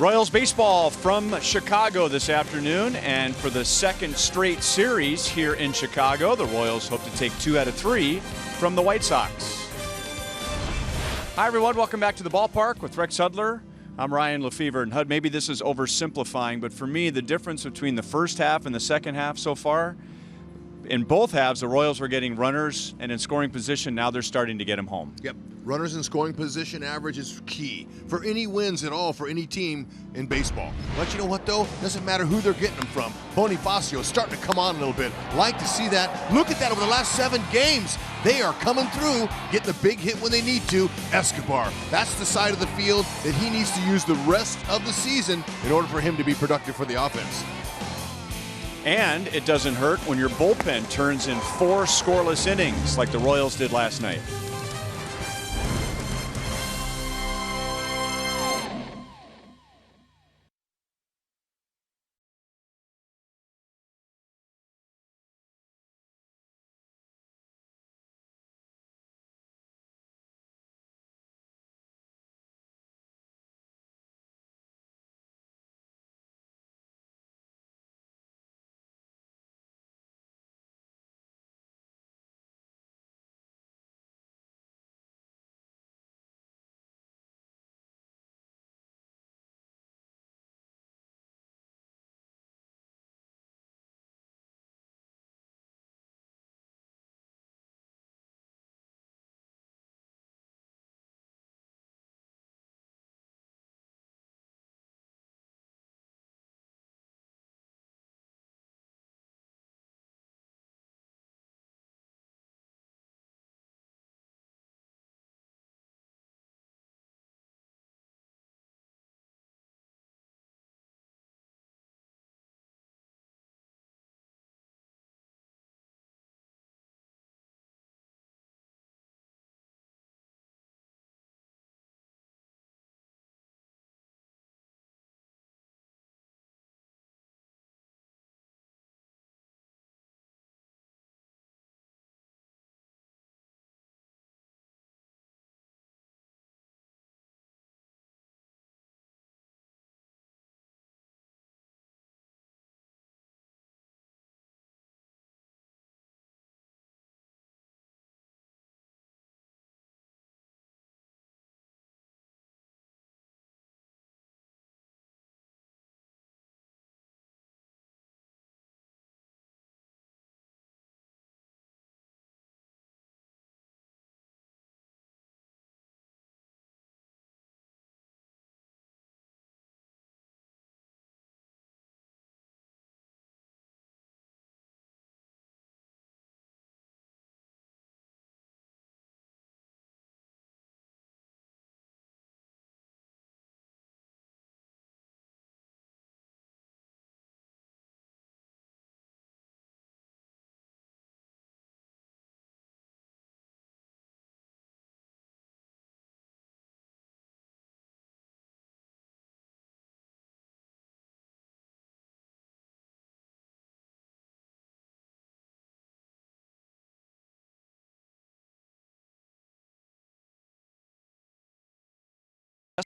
Royals baseball from Chicago this afternoon, and for the second straight series here in Chicago, the Royals hope to take 2 out of 3 from the White Sox. Hi everyone, welcome back to the ballpark with Rex Hudler. I'm Ryan Lefevre, and Hud, maybe this is oversimplifying, but for me, the difference between the first half and the second half so far, in both halves, the Royals were getting runners, and in scoring position, now they're starting to get them home. Yep, runners in scoring position average is key for any wins at all for any team in baseball. But you know what, though? Doesn't matter who they're getting them from. Bonifacio starting to come on a little bit. Like to see that. Look at that over the last 7 games. They are coming through, getting a big hit when they need to. Escobar, that's the side of the field that he needs to use the rest of the season in order for him to be productive for the offense. And it doesn't hurt when your bullpen turns in 4 scoreless innings like the Royals did last night.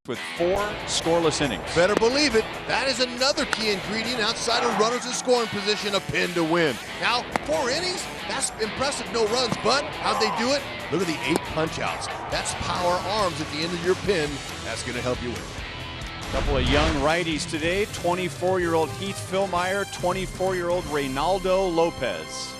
With 4 scoreless innings. Better believe it. That is another key ingredient outside of runners in scoring position, a pin to win. Now, 4 innings, that's impressive, no runs, but how'd they do it? Look at the 8 punch-outs. That's power arms at the end of your pin. That's going to help you win. A couple of young righties today, 24-year-old Heath Fillmyer, 24-year-old Reynaldo Lopez.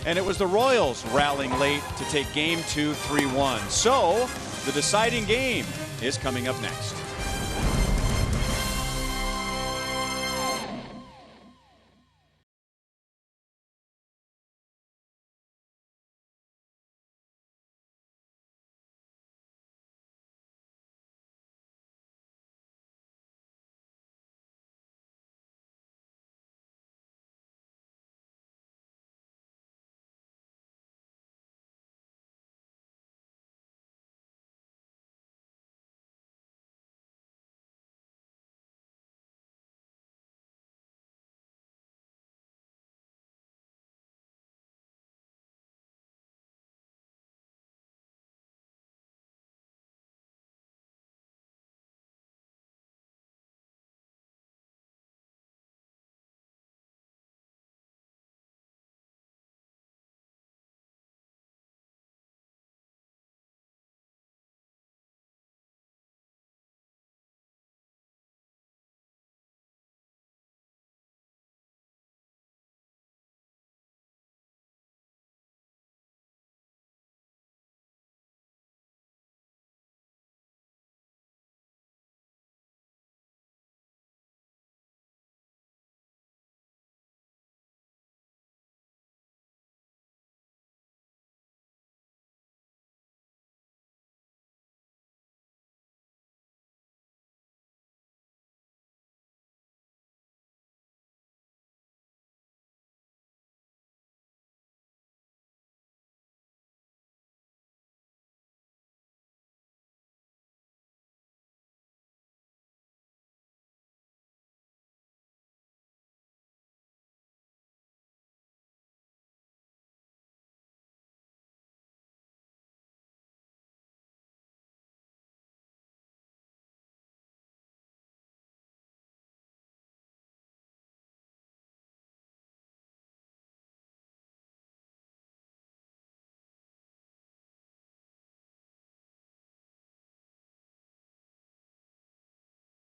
And it was the Royals rallying late to take game 2 3-1. So the deciding game is coming up next.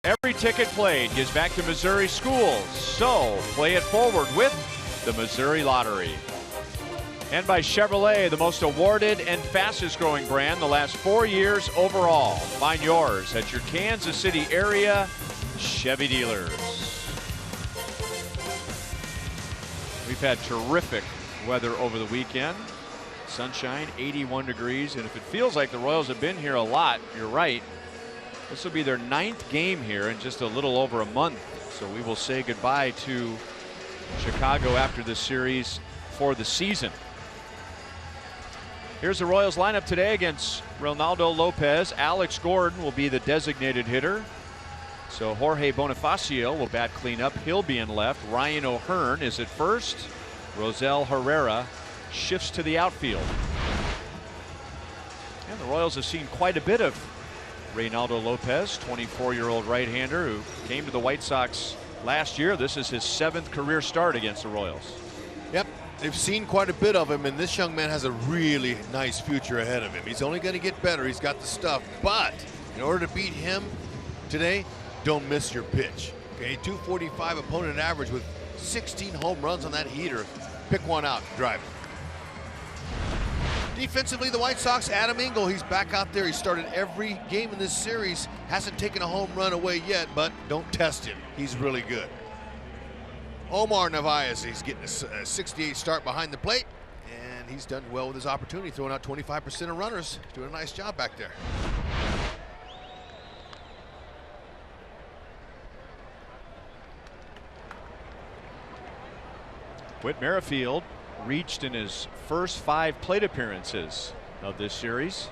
Every ticket played gives back to Missouri schools, so play it forward with the Missouri Lottery. And by Chevrolet, the most awarded and fastest growing brand the last 4 years overall. Find yours at your Kansas City area Chevy dealers. We've had terrific weather over the weekend. Sunshine, 81 degrees, and if it feels like the Royals have been here a lot, you're right. This will be their 9th game here in just a little over a month. So we will say goodbye to Chicago after this series for the season. Here's the Royals lineup today against Ronaldo Lopez. Alex Gordon will be the designated hitter. So Jorge Bonifacio will bat cleanup. He'll be in left. Ryan O'Hearn is at first. Rosel Herrera shifts to the outfield. And the Royals have seen quite a bit of Reynaldo Lopez, 24-year-old right-hander who came to the White Sox last year. This is his 7th career start against the Royals. Yep, they've seen quite a bit of him, and this young man has a really nice future ahead of him. He's only going to get better. He's got the stuff, but in order to beat him today, don't miss your pitch. Okay, 245 opponent average with 16 home runs on that heater. Pick one out, drive it. Defensively, the White Sox, Adam Engel, he's back out there. He started every game in this series. Hasn't taken a home run away yet, but don't test him. He's really good. Omar Narvaez, he's getting a 68 start behind the plate, and he's done well with his opportunity, throwing out 25% of runners. Doing a nice job back there. Whit Merrifield reached in his first 5 plate appearances of this series.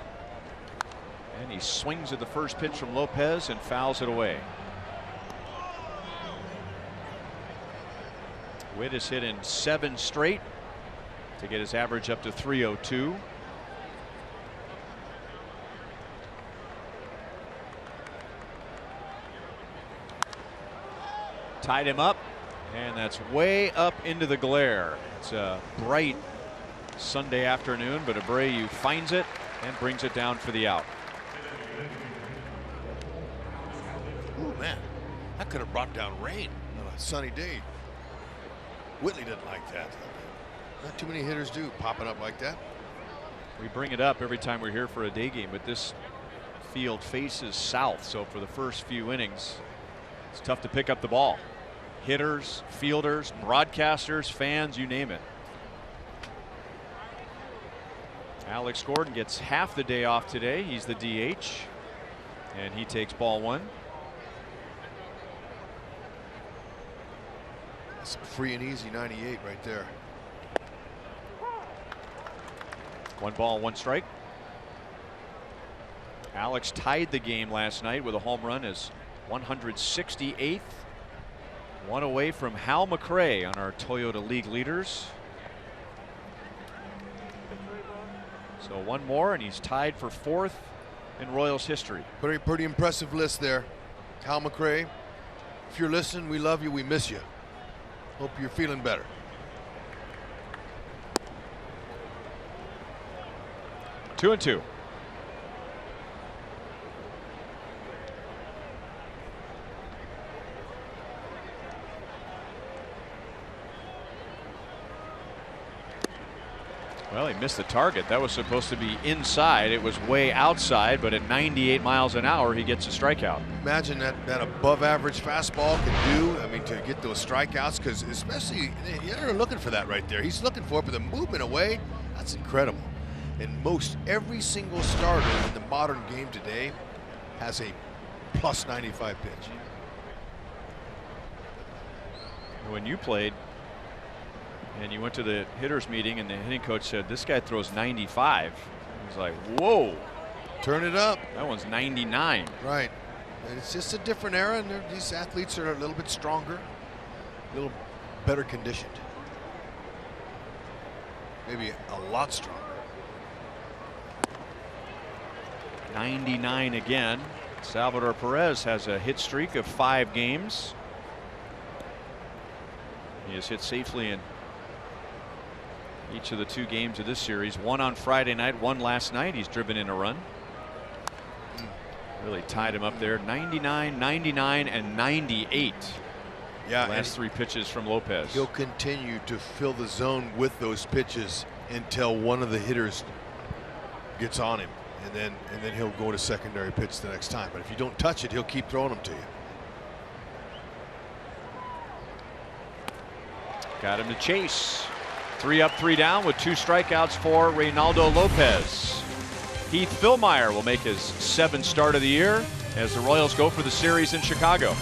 And he swings at the first pitch from Lopez and fouls it away. Whit has hit in 7 straight to get his average up to 302. Tied him up. And that's way up into the glare. It's a bright Sunday afternoon, but Abreu finds it and brings it down for the out. Oh man, that could have brought down rain on a sunny day. Whitley didn't like that. Not too many hitters do popping up like that. We bring it up every time we're here for a day game, but this field faces south, so for the first few innings, it's tough to pick up the ball. Hitters, fielders, broadcasters, fans, you name it. Alex Gordon gets half the day off today. He's the DH, and he takes ball one. That's a free and easy 98 right there. 1 ball, 1 strike. Alex tied the game last night with a home run, his 168th. One away from Hal McRae on our Toyota League leaders. So one more and he's tied for 4th in Royals history. Pretty impressive list there. Hal McRae, if you're listening, we love you, we miss you. Hope you're feeling better. Two and two. Well, he missed the target. That was supposed to be inside. It was way outside, but at 98 miles an hour, he gets a strikeout. Imagine that above average fastball can do. I mean, to get those strikeouts, because especially you're looking for that right there. He's looking for it, but the movement away, that's incredible. And every single starter in the modern game today has a plus 95 pitch. When you played and you went to the hitters meeting and the hitting coach said, this guy throws 95. He was like, whoa. Turn it up. That one's 99. Right. And it's just a different era, and these athletes are a little bit stronger, a little better conditioned. Maybe a lot stronger. 99 again. Salvador Perez has a hit streak of 5 games. He has hit safely in each of the 2 games of this series. 1 on Friday night, 1 last night. He's driven in a run. Really tied him up there. 99, 99, and 98. Yeah, last 3 pitches from Lopez. He'll continue to fill the zone with those pitches until one of the hitters gets on him, and then he'll go to secondary pitch the next time. But if you don't touch it, he'll keep throwing them to you. Got him to chase. 3 up, 3 down with 2 strikeouts for Reynaldo Lopez. Heath Fillmyer will make his 7th start of the year as the Royals go for the series in Chicago.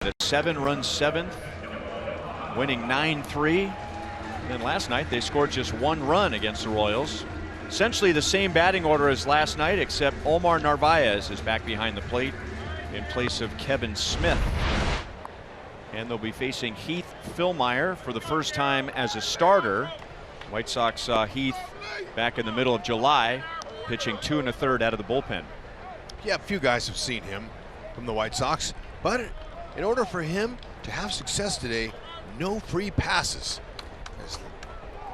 The 7-run 7th, winning 9-3. Then last night they scored just 1 run against the Royals. Essentially the same batting order as last night, except Omar Narvaez is back behind the plate in place of Kevin Smith. And they'll be facing Heath Fillmyer for the first time as a starter White Sox saw Heath back in the middle of July, pitching 2 1/3 out of the bullpen. Yeah, a few guys have seen him from the White Sox, but in order for him to have success today, no free passes. His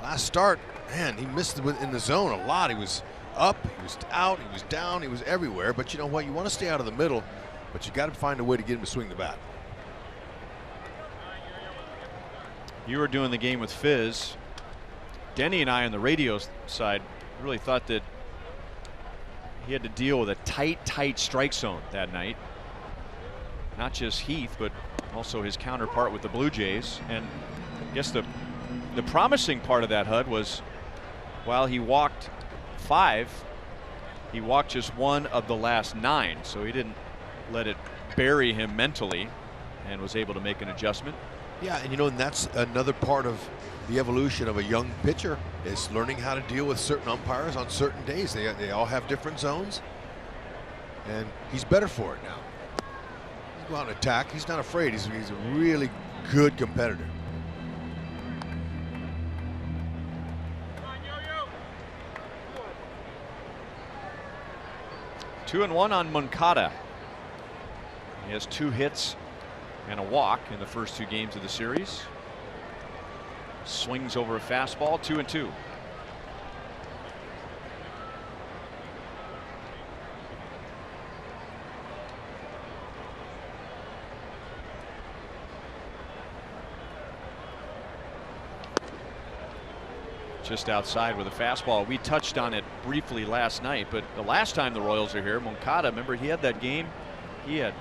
last start, man, he missed in the zone a lot. He was up, he was out, he was down, he was everywhere. But you know what? You want to stay out of the middle, but you got to find a way to get him to swing the bat. You were doing the game with Fizz. Denny and I on the radio side really thought that he had to deal with a tight strike zone that night. Not just Heath, but also his counterpart with the Blue Jays. And I guess the promising part of that, HUD, was while he walked 5, he walked just 1 of the last 9. So he didn't let it bury him mentally and was able to make an adjustment. Yeah, and you know, and that's another part of the evolution of a young pitcher, is learning how to deal with certain umpires on certain days. They all have different zones, and he's better for it now. He's go out and attack. He's not afraid. He's a really good competitor. Two and 1 on Moncada. He has 2 hits and a walk in the first 2 games of the series. Swings over a fastball, 2 and 2. Just outside with a fastball. We touched on it briefly last night, but the last time the Royals are here, Moncada, remember, he had that game. He had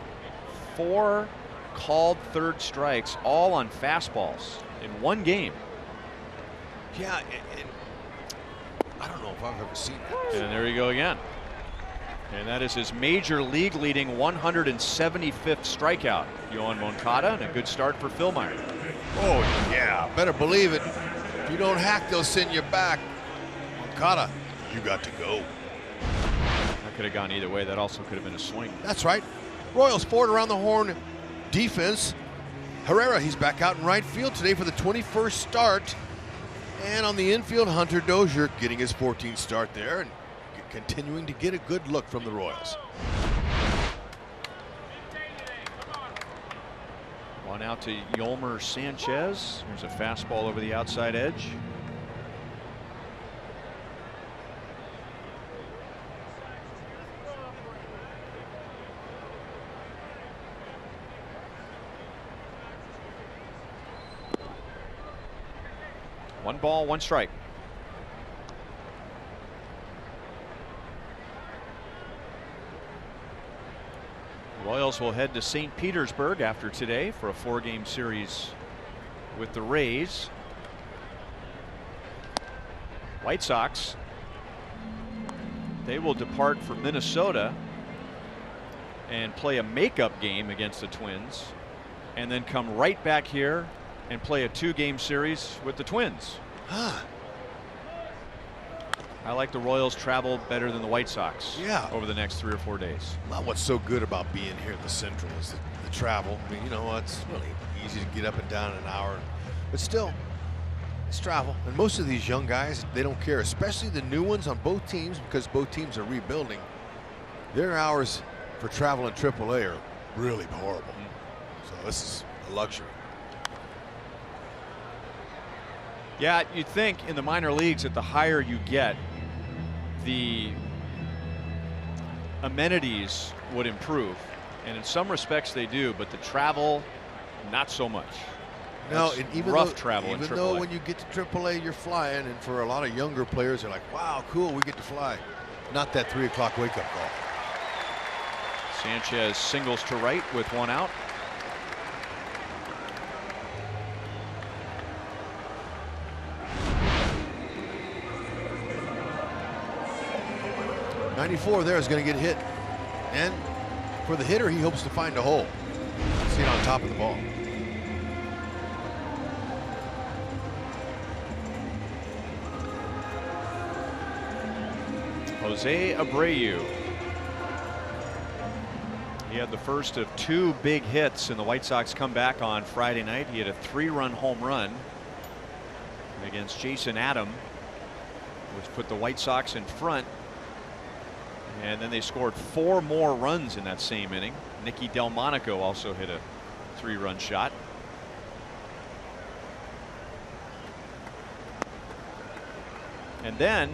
4 called third strikes, all on fastballs in 1 game. Yeah, and I don't know if I've ever seen that. And there you go again. And that is his major league leading 175th strikeout. Yoan Moncada, and a good start for Philmeyer. Oh, yeah, better believe it. If you don't hack, they'll send you back. Moncada, you got to go. That could have gone either way. That also could have been a swing. That's right. Royals forward around the horn defense. Herrera, he's back out in right field today for the 21st start. And on the infield, Hunter Dozier getting his 14th start there and continuing to get a good look from the Royals. 1 out to Yolmer Sanchez. There's a fastball over the outside edge. One ball, 1 strike. Royals will head to St. Petersburg after today for a 4-game series with the Rays. White Sox, they will depart for Minnesota and play a makeup game against the Twins, and then come right back here and play a 2-game series with the Twins. I like the Royals travel better than the White Sox over the next 3 or 4 days. Well, what's so good about being here in the Central is the travel. I mean, you know, it's really easy to get up and down in an hour, but still, it's travel. And most of these young guys, they don't care, especially the new ones on both teams, because both teams are rebuilding. Their hours for travel in AAA are really horrible. So this is a luxury. Yeah, you'd think in the minor leagues that the higher you get, the amenities would improve, and in some respects they do, but the travel, not so much. No, and even rough travel in AAA. Even though when you get to AAA, you're flying, and for a lot of younger players, they're like, wow, cool, we get to fly. Not that 3 o'clock wake-up call. Sanchez singles to right with 1 out. '94 there is going to get hit, and for the hitter, he hopes to find a hole. See it on top of the ball. Jose Abreu. He had the first of 2 big hits in the White Sox comeback on Friday night. He had a 3-run home run. against Jason Adam, which put the White Sox in front. And then they scored 4 more runs in that same inning. Nicky Delmonico also hit a 3-run shot. And then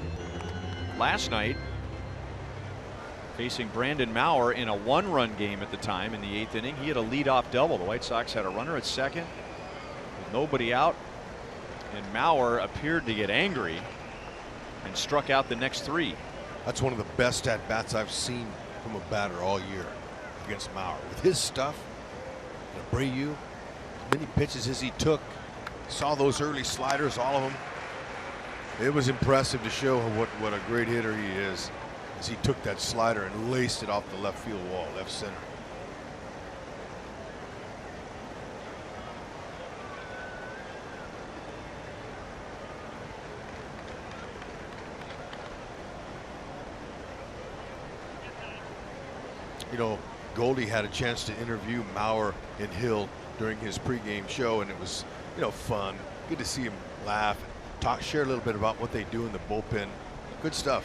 last night, facing Brandon Maurer in a 1-run game at the time in the 8th inning, he had a leadoff double. The White Sox had a runner at second with nobody out, and Maurer appeared to get angry and struck out the next 3. That's one of the best at bats I've seen from a batter all year against Maurer. With his stuff, and Abreu, as many pitches as he took, saw those early sliders, all of them. It was impressive to show what a great hitter he is, as he took that slider and laced it off the left field wall, left center. You know, Goldie had a chance to interview Maurer and Hill during his pregame show, and it was, you know, fun. Good to see him laugh, talk, share a little bit about what they do in the bullpen. Good stuff.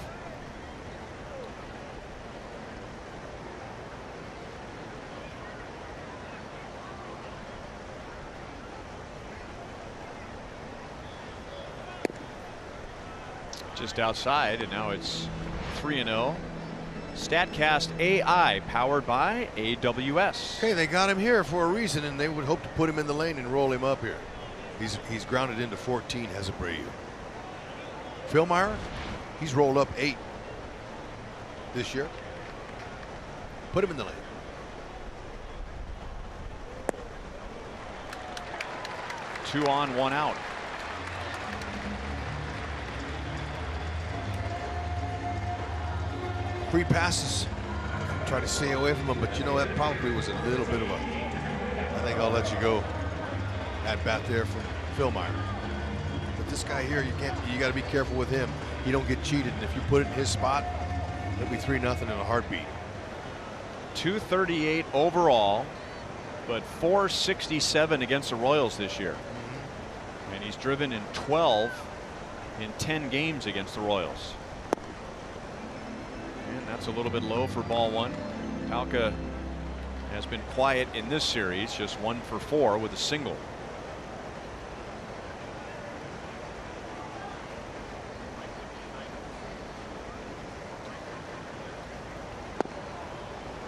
Just outside, and now it's 3-0. StatCast AI, powered by AWS. Okay, they got him here for a reason, and they would hope to put him in the lane and roll him up here. He's grounded into 14, has Abreu. Philmeyer, he's rolled up 8 this year. Put him in the lane. Two on, 1 out. Free passes. Try to stay away from him, but you know that probably was a little bit of a, I think I'll let you go at bat there from Philmeyer. But this guy here, you got to be careful with him. He don't get cheated, and if you put it in his spot, it'll be 3-0 in a heartbeat. 238 overall, but 467 against the Royals this year. And he's driven in 12 in 10 games against the Royals. And that's a little bit low for ball 1. Palka has been quiet in this series, just 1 for 4 with a single.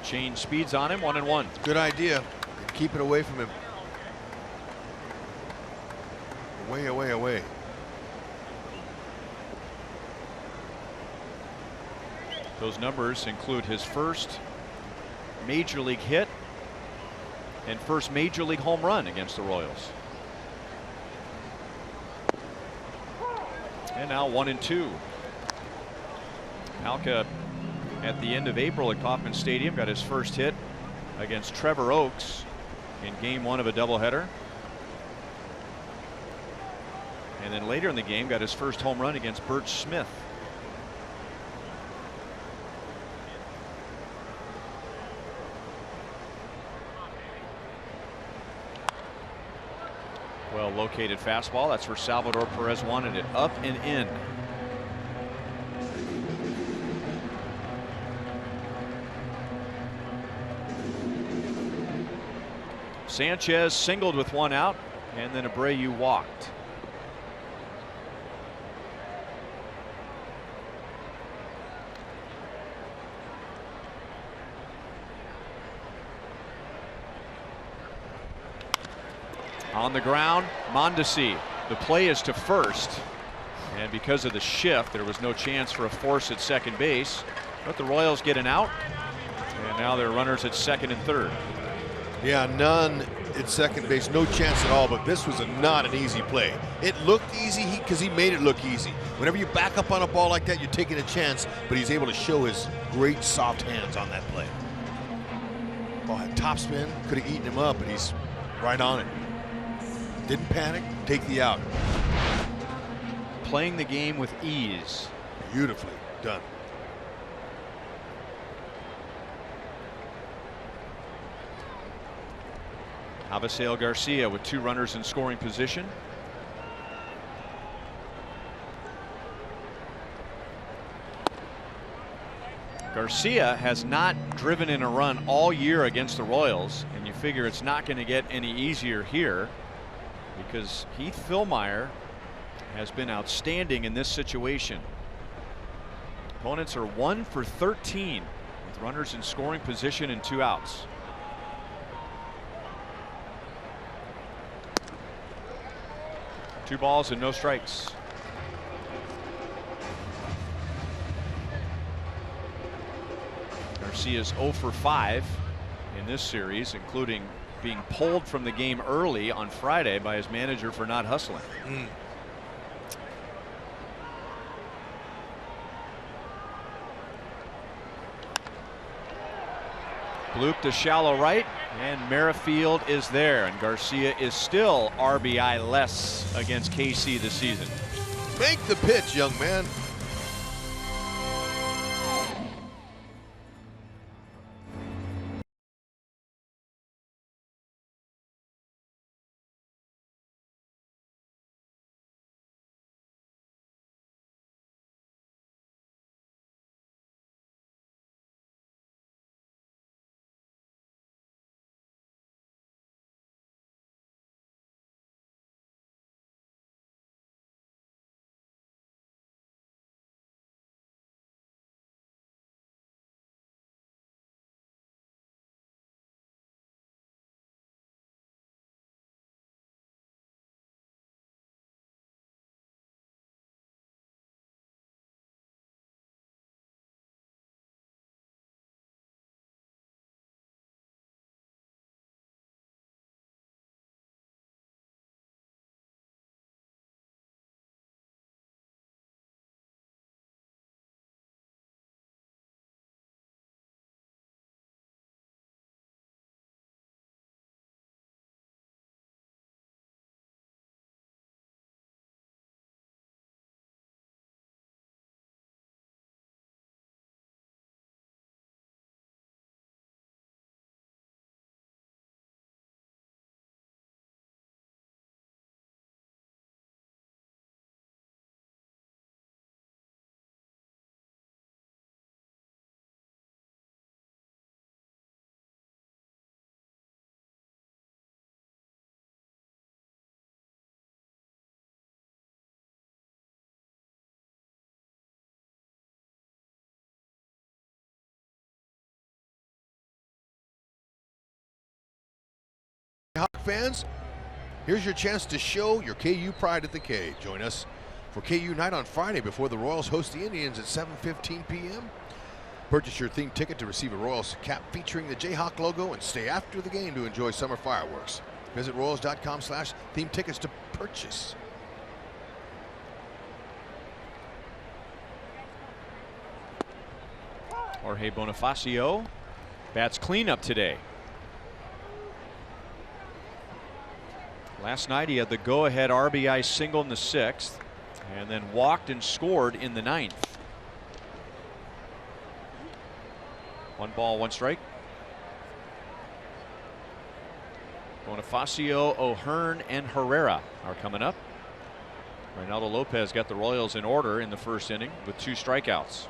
Change speeds on him, 1-1. Good idea. Keep it away from him. Away, away, away. Those numbers include his first major league hit and first major league home run against the Royals. And now 1-2. Palka at the end of April at Kauffman Stadium got his first hit against Trevor Oakes in game 1 of a doubleheader. And then later in the game got his first home run against Bert Smith. Well located fastball. That's where Salvador Perez wanted it, up and in. Sanchez singled with 1 out, and then Abreu walked. On the ground, Mondesi. The play is to first, and because of the shift, there was no chance for a force at second base. But the Royals get an out, and now they're runners at second and third. Yeah, none at second base, no chance at all. But this was not an easy play. It looked easy because he made it look easy. Whenever you back up on a ball like that, you're taking a chance. But he's able to show his great soft hands on that play. Ball had topspin, could have eaten him up, but he's right on it. Didn't panic, take the out. Playing the game with ease. Beautifully done. Avisail Garcia with 2 runners in scoring position. Garcia has not driven in a run all year against the Royals, and you figure it's not going to get any easier here because Heath Fillmyer has been outstanding in this situation. Opponents are 1 for 13 with runners in scoring position and 2 outs. Two balls and no strikes. Garcia's 0 for 5 in this series, including being pulled from the game early on Friday by his manager for not hustling. Bloop to shallow right, and Merrifield is there, and Garcia is still RBI less against KC this season. Make the pitch, young man. Hawk fans, here's your chance to show your KU pride at the K. Join us for KU night on Friday before the Royals host the Indians at 7:15 p.m. Purchase your themed ticket to receive a Royals cap featuring the Jayhawk logo and stay after the game to enjoy summer fireworks. Visit Royals.com/theme tickets to purchase. Jorge Bonifacio bats cleanup today. Last night he had the go-ahead RBI single in the 6th and then walked and scored in the 9th. 1 ball, 1 strike. Bonifacio, O'Hearn, and Herrera are coming up. Reynaldo Lopez got the Royals in order in the first inning with 2 strikeouts.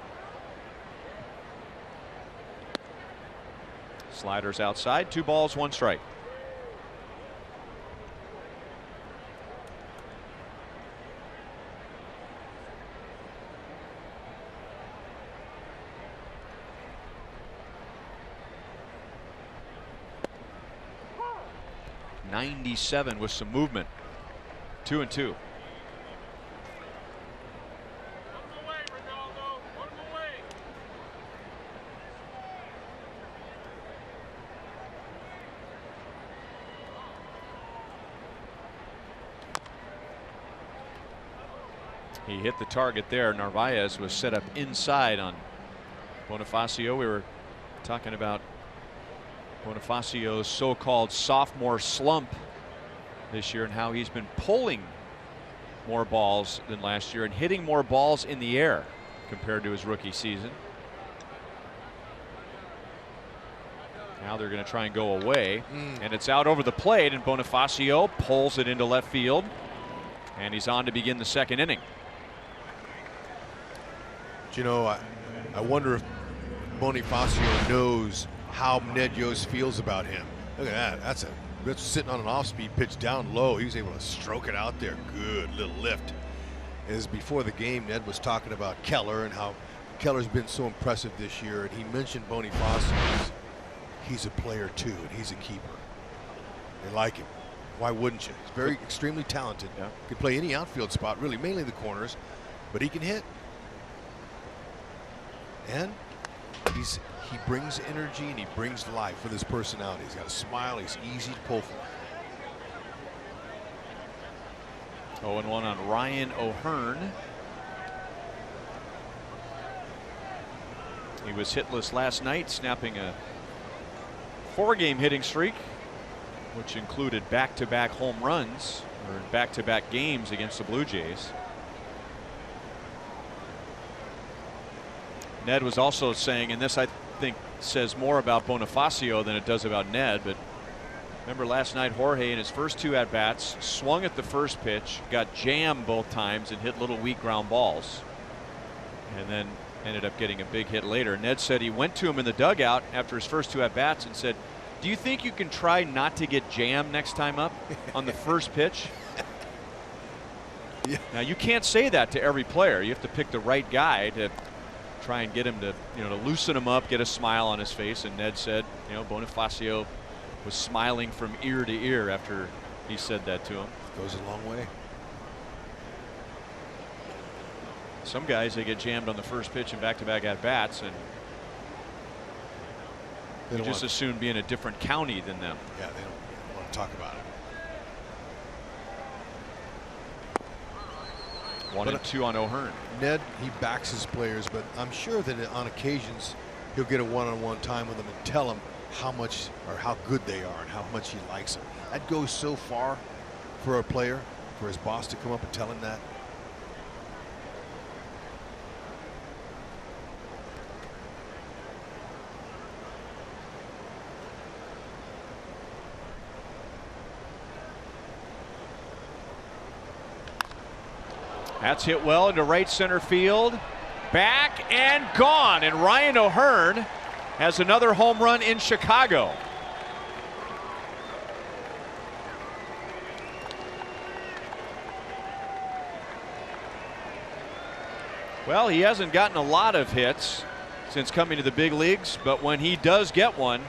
Sliders outside, 2 balls, 1 strike. .97 with some movement. 2-2. He hit the target there. Narvaez was set up inside on Bonifacio. We were talking about Bonifacio's so-called sophomore slump this year and how he's been pulling more balls than last year and hitting more balls in the air compared to his rookie season. Now they're going to try and go away, and it's out over the plate, and Bonifacio pulls it into left field, and he's on to begin the second inning. You know, I wonder if Bonifacio knows how Ned Yost feels about him. Look at that. That's sitting on an off-speed pitch down low. He was able to stroke it out there. Good little lift. As before the game, Ned was talking about Keller and how Keller's been so impressive this year, and he mentioned Bonifacio. He's a player too, and he's a keeper. They like him. Why wouldn't you? He's very extremely talented. Yeah. Can play any outfield spot, really, mainly the corners, but he can hit. And he brings energy and he brings life with his personality. He's got a smile. He's easy to pull for. 0-1 on Ryan O'Hearn. He was hitless last night, snapping a 4-game hitting streak, which included back-to-back home runs, or back-to-back games against the Blue Jays. Ned was also saying, and this I think says more about Bonifacio than it does about Ned, but remember last night Jorge in his first 2 at-bats swung at the first pitch, got jammed both times and hit little weak ground balls, and then ended up getting a big hit later. Ned said he went to him in the dugout after his first 2 at-bats and said, "Do you think you can try not to get jammed next time up on the first pitch?" Yeah. Now you can't say that to every player. You have to pick the right guy to try and get him to, to loosen him up, get a smile on his face. And Ned said, Bonifacio was smiling from ear to ear after he said that to him. Goes a long way. Some guys, they get jammed on the first pitch in back-to-back at-bats, and you just as soon be in a different county than them. Yeah, they don't want to talk about it. 1-2 on O'Hearn. Ned, he backs his players, but I'm sure that on occasions he'll get a one-on-one time with them and tell them how much or how good they are and how much he likes them. That goes so far for a player, for his boss to come up and tell him that. That's hit well into right center field. Back and gone. And Ryan O'Hearn has another home run in Chicago. Well, he hasn't gotten a lot of hits since coming to the big leagues, but when he does get one,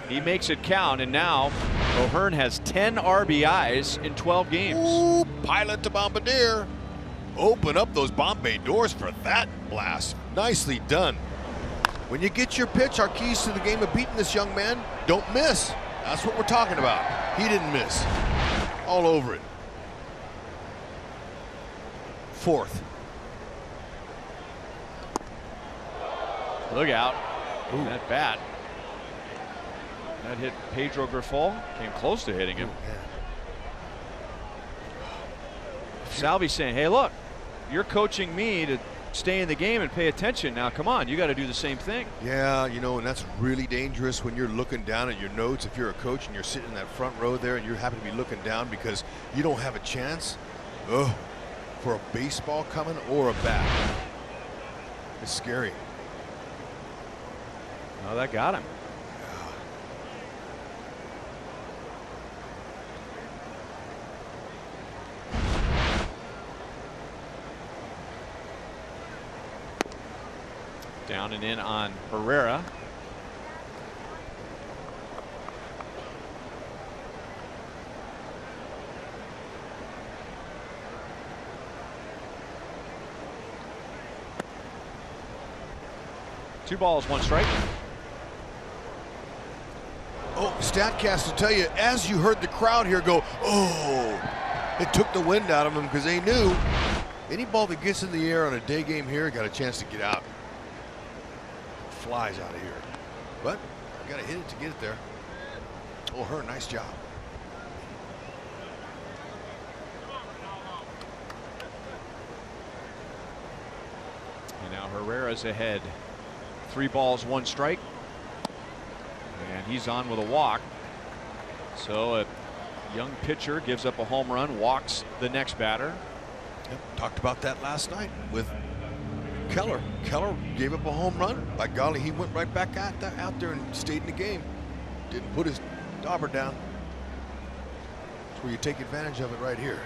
he makes it count. And now O'Hearn has 10 RBIs in 12 games. Ooh, pilot to Bombardier. Open up those Bombay doors for that blast. Nicely done. When you get your pitch, our keys to the game of beating this young man, don't miss. That's what we're talking about. He didn't miss. All over it. 4th. Look out. Ooh. That bat. That hit Pedro Grifol. Came close to hitting him. Salvi's saying, hey, look, you're coaching me to stay in the game and pay attention. Now, come on, you got to do the same thing. Yeah, and that's really dangerous when you're looking down at your notes. If you're a coach and you're sitting in that front row there and you happen to be looking down because you don't have a chance for a baseball coming or a bat. It's scary. Oh, that got him. Down and in on Herrera. Two balls, one strike. Oh, StatCast will tell you, as you heard the crowd here go, oh, it took the wind out of them because they knew any ball that gets in the air on a day game here got a chance to get out. Flies out of here, but you got to hit it to get it there. Oh, her nice job. And now Herrera's ahead. 3 balls, 1 strike. And he's on with a walk. So a young pitcher gives up a home run, walks the next batter. Yep, talked about that last night with Keller gave up a home run. By golly, he went right back out there and stayed in the game. Didn't put his dauber down. That's where you take advantage of it right here.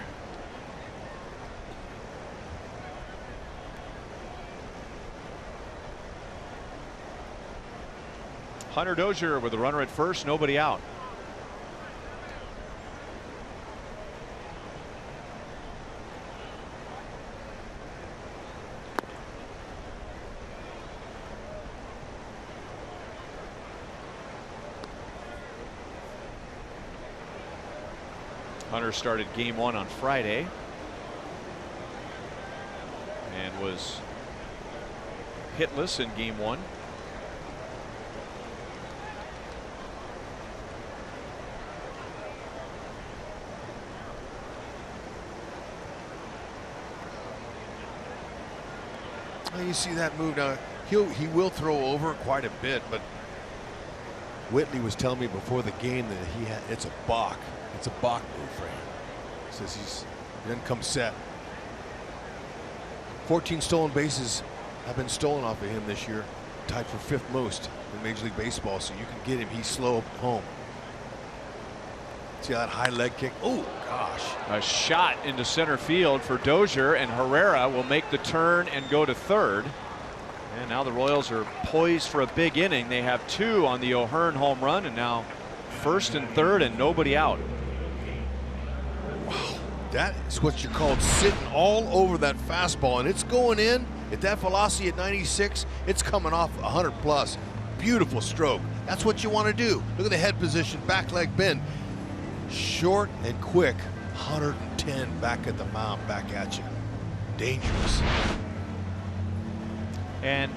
Hunter Dozier with a runner at first, nobody out. Hunter started game 1 on Friday and was hitless in game 1. You see that move now. He will throw over quite a bit, but Whitley was telling me before the game that it's a balk. It's a balk move for him. He says he doesn't come set. 14 stolen bases have been stolen off of him this year, tied for 5th most in Major League Baseball. So you can get him. He's slow at home. See that high leg kick? Oh gosh! A shot into center field for Dozier, and Herrera will make the turn and go to third. And now the Royals are poised for a big inning. They have 2 on the O'Hearn home run, and now first and third and nobody out. Wow, that is what you call sitting all over that fastball, and it's going in at that velocity at 96. It's coming off 100 plus. Beautiful stroke. That's what you want to do. Look at the head position, back leg bend. Short and quick, 110 back at the mound, back at you. Dangerous. And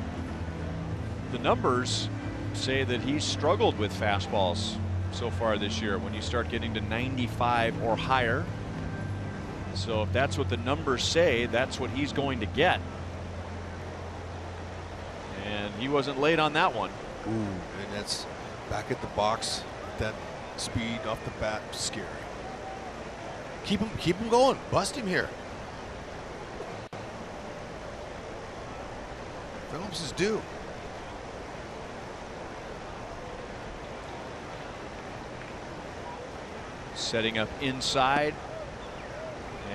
the numbers say that he's struggled with fastballs so far this year when you start getting to 95 or higher. So if that's what the numbers say, that's what he's going to get. And he wasn't late on that one. Ooh, and that's back at the box. That speed off the bat, scary. Keep him going. Bust him here. Phillips is due. Setting up inside,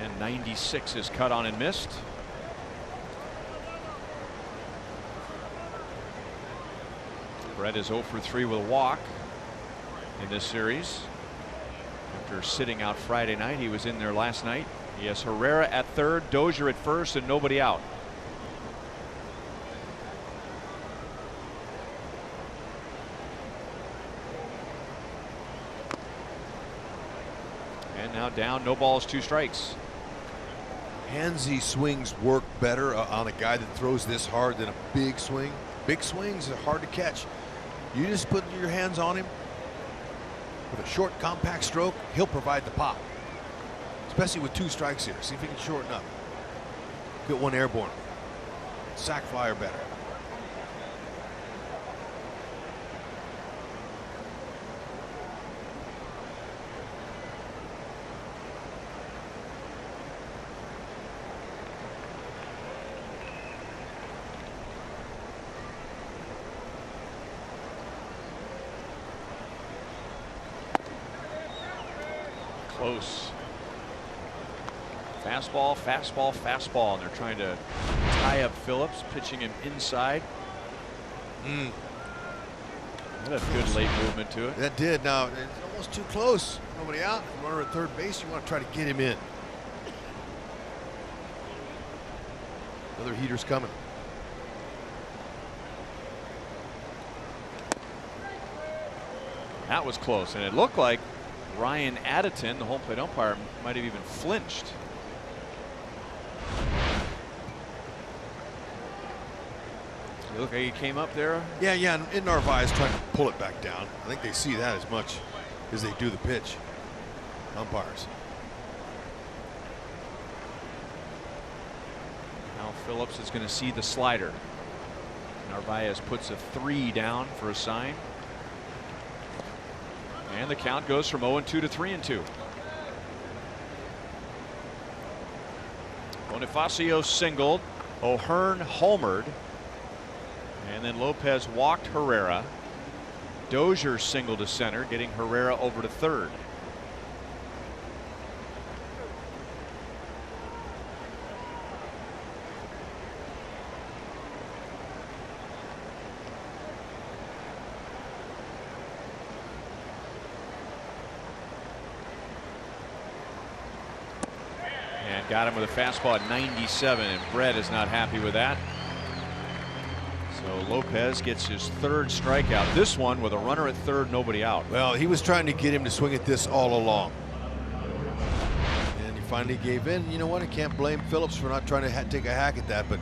and 96 is cut on and missed. Brett is 0 for 3 with a walk in this series. After sitting out Friday night, he was in there last night. He has Herrera at third, Dozier at first, and nobody out. And now down, no balls, 2 strikes. Handsy swings work better on a guy that throws this hard than a big swing. Big swings are hard to catch. You just put your hands on him with a short, compact stroke, he'll provide the pop. Especially with 2 strikes here. See if he can shorten up. Get 1 airborne. Sack fly or better. Close. Fastball, fastball, fastball, and they're trying to tie up Phillips, pitching him inside. That had good late movement to it. That did. Now it's almost too close. Nobody out. Runner at third base. You want to try to get him in. Another heater's coming. That was close, and it looked like Ryan Additon, the home plate umpire, might have even flinched. Look, he came up there. Yeah, and Narvaez trying to pull it back down. I think they see that as much as they do the pitch. Umpires. Now Phillips is going to see the slider. Narvaez puts a 3 down for a sign. And the count goes from 0-2 to 3-2. Bonifacio singled. O'Hearn homered. And then Lopez walked Herrera. Dozier single to center, getting Herrera over to third. And got him with a fastball at 97, and Brett is not happy with that. So Lopez gets his third strikeout. This one with a runner at third, nobody out. Well, he was trying to get him to swing at this all along. And he finally gave in. You know what? I can't blame Phillips for not trying to take a hack at that, but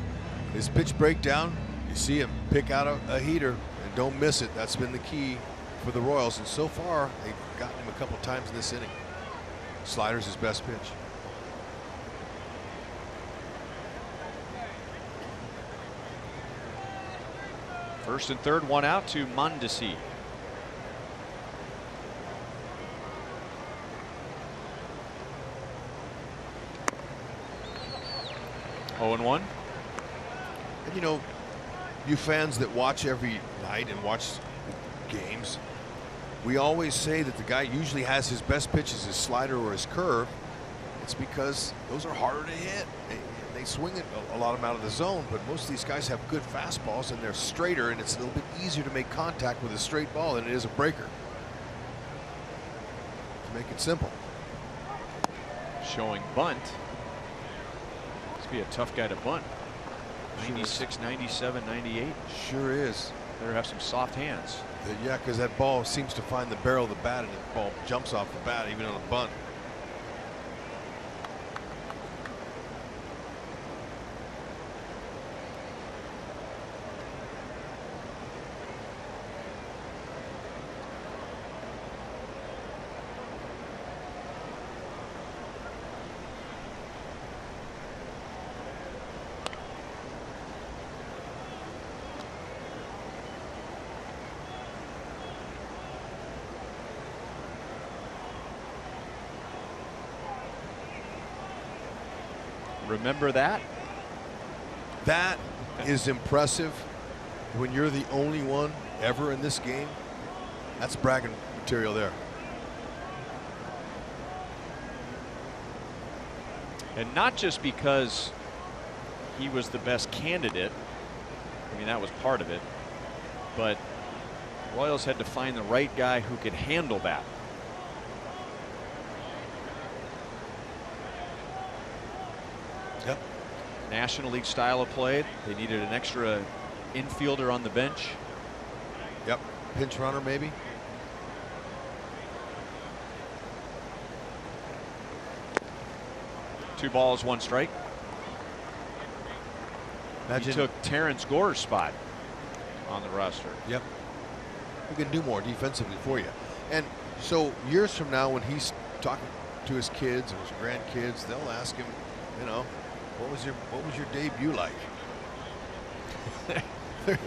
his pitch breakdown, you see him pick out a heater and don't miss it. That's been the key for the Royals, and so far they've gotten him a couple times in this inning. Slider's his best pitch. First and third, one out to Mondesi. Oh and 1. And you know, you fans that watch every night and watch games, we always say that the guy usually has his best pitches, his slider or his curve. It's because those are harder to hit. They swing it a lot of them out of the zone, but most of these guys have good fastballs and they're straighter, and it's a little bit easier to make contact with a straight ball than it is a breaker. To make it simple. Showing bunt. Must be a tough guy to bunt. 96, 97, 98. Sure is. Better have some soft hands. Yeah, because that ball seems to find the barrel of the bat, and the ball jumps off the bat even on a bunt. Remember that? That is impressive. When you're the only one ever in this game, that's bragging material there. And not just because he was the best candidate. I mean, that was part of it. But Royals had to find the right guy who could handle that. Yep. National League style of play. They needed an extra infielder on the bench. Yep. Pinch runner maybe. Two balls, one strike. Imagine. He took Terrence Gore's spot on the roster. Yep. He can do more defensively for you. And so years from now, when he's talking to his kids and his grandkids, they'll ask him, you know, what was your debut like?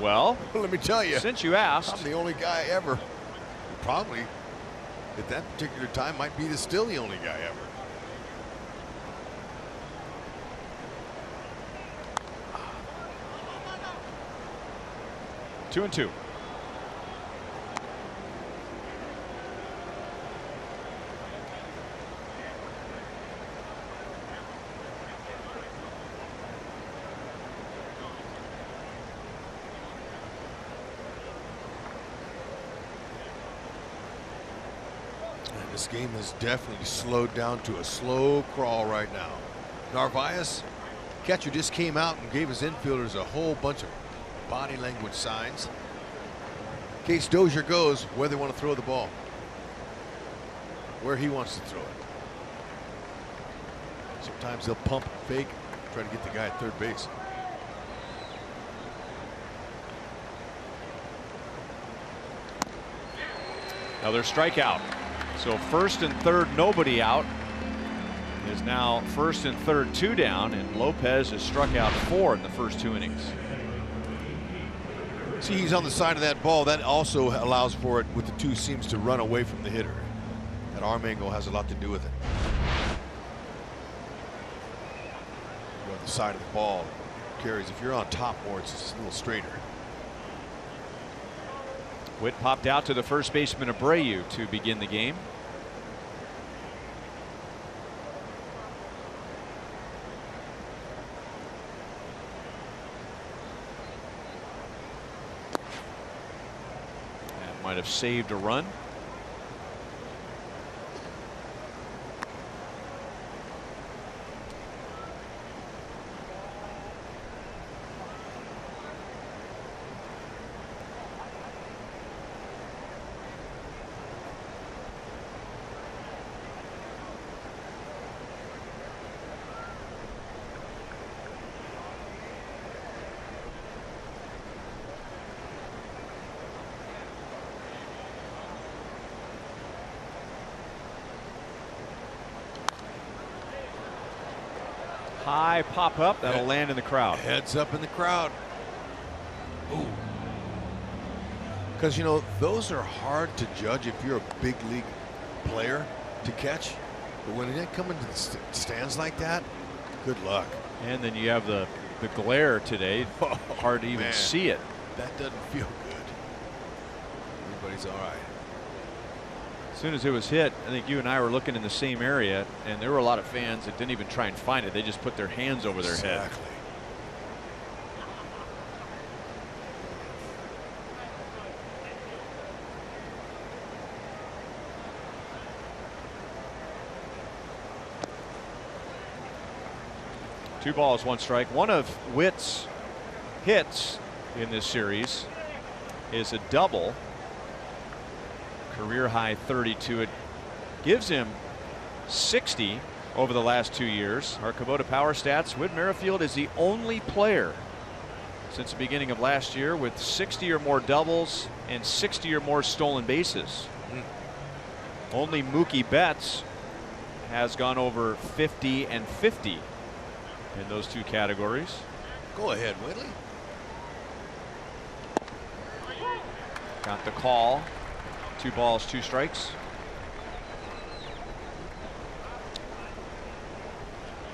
Well, let me tell you, since you asked, I'm the only guy ever. Probably at that particular time might be still the only guy ever. Two and two. This game has definitely slowed down to a slow crawl right now. Narvaez, catcher, just came out and gave his infielders a whole bunch of body language signs. In case Dozier goes, where they want to throw the ball. Where he wants to throw it. Sometimes they'll pump and fake, try to get the guy at third base. Another strikeout. So first and third, nobody out. Is now first and third, two down, and Lopez has struck out 4 in the first 2 innings. See, he's on the side of that ball. That also allows for it with the two seams to run away from the hitter. That arm angle has a lot to do with it. You're on the side of the ball. carries. If you're on top more, it's just a little straighter. Witt popped out to the first baseman Abreu to begin the game. That might have saved a run. High pop up, that'll land in the crowd. Heads up in the crowd. Ooh. Because, you know, those are hard to judge if you're a big league player to catch. But when they come into the stands like that, good luck. And then you have the glare today. Hard to even see it. That doesn't feel good. Everybody's all right. As soon as it was hit, I think you and I were looking in the same area, and there were a lot of fans that didn't even try and find it. They just put their hands over their head. Exactly. Two balls, one strike. One of Witt's hits in this series is a double. Career high 32. It gives him 60 over the last 2 years. Our Kubota Power Stats, Whit Merrifield is the only player since the beginning of last year with 60 or more doubles and 60 or more stolen bases. Only Mookie Betts has gone over 50 and 50 in those two categories. Go ahead, Whitley. Got the call. 2 balls, 2 strikes.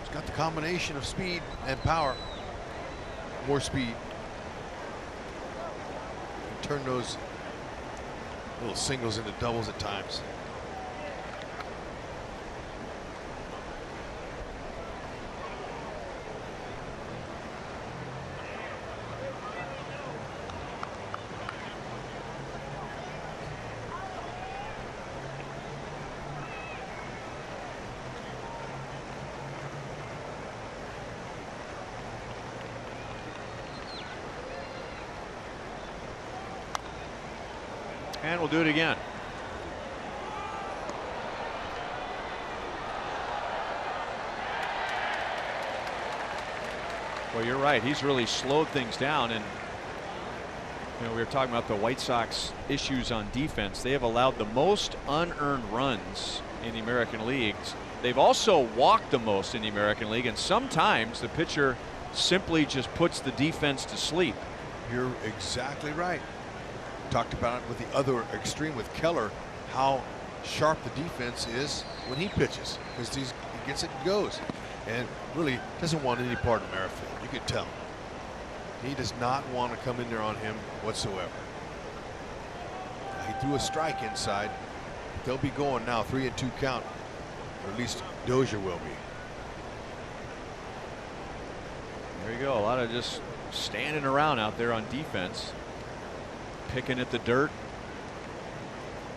He's got the combination of speed and power. More speed. Turn those little singles into doubles at times. And we'll do it again. Well, you're right. He's really slowed things down. And, you know, we were talking about the White Sox issues on defense. They have allowed the most unearned runs in the American League. They've also walked the most in the American League. And sometimes the pitcher simply just puts the defense to sleep. You're exactly right. Talked about it with the other extreme with Keller, how sharp the defense is when he pitches, because he gets it and goes, and really doesn't want any part of Merrifield. You can tell. He does not want to come in there on him whatsoever. He threw a strike inside. They'll be going now, 3-2 count, or at least Dozier will be. There you go. A lot of just standing around out there on defense. Picking at the dirt,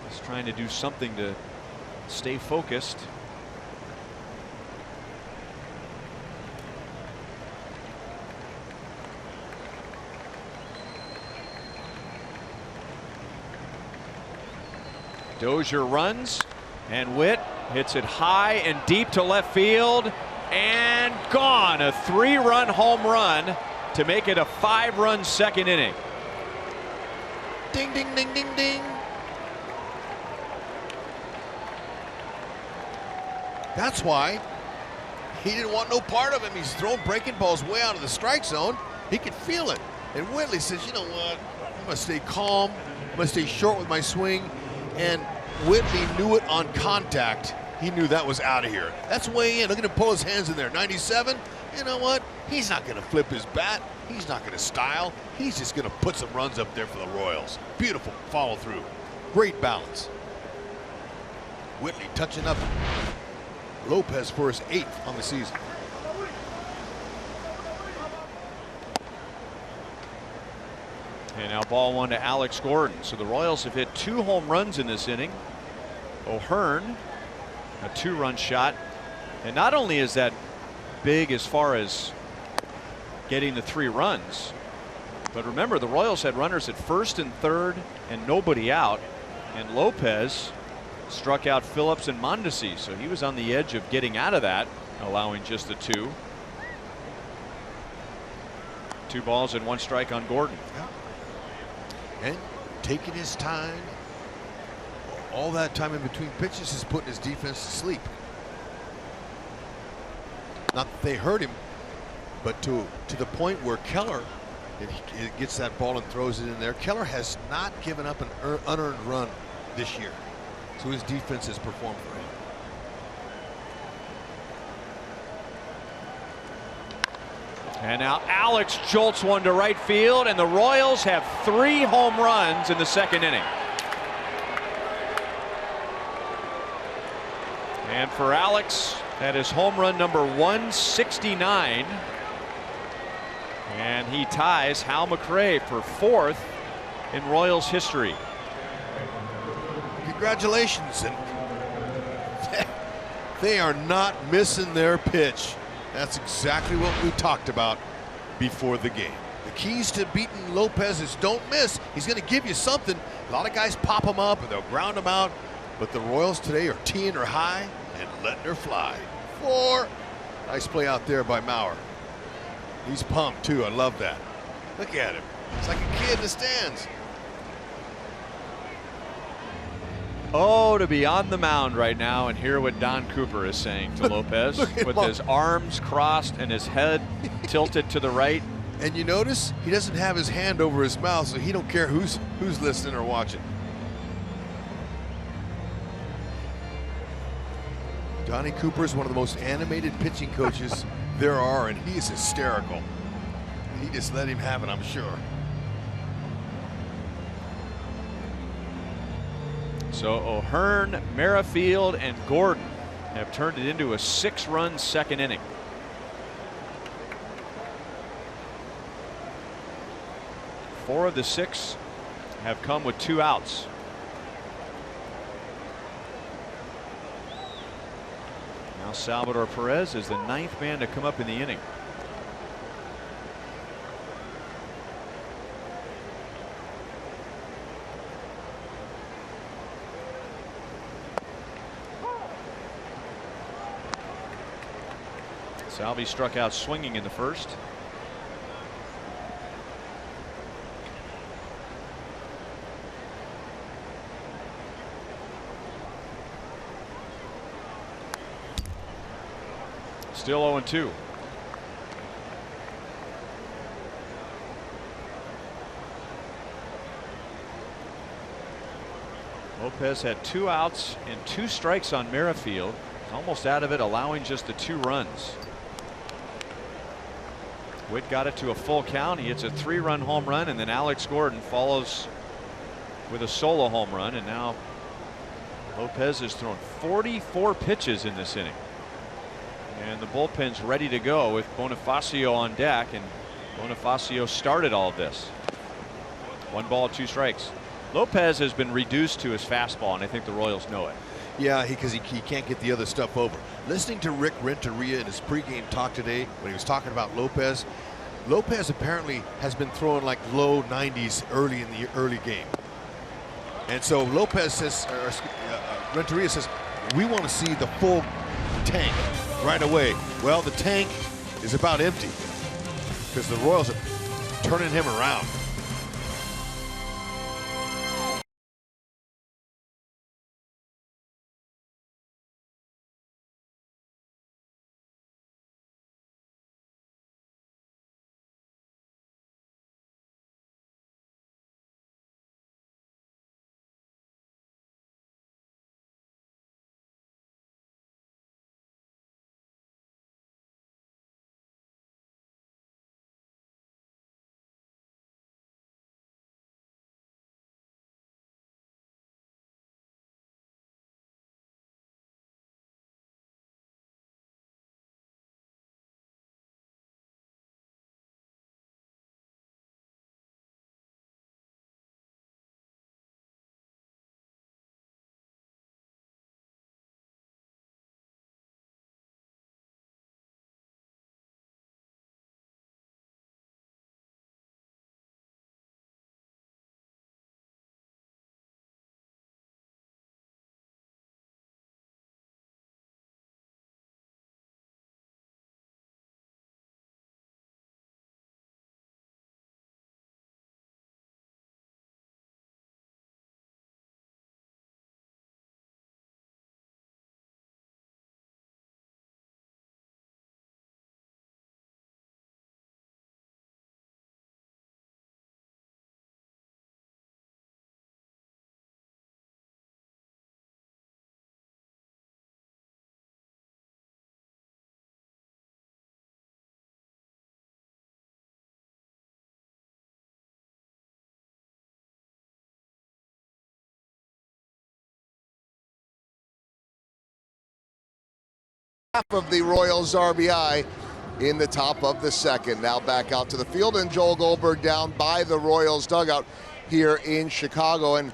just trying to do something to stay focused. Dozier runs, and Witt hits it high and deep to left field, and gone. A 3-run home run to make it a 5-run second inning. Ding, ding, ding, ding, ding. That's why he didn't want no part of him. He's throwing breaking balls way out of the strike zone. He could feel it. And Whitley says, you know what? I'm going to stay calm. I'm going to stay short with my swing. And Whitley knew it on contact he knew that was out of here. That's way in. Look at him pull his hands in there. 97, you know what? He's not going to flip his bat. He's not going to style. He's just going to put some runs up there for the Royals. Beautiful follow through. Great balance. Whitley touching up Lopez for his 8th on the season. And now ball 1 to Alex Gordon. So the Royals have hit 2 home runs in this inning. O'Hearn, a 2-run shot. And not only is that big as far as getting the 3 runs, but remember the Royals had runners at first and third and nobody out. And Lopez struck out Phillips and Mondesi. So he was on the edge of getting out of that, allowing just the 2. 2 balls and 1 strike on Gordon. And taking his time. All that time in between pitches is putting his defense to sleep. Not that they hurt him, but to the point where Keller, it gets that ball and throws it in there. Keller has not given up an unearned run this year. So his defense has performed for him. And now Alex jolts one to right field, and the Royals have 3 home runs in the 2nd inning. And for Alex, that is home run number 169. And he ties Hal McRae for 4th in Royals history. Congratulations. And they are not missing their pitch. That's exactly what we talked about before the game. The keys to beating Lopez is don't miss. He's going to give you something. A lot of guys pop him up and they'll ground him out. But the Royals today are teeing her high and letting her fly. 4. Nice play out there by Maurer. He's pumped too. I love that. Look at him. It's like a kid in the stands. Oh, to be on the mound right now and hear what Don Cooper is saying to Lopez with his arms crossed and his head tilted to the right. And you notice he doesn't have his hand over his mouth, so he don't care who's listening or watching. Donnie Cooper is one of the most animated pitching coaches there are, and he is hysterical. He just let him have it, I'm sure. So O'Hearn, Merrifield, and Gordon have turned it into a 6-run 2nd inning. Four of the 6 have come with 2 outs. Now Salvador Perez is the 9th man to come up in the inning. Salvi struck out swinging in the 1st. Still 0-2. Lopez had 2 outs and 2 strikes on Merrifield. Almost out of it, allowing just the 2 runs. Witt got it to a full count. He hits a 3-run home run, and then Alex Gordon follows with a solo home run. And now Lopez has thrown 44 pitches in this inning. And the bullpen's ready to go with Bonifacio on deck, and Bonifacio started all of this. 1 ball, 2 strikes. Lopez has been reduced to his fastball, and I think the Royals know it. Yeah, because he can't get the other stuff over. Listening to Rick Renteria in his pregame talk today when he was talking about Lopez, Lopez apparently has been throwing like low 90s early in the early game. And so Lopez says, Renteria says, we want to see the full tank right away. Well, the tank is about empty because the Royals are turning him around. half of the Royals RBI in the top of the second. Now back out to the field, and Joel Goldberg down by the Royals dugout here in Chicago. And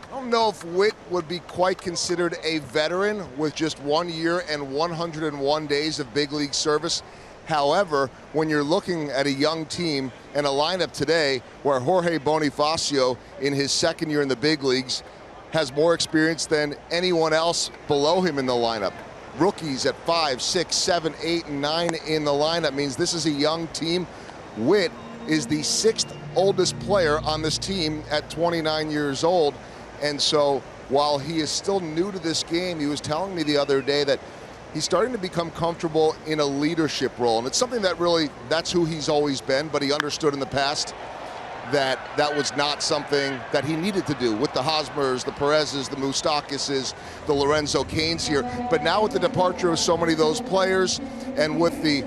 I don't know if Witt would be quite considered a veteran with just 1 year and 101 days of big league service. However, when you're looking at a young team and a lineup today where Jorge Bonifacio in his second year in the big leagues has more experience than anyone else below him in the lineup. Rookies at 5, 6, 7, 8, and 9 in the lineup means this is a young team. Witt is the 6th oldest player on this team at 29 years old. And so while he is still new to this game, he was telling me the other day that he's starting to become comfortable in a leadership role. And it's something that really, that's who he's always been, but he understood in the past that that was not something that he needed to do with the Hosmers, the Perez's, the Moustakises, the Lorenzo Canes here. But now with the departure of so many of those players and with the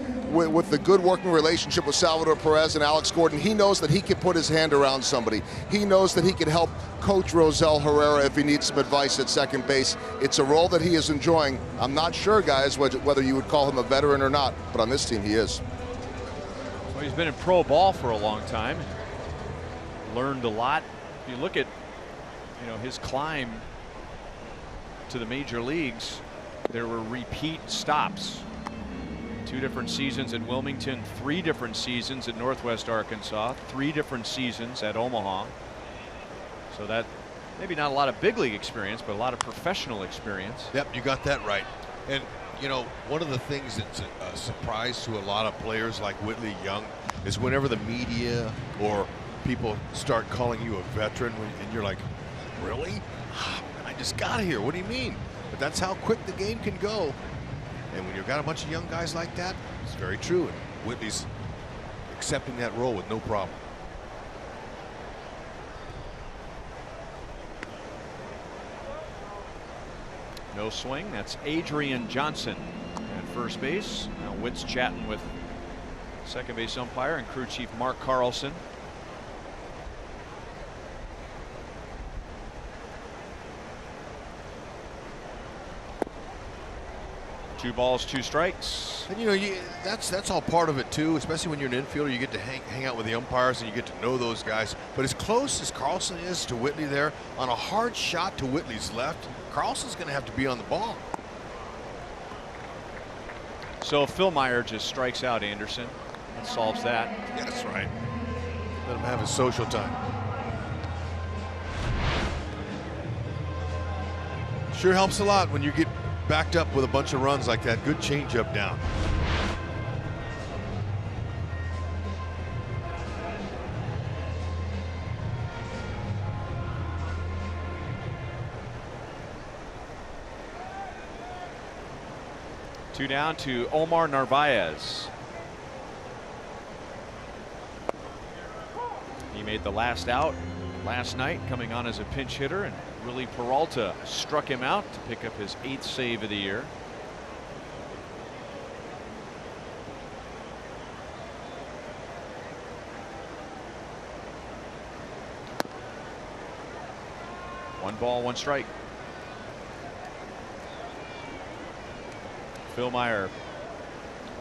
good working relationship with Salvador Perez and Alex Gordon, he knows that he can put his hand around somebody. He knows that he can help coach Rosell Herrera if he needs some advice at second base. It's a role that he is enjoying. I'm not sure, guys, whether you would call him a veteran or not, but on this team he is. Well, he's been in pro ball for a long time. Learned a lot. If you look at, his climb to the major leagues, there were repeat stops. 2 different seasons at Wilmington, 3 different seasons at Northwest Arkansas, 3 different seasons at Omaha. So that maybe not a lot of big league experience, but a lot of professional experience. Yep, you got that right. And one of the things that's a surprise to a lot of players like Whitley Young is whenever the media or people start calling you a veteran, and you're like, really? I just got here. What do you mean? But that's how quick the game can go. And when you've got a bunch of young guys like that, it's very true. And Whitley's accepting that role with no problem. No swing. That's Adrian Johnson at first base. Now Witt's chatting with second base umpire and crew chief Mark Carlson. Two balls, 2 strikes. And that's all part of it too, especially when you're an infielder. You get to hang out with the umpires and you get to know those guys. But as close as Carlson is to Whitley there, on a hard shot to Whitley's left, Carlson's going to have to be on the ball. So Phil Meyer just strikes out Anderson. That solves that. Yeah, that's right. Let him have his social time. Sure helps a lot when you get backed up with a bunch of runs like that. Good changeup down. Two down to Omar Narvaez. He made the last out last night, coming on as a pinch hitter, and Willie Peralta struck him out to pick up his 8th save of the year. One ball, 1 strike. Phil Meyer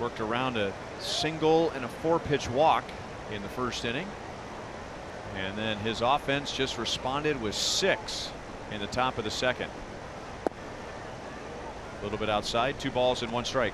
worked around a single and a 4-pitch walk in the first inning. And then his offense just responded with 6 in the top of the second. A little bit outside, 2 balls and 1 strike.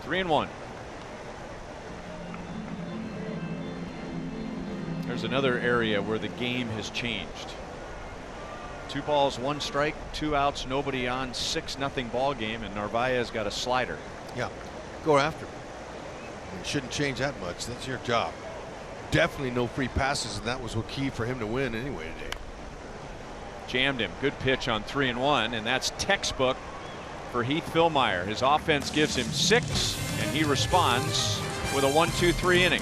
Three and 1. There's another area where the game has changed. 2 balls, 1 strike, 2 outs, nobody on, 6-0 ball game, and Narvaez got a slider. Yeah, go after him. It shouldn't change that much. That's your job. Definitely no free passes, and that was what key for him to win anyway today. Jammed him. Good pitch on 3 and 1, and that's textbook for Heath Philmeyer. His offense gives him 6, and he responds with a 1-2-3 inning.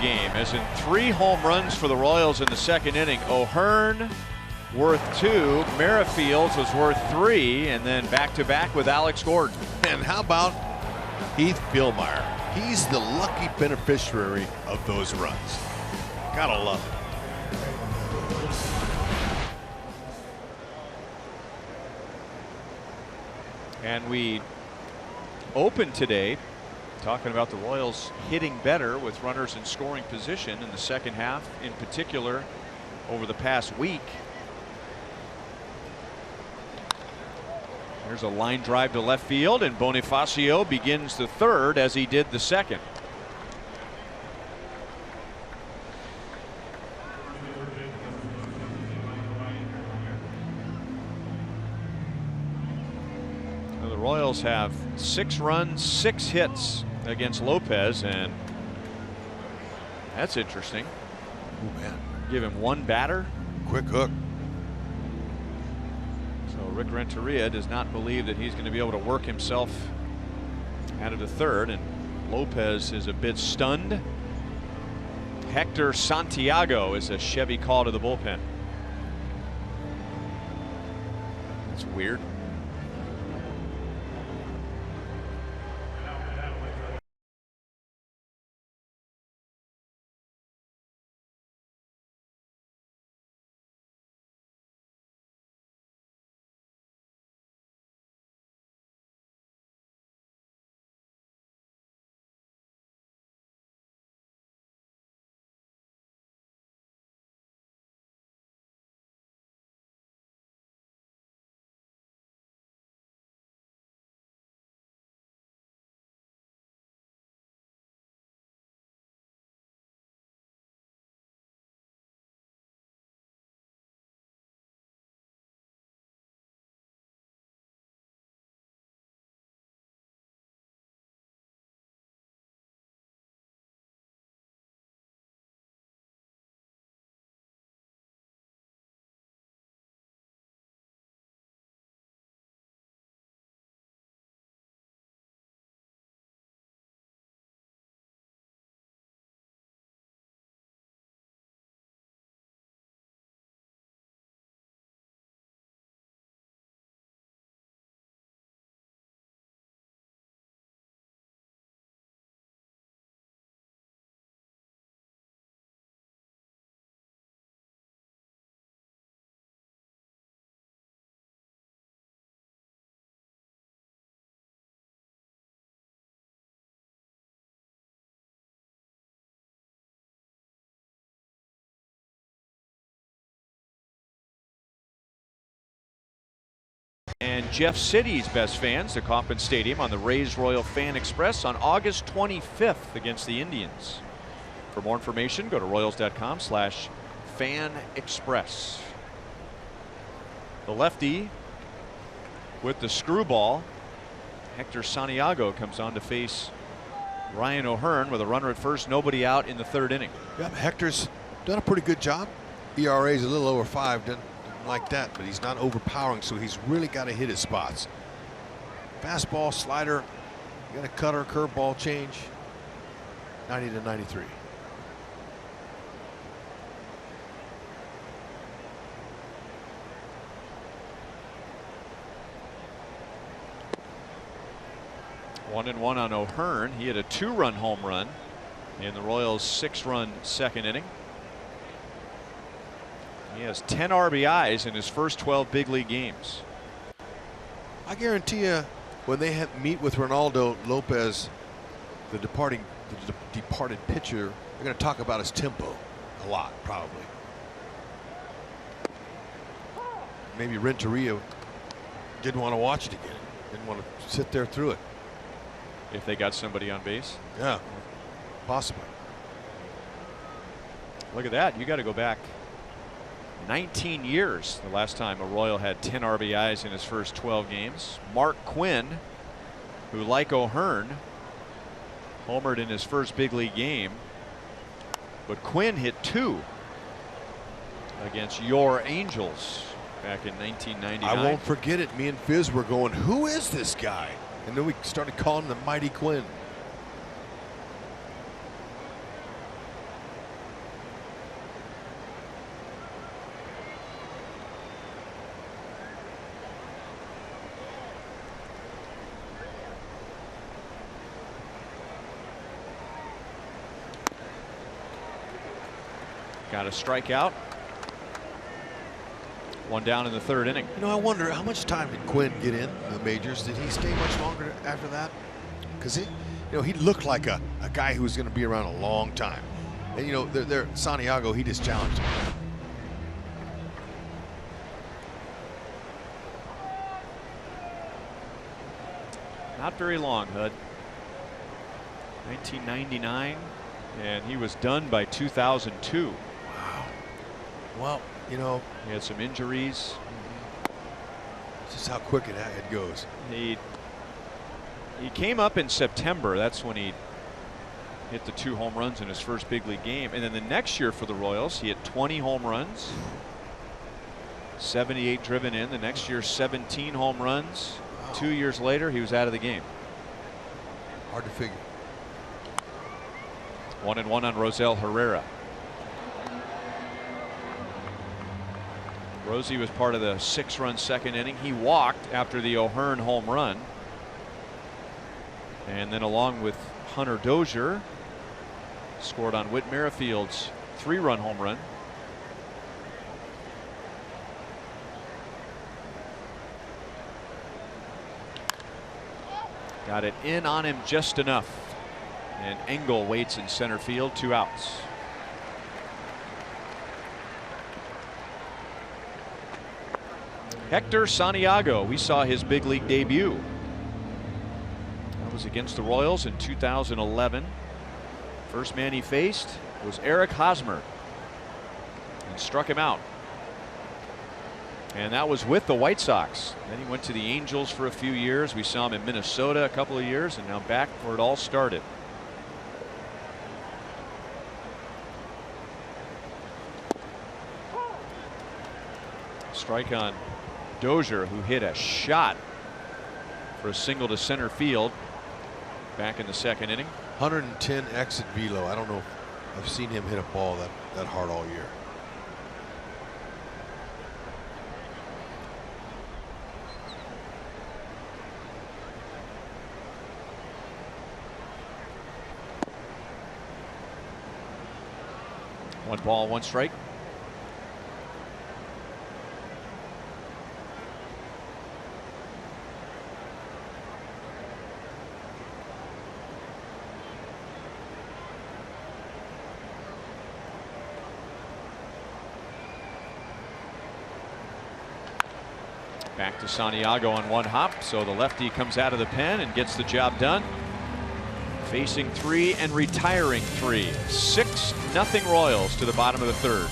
game, as in 3 home runs for the Royals in the second inning. O'Hearn worth 2, Merrifields was worth 3, and then back-to-back with Alex Gordon. And how about Heath Fillmyer? He's the lucky beneficiary of those runs. Gotta love it. And we opened today talking about the Royals hitting better with runners in scoring position in the second half, in particular over the past week. There's a line drive to left field, and Bonifacio begins the third as he did the second. The Royals have 6 runs, 6 hits against Lopez, and that's interesting. Oh, man. Give him 1 batter. Quick hook. So Rick Renteria does not believe that he's going to be able to work himself out of the third, and Lopez is a bit stunned. Hector Santiago is a Chevy call to the bullpen. That's weird. And Jeff City's best fans to Kauffman Stadium on the Rays Royal Fan Express on August 25th against the Indians. For more information, go to Royals.com/FanExpress. The lefty with the screwball, Hector Santiago, comes on to face Ryan O'Hearn with a runner at first, nobody out in the third inning. Yep, Hector's done a pretty good job. ERA is a little over 5. Didn't like that, but he's not overpowering, so he's really got to hit his spots. Fastball, slider, you got a cutter, curveball, change. 90 to 93. One and one on O'Hearn. He had a 2-run home run in the Royals' 6-run second inning. He has 10 RBIs in his first 12 big league games. I guarantee you, when they meet with Ronaldo Lopez, the departed pitcher, they're going to talk about his tempo a lot, probably. Maybe Renteria didn't want to watch it again. Didn't want to sit there through it. If they got somebody on base? Yeah, possibly. Look at that. You got to go back 19 years the last time a Royal had 10 RBIs in his first 12 games. Mark Quinn, who, like O'Hearn, homered in his first big league game, but Quinn hit 2 against your Angels back in 1999. I won't forget it. Me and Fizz were going, who is this guy? And then we started calling him the Mighty Quinn. Got a strikeout. One down in the third inning. You know, I wonder how much time did Quinn get in the majors? Did he stay much longer after that? Because he looked like a guy who was going to be around a long time. And you know, Santiago, he just challenged him. Not very long, Hud. 1999, and he was done by 2002. Wow. Well, you know, he had some injuries. It's just how quick it goes. He came up in September. That's when he hit the 2 home runs in his first big league game. And then the next year for the Royals, he hit 20 home runs, 78 driven in. The next year, 17 home runs. Wow. 2 years later, he was out of the game. Hard to figure. 1-1 on Rosell Herrera. Rosie was part of the 6-run second inning. He walked after the O'Hearn home run. And then along with Hunter Dozier, scored on Whit Merrifield's 3-run home run. Got it in on him just enough. And Engel waits in center field, 2 outs. Hector Santiago, we saw his big league debut. That was against the Royals in 2011. First man he faced was Eric Hosmer and struck him out. And that was with the White Sox. Then he went to the Angels for a few years. We saw him in Minnesota a couple of years, and now back where it all started. Strike on Dozier, who hit a shot for a single to center field back in the second inning. 110 exit velo. I don't know if I've seen him hit a ball that hard all year. One ball, one strike. Back to Santiago on one hop, so the lefty comes out of the pen and gets the job done. Facing 3 and retiring 3. 6-0 Royals to the bottom of the third.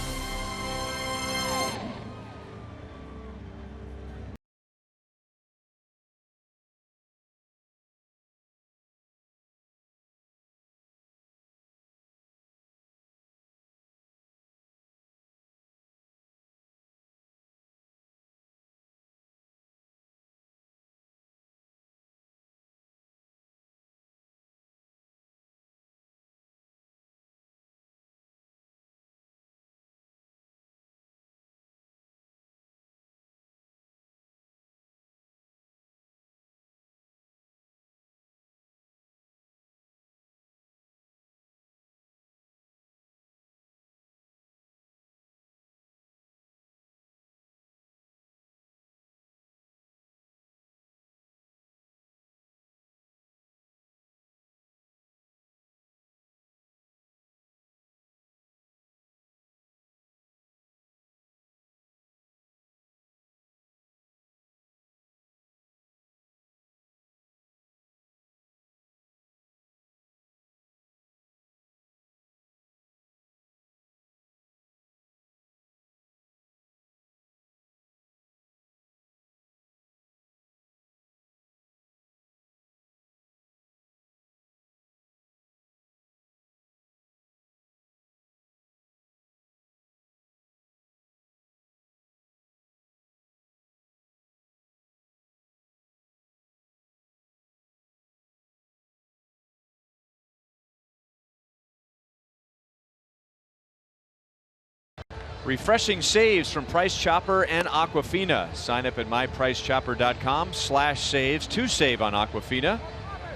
Refreshing saves from Price Chopper and Aquafina. Sign up at mypricechopper.com/saves to save on Aquafina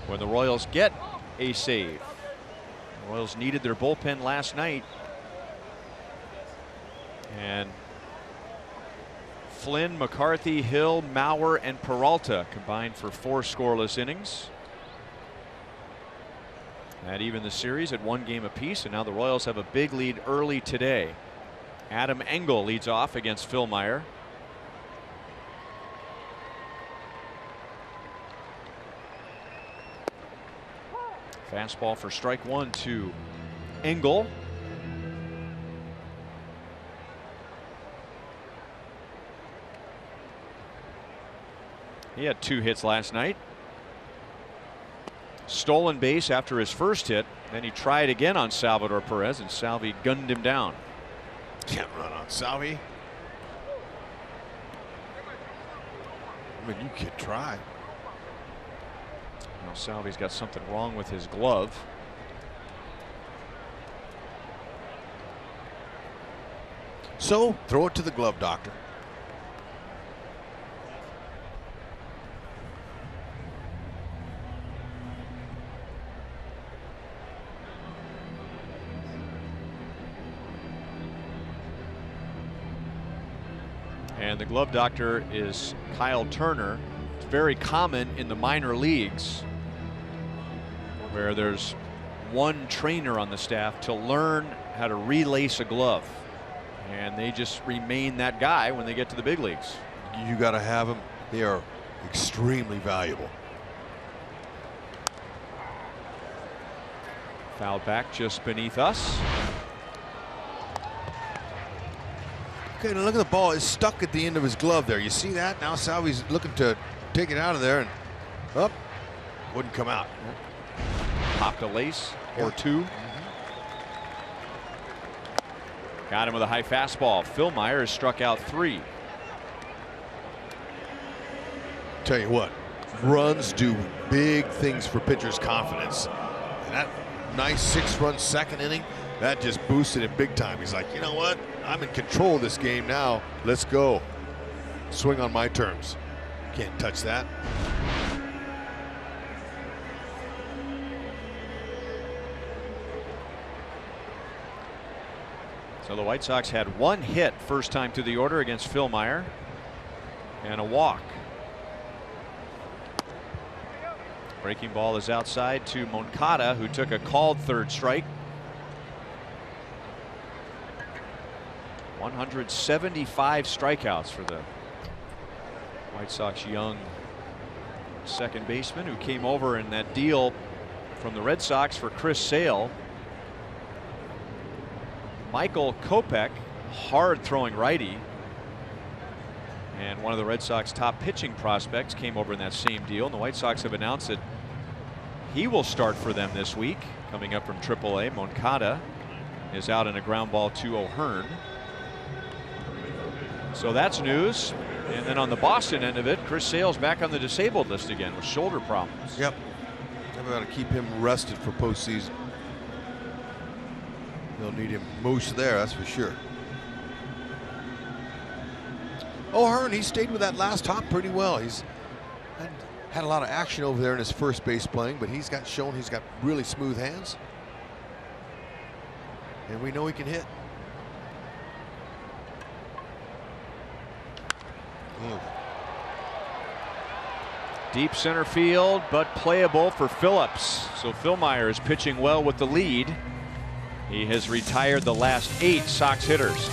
when the Royals get a save. The Royals needed their bullpen last night. And Flynn, McCarthy, Hill, Mauer, and Peralta combined for 4 scoreless innings. That even the series at 1 game apiece, and now the Royals have a big lead early today. Adam Engel leads off against Phil Meyer. Fastball for strike 1 to Engel. He had 2 hits last night. Stolen base after his first hit. Then he tried again on Salvador Perez, and Salvi gunned him down. Can't run on Salvi. I mean, you could try. Now Salvi's got something wrong with his glove. So throw it to the glove doctor. And the glove doctor is Kyle Turner. It's very common in the minor leagues where there's one trainer on the staff to learn how to relace a glove. And they just remain that guy when they get to the big leagues. You got to have them. They are extremely valuable. Fouled back just beneath us. Okay, now look at the ball. It's stuck at the end of his glove there. You see that? Now Salvi's looking to take it out of there, and up, wouldn't come out. Popped a lace or 2. Got him with a high fastball. Phil Meyer has struck out 3. Tell you what, runs do big things for pitchers' confidence. And that nice 6-run second inning, that just boosted him big time. He's like, you know what? I'm in control of this game now. Let's go. Swing on my terms. Can't touch that. So the White Sox had 1 hit first time through the order against Phil Meyer, and a walk. Breaking ball is outside to Moncada, who took a called 3rd strike. 175 strikeouts for the White Sox young second baseman, who came over in that deal from the Red Sox for Chris Sale. Michael Kopech, hard throwing righty, and one of the Red Sox top pitching prospects, came over in that same deal, and the White Sox have announced that he will start for them this week. Coming up from AAA, Moncada is out in a ground ball to O'Hearn. So that's news. And then on the Boston end of it, Chris Sale's back on the disabled list again with shoulder problems. Yep. I've got to keep him rested for postseason. They'll need him most there, that's for sure. O'Hearn, he stayed with that last hop pretty well. He's had a lot of action over there in his first base playing, but he's shown he's got really smooth hands. And we know he can hit. Deep center field, but playable for Phillips. So Phil Meyer is pitching well with the lead. He has retired the last 8 Sox hitters.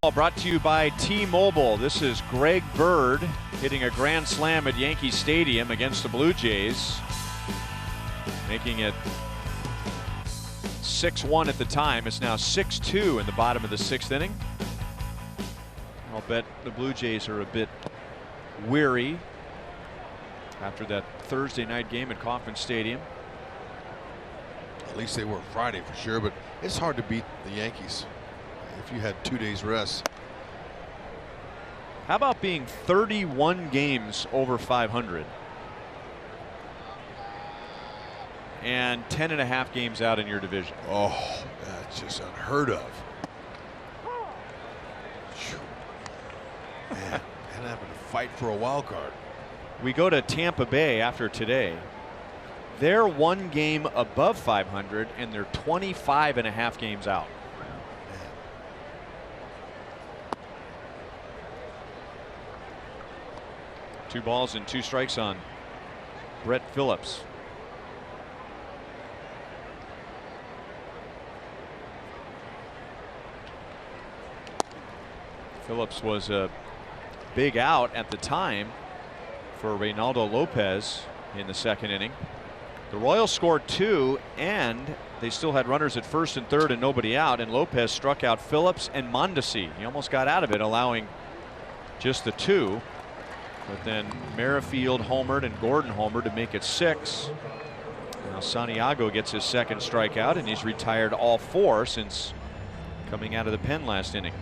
Ball brought to you by T-Mobile. This is Greg Bird hitting a grand slam at Yankee Stadium against the Blue Jays, making it 6-1 at the time. It's now 6-2 in the bottom of the 6th inning. I'll bet the Blue Jays are a bit weary after that Thursday night game at Kauffman Stadium. At least they were Friday for sure, but it's hard to beat the Yankees if you had 2 days rest. How about being 31 games over 500 and 10.5 games out in your division? Oh, that's just unheard of. Man, and having to fight for a wild card. We go to Tampa Bay after today. They're 1 game above 500 and they're 25.5 games out. 2 balls and 2 strikes on Brett Phillips. Phillips was a big out at the time for Reynaldo Lopez in the 2nd inning. The Royals scored 2 and they still had runners at first and third and nobody out, and Lopez struck out Phillips and Mondesi. He almost got out of it, allowing just the 2. But then Merrifield homered and Gordon homered to make it 6. Now Santiago gets his 2nd strikeout, and he's retired all 4 since coming out of the pen last inning.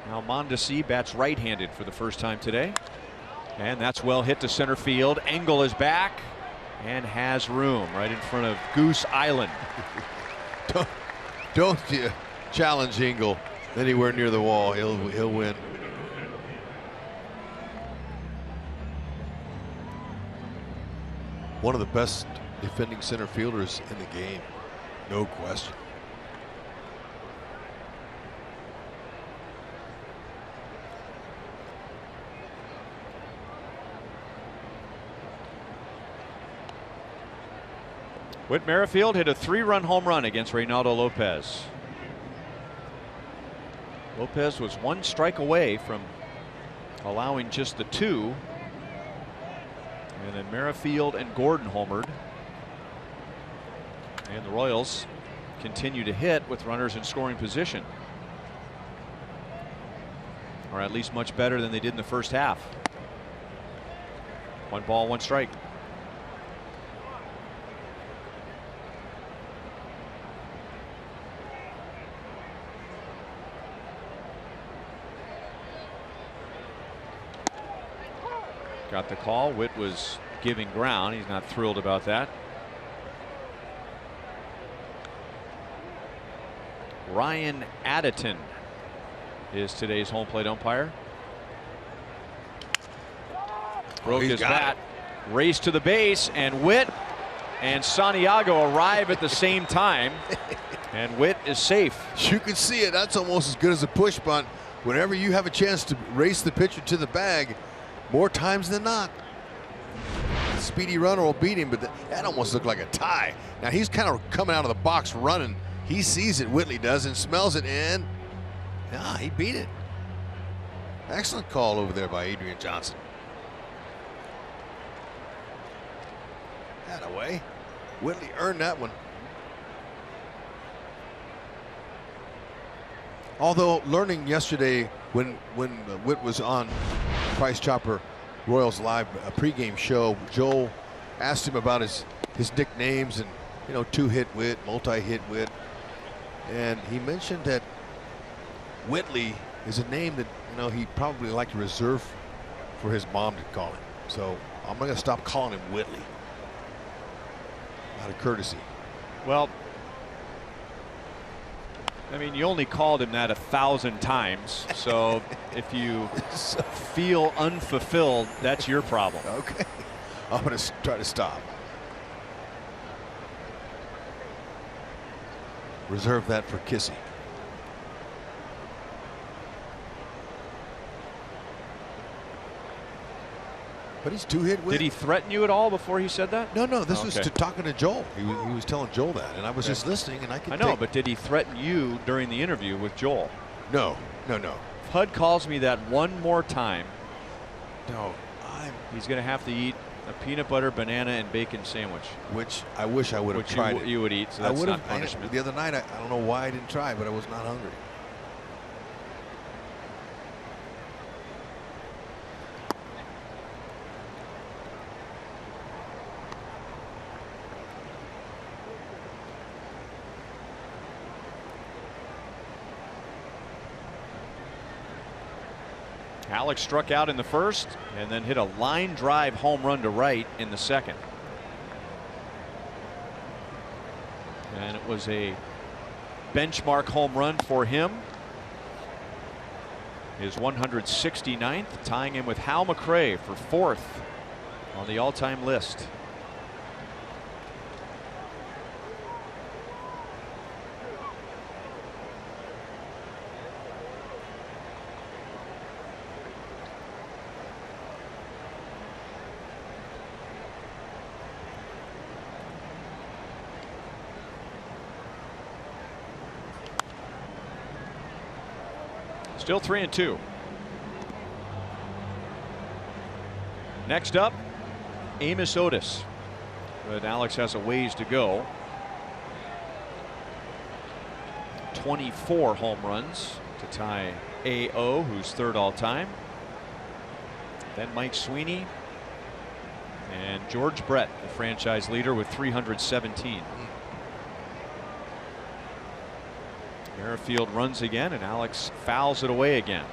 Now Mondesi bats right-handed for the first time today. And that's well hit to center field. Engel is back and has room right in front of Goose Island. Don't challenge Engel anywhere near the wall. He'll win. One of the best defending center fielders in the game, no question. Whit Merrifield hit a 3-run home run against Reynaldo Lopez. Lopez was 1 strike away from allowing just the 2. And then Merrifield and Gordon homered. And the Royals continue to hit with runners in scoring position. Or at least much better than they did in the first half. 1 ball, 1 strike. Got the call. Whit was giving ground. He's not thrilled about that. Ryan Additon is today's home plate umpire. Broke his bat. Race to the base, and Whit and Santiago arrive at the same time. And Whit is safe. You can see it. That's almost as good as a push bunt. Whenever you have a chance to race the pitcher to the bag, more times than not, the speedy runner will beat him. But that almost looked like a tie. Now he's kind of coming out of the box running. He sees it, Whitley does, and smells it, and he beat it. Excellent call over there by Adrian Johnson. That away. Whitley earned that one. Although learning yesterday when Whit was on Price Chopper Royals Live pregame show, Joel asked him about his nicknames and, you know, 2-hit Whit, multi-hit Whit, and he mentioned that Whitley is a name that, you know, he'd probably like to reserve for his mom to call him. So I'm going to stop calling him Whitley out of courtesy. Well, I mean, you only called him that 1,000 times, so if you feel unfulfilled, that's your problem. Okay, I'm going to try to stop. Reserve that for Kissy. But he's 2-hit win. Did he threaten you at all before he said that? No, this Oh, was okay. talking to Joel. He was telling Joel that, and I was just listening, and I know, but did he threaten you during the interview with Joel? No. If Hud calls me that one more time, No, he's going to have to eat a peanut butter, banana, and bacon sandwich. which I wish I would have tried it. You would eat, so I that's would not have. punishment. The other night, I don't know why I didn't try, but I was not hungry. Alex struck out in the first and then hit a line drive home run to right in the second. And it was a benchmark home run for him. His 169th, tying him with Hal McRae for 4th on the all-time list. Still 3-2. Next up, Amos Otis. But Alex has a ways to go. 24 home runs to tie AO, who's 3rd all time. Then Mike Sweeney and George Brett, the franchise leader, with 317. Merrifield runs again, and Alex fouls it away again.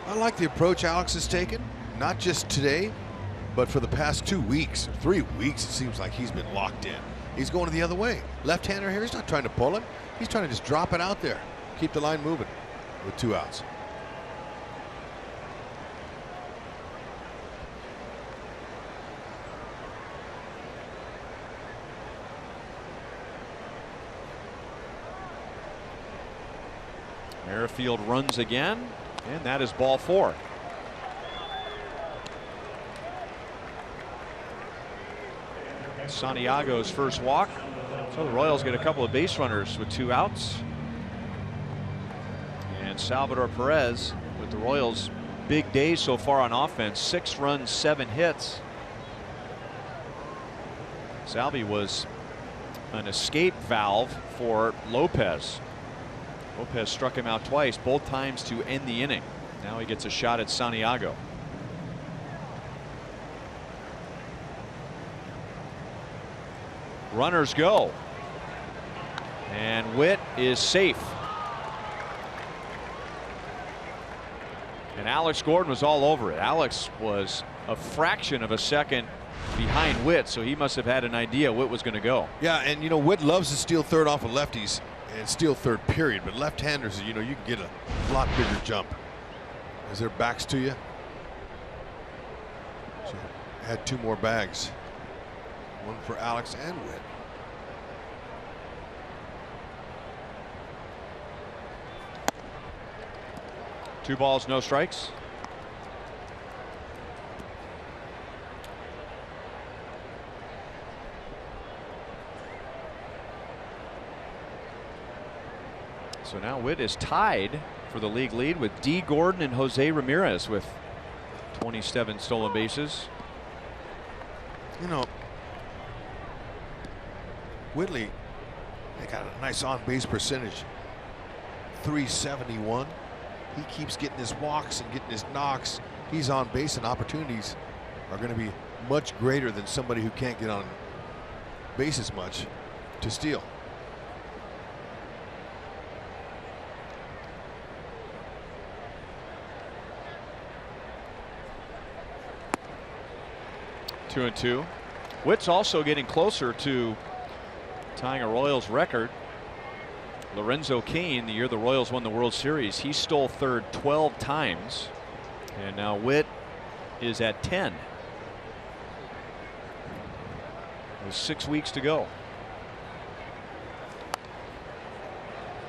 I like the approach Alex has taken, not just today, but for the past 2 weeks, 3 weeks. It seems like he's been locked in. He's going the other way. Left-hander here. He's not trying to pull him. He's trying to just drop it out there, keep the line moving with 2 outs. Merrifield runs again, and that is ball 4. Santiago's first walk. So the Royals get a couple of base runners with 2 outs. And Salvador Perez with the Royals' big day so far on offense. 6 runs, 7 hits. Salvi was an escape valve for Lopez. Lopez struck him out twice, both times to end the inning. Now he gets a shot at Santiago. Runners go. And Witt is safe. And Alex Gordon was all over it. Alex was a fraction of a second behind Witt, so he must have had an idea Witt was going to go. Yeah, and you know, Witt loves to steal third off of lefties and steal third, period. But left-handers, you know, you can get a lot bigger jump as their backs to you. So had 2 more bags, one for Alex and Witt. Two balls, no strikes. So now Witt is tied for the league lead with D. Gordon and Jose Ramirez with 27 stolen bases. You know, Whitley, they got a nice on-base percentage, 371. He keeps getting his walks and getting his knocks. He's on base, and opportunities are going to be much greater than somebody who can't get on base as much to steal. Two and two. Witt's also getting closer to tying a Royals record. Lorenzo Cain, the year the Royals won the World Series, he stole third 12 times. And now Witt is at 10. With 6 weeks to go.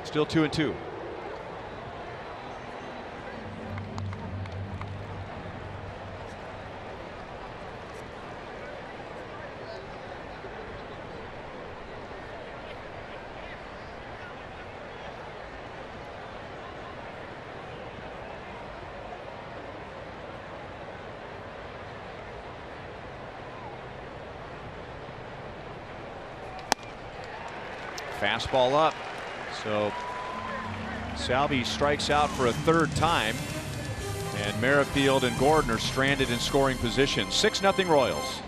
Still 2 and 2. Fastball up. So Salvi strikes out for a third time. And Merrifield and Gordon are stranded in scoring position. 6-0 Royals.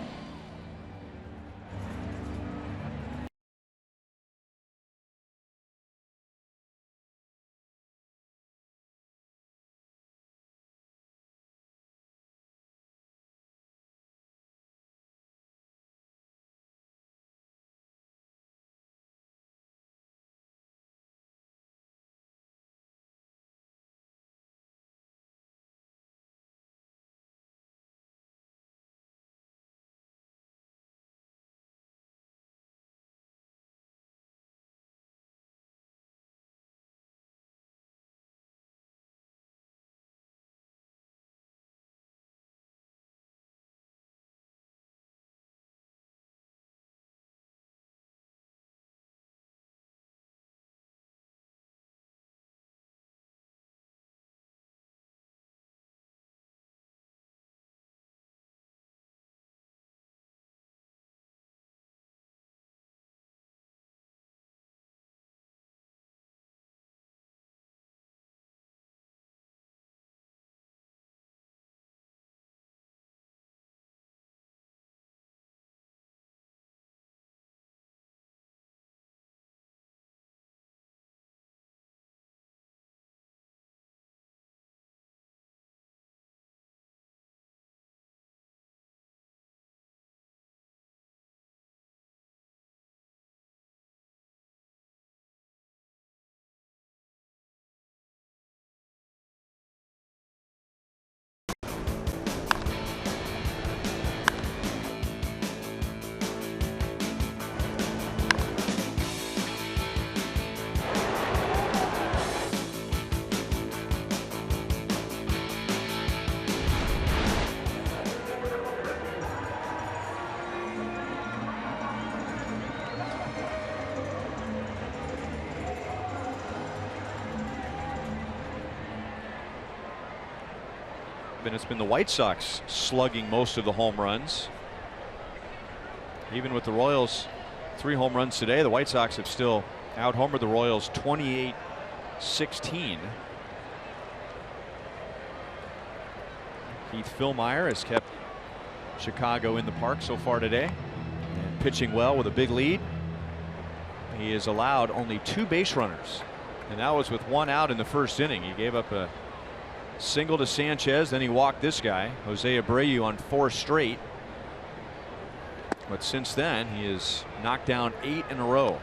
And it's been the White Sox slugging most of the home runs. Even with the Royals 3 home runs today, the White Sox have still out-homered the Royals 28-16. Keith Philmeyer has kept Chicago in the park so far today, and pitching well with a big lead. He has allowed only 2 base runners, and that was with 1 out in the first inning. He gave up a single to Sanchez, then he walked this guy, Jose Abreu, on 4 straight. But since then, he has knocked down 8 in a row.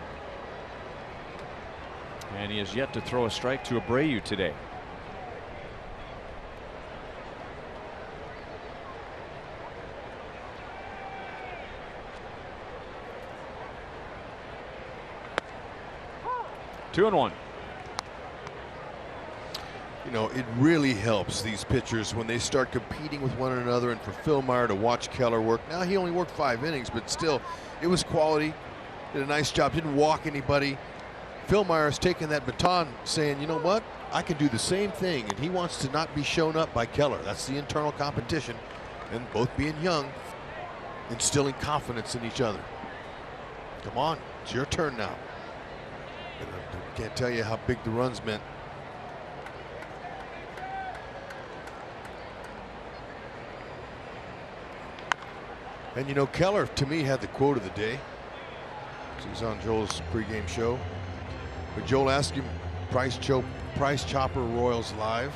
And he has yet to throw a strike to Abreu today. Two and one. You know, it really helps these pitchers when they start competing with one another, and for Philmeyer to watch Keller work. Now, he only worked 5 innings, but still, it was quality. Did a nice job, didn't walk anybody. Philmeyer's taking that baton, saying, you know what, I can do the same thing, and he wants to not be shown up by Keller. That's the internal competition, and both being young, instilling confidence in each other. Come on, it's your turn now. And I can't tell you how big the runs meant. And you know, Keller, to me, had the quote of the day. He's on Joel's pregame show. But Joel asked him, Price Chopper Royals live.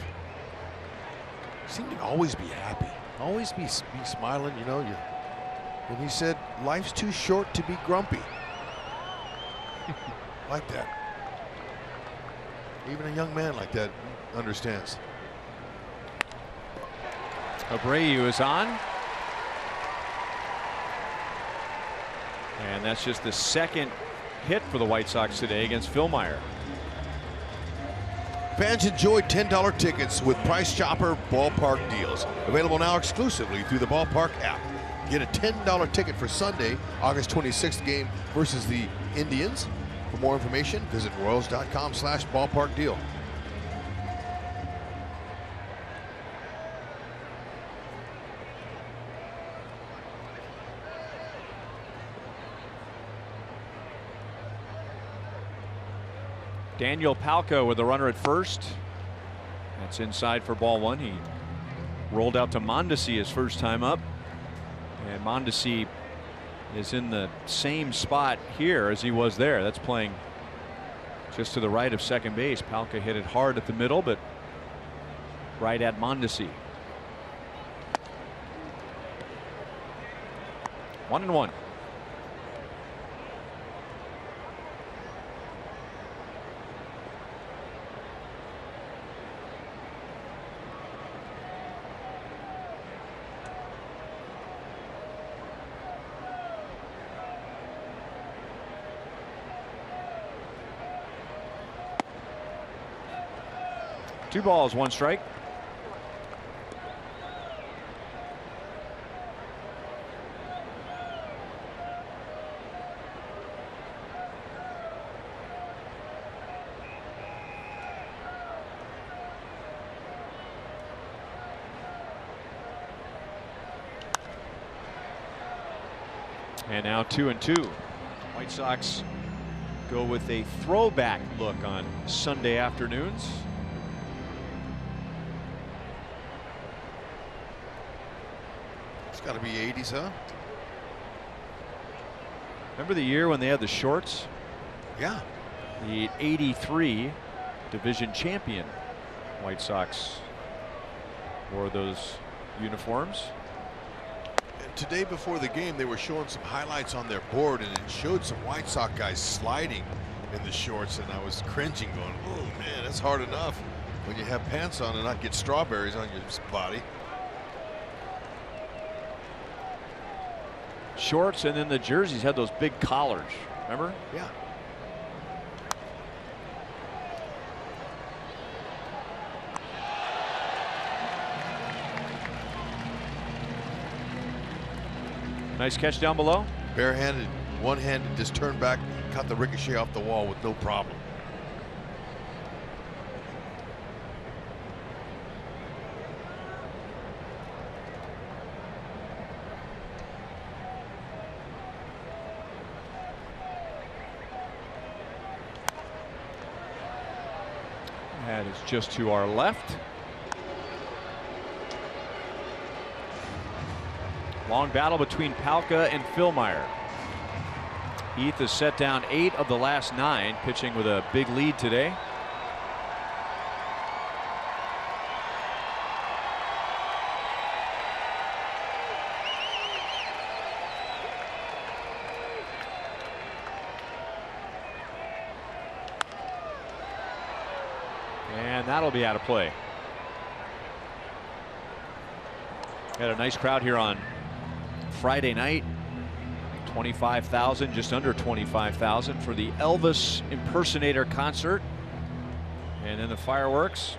Seemed to always be happy, always be smiling, you know. And he said, life's too short to be grumpy. Like that. Even a young man like that understands. Abreu is on. And that's just the second hit for the White Sox today against Philmeyer. Fans enjoy $10 tickets with Price Chopper ballpark deals. Available now exclusively through the ballpark app. Get a $10 ticket for Sunday, August 26th game versus the Indians. For more information, visit royals.com/ballpark deal. Daniel Palka with a runner at first. That's inside for ball one. He rolled out to Mondesi his first time up. And Mondesi is in the same spot here as he was there. That's playing just to the right of second base. Palka hit it hard at the middle, but right at Mondesi. 1-1. Two balls, one strike. And now 2-2. White Sox go with a throwback look on Sunday afternoons. It's got to be 80s, huh? Remember the year when they had the shorts? Yeah. The '83 division champion White Sox wore those uniforms. And today before the game, they were showing some highlights on their board, and it showed some White Sox guys sliding in the shorts, and I was cringing, going, oh man, that's hard enough when you have pants on and not get strawberries on your body. Shorts, and then the jerseys had those big collars. Remember? Yeah. Nice catch down below. Barehanded, one-handed, just turned back, caught the ricochet off the wall with no problem. That is just to our left. Long battle between Palka and Philmeyer. Heath has set down 8 of the last 9, pitching with a big lead today. And that'll be out of play. Had a nice crowd here on Friday night. 25,000, just under 25,000 for the Elvis impersonator concert. And then the fireworks.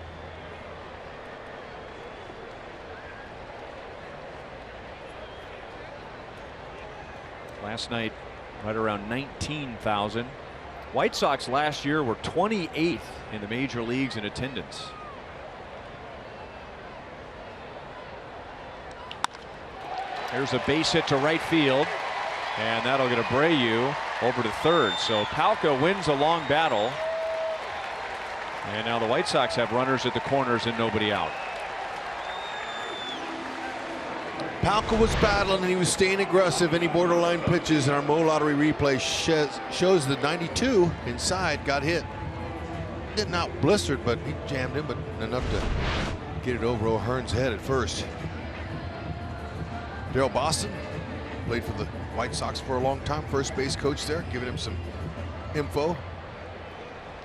Last night, right around 19,000. White Sox last year were 28th in the major leagues in attendance. There's a base hit to right field, and that'll get Abreu over to third. So Palka wins a long battle, and now the White Sox have runners at the corners and nobody out. Palka was battling and he was staying aggressive. Any borderline pitches, and our Mo Lottery replay shows the 92 inside got hit. Did not blistered, but he jammed him, but enough to get it over O'Hearn's head at first. Daryl Boston played for the White Sox for a long time, first base coach there, giving him some info.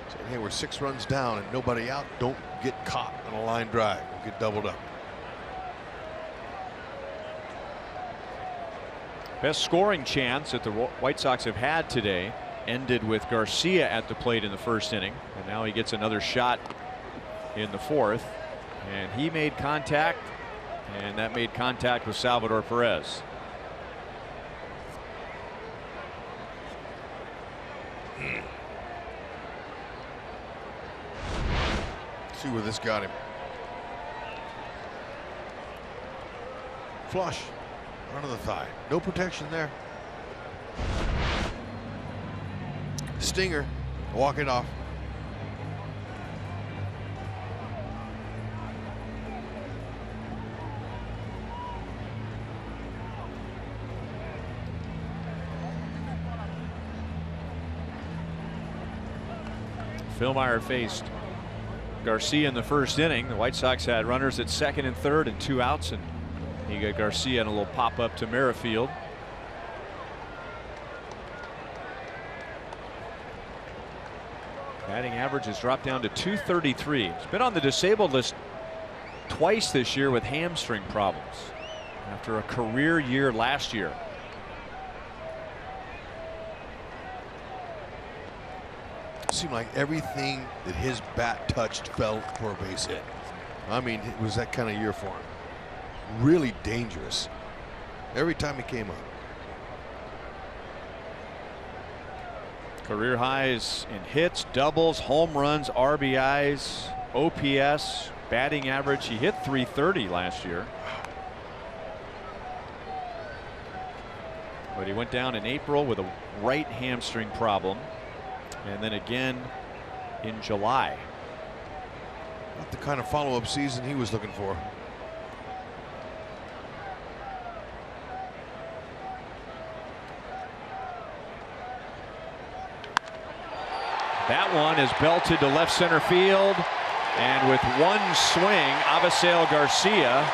Saying, hey, we're 6 runs down and nobody out. Don't get caught on a line drive. Don't get doubled up. Best scoring chance that the White Sox have had today ended with Garcia at the plate in the first inning, and now he gets another shot in the fourth, and he made contact, and that made contact with Salvador Perez. See where this got him. Flush. Run of the thigh. No protection there. Stinger. Walk it off. Philmeyer faced Garcia in the first inning. The White Sox had runners at second and third and 2 outs, and he got Garcia in a little pop up to Merrifield. Batting average has dropped down to .233. He's been on the disabled list twice this year with hamstring problems after a career year last year. It seemed like everything that his bat touched fell for a base hit. I mean, it was that kind of year for him. Really dangerous every time he came up. Career highs in hits, doubles, home runs, RBIs, OPS, batting average. He hit .330 last year. But he went down in April with a right hamstring problem, and then again in July. Not the kind of follow-up season he was looking for. That one is belted to left center field, and with one swing, Avisail Garcia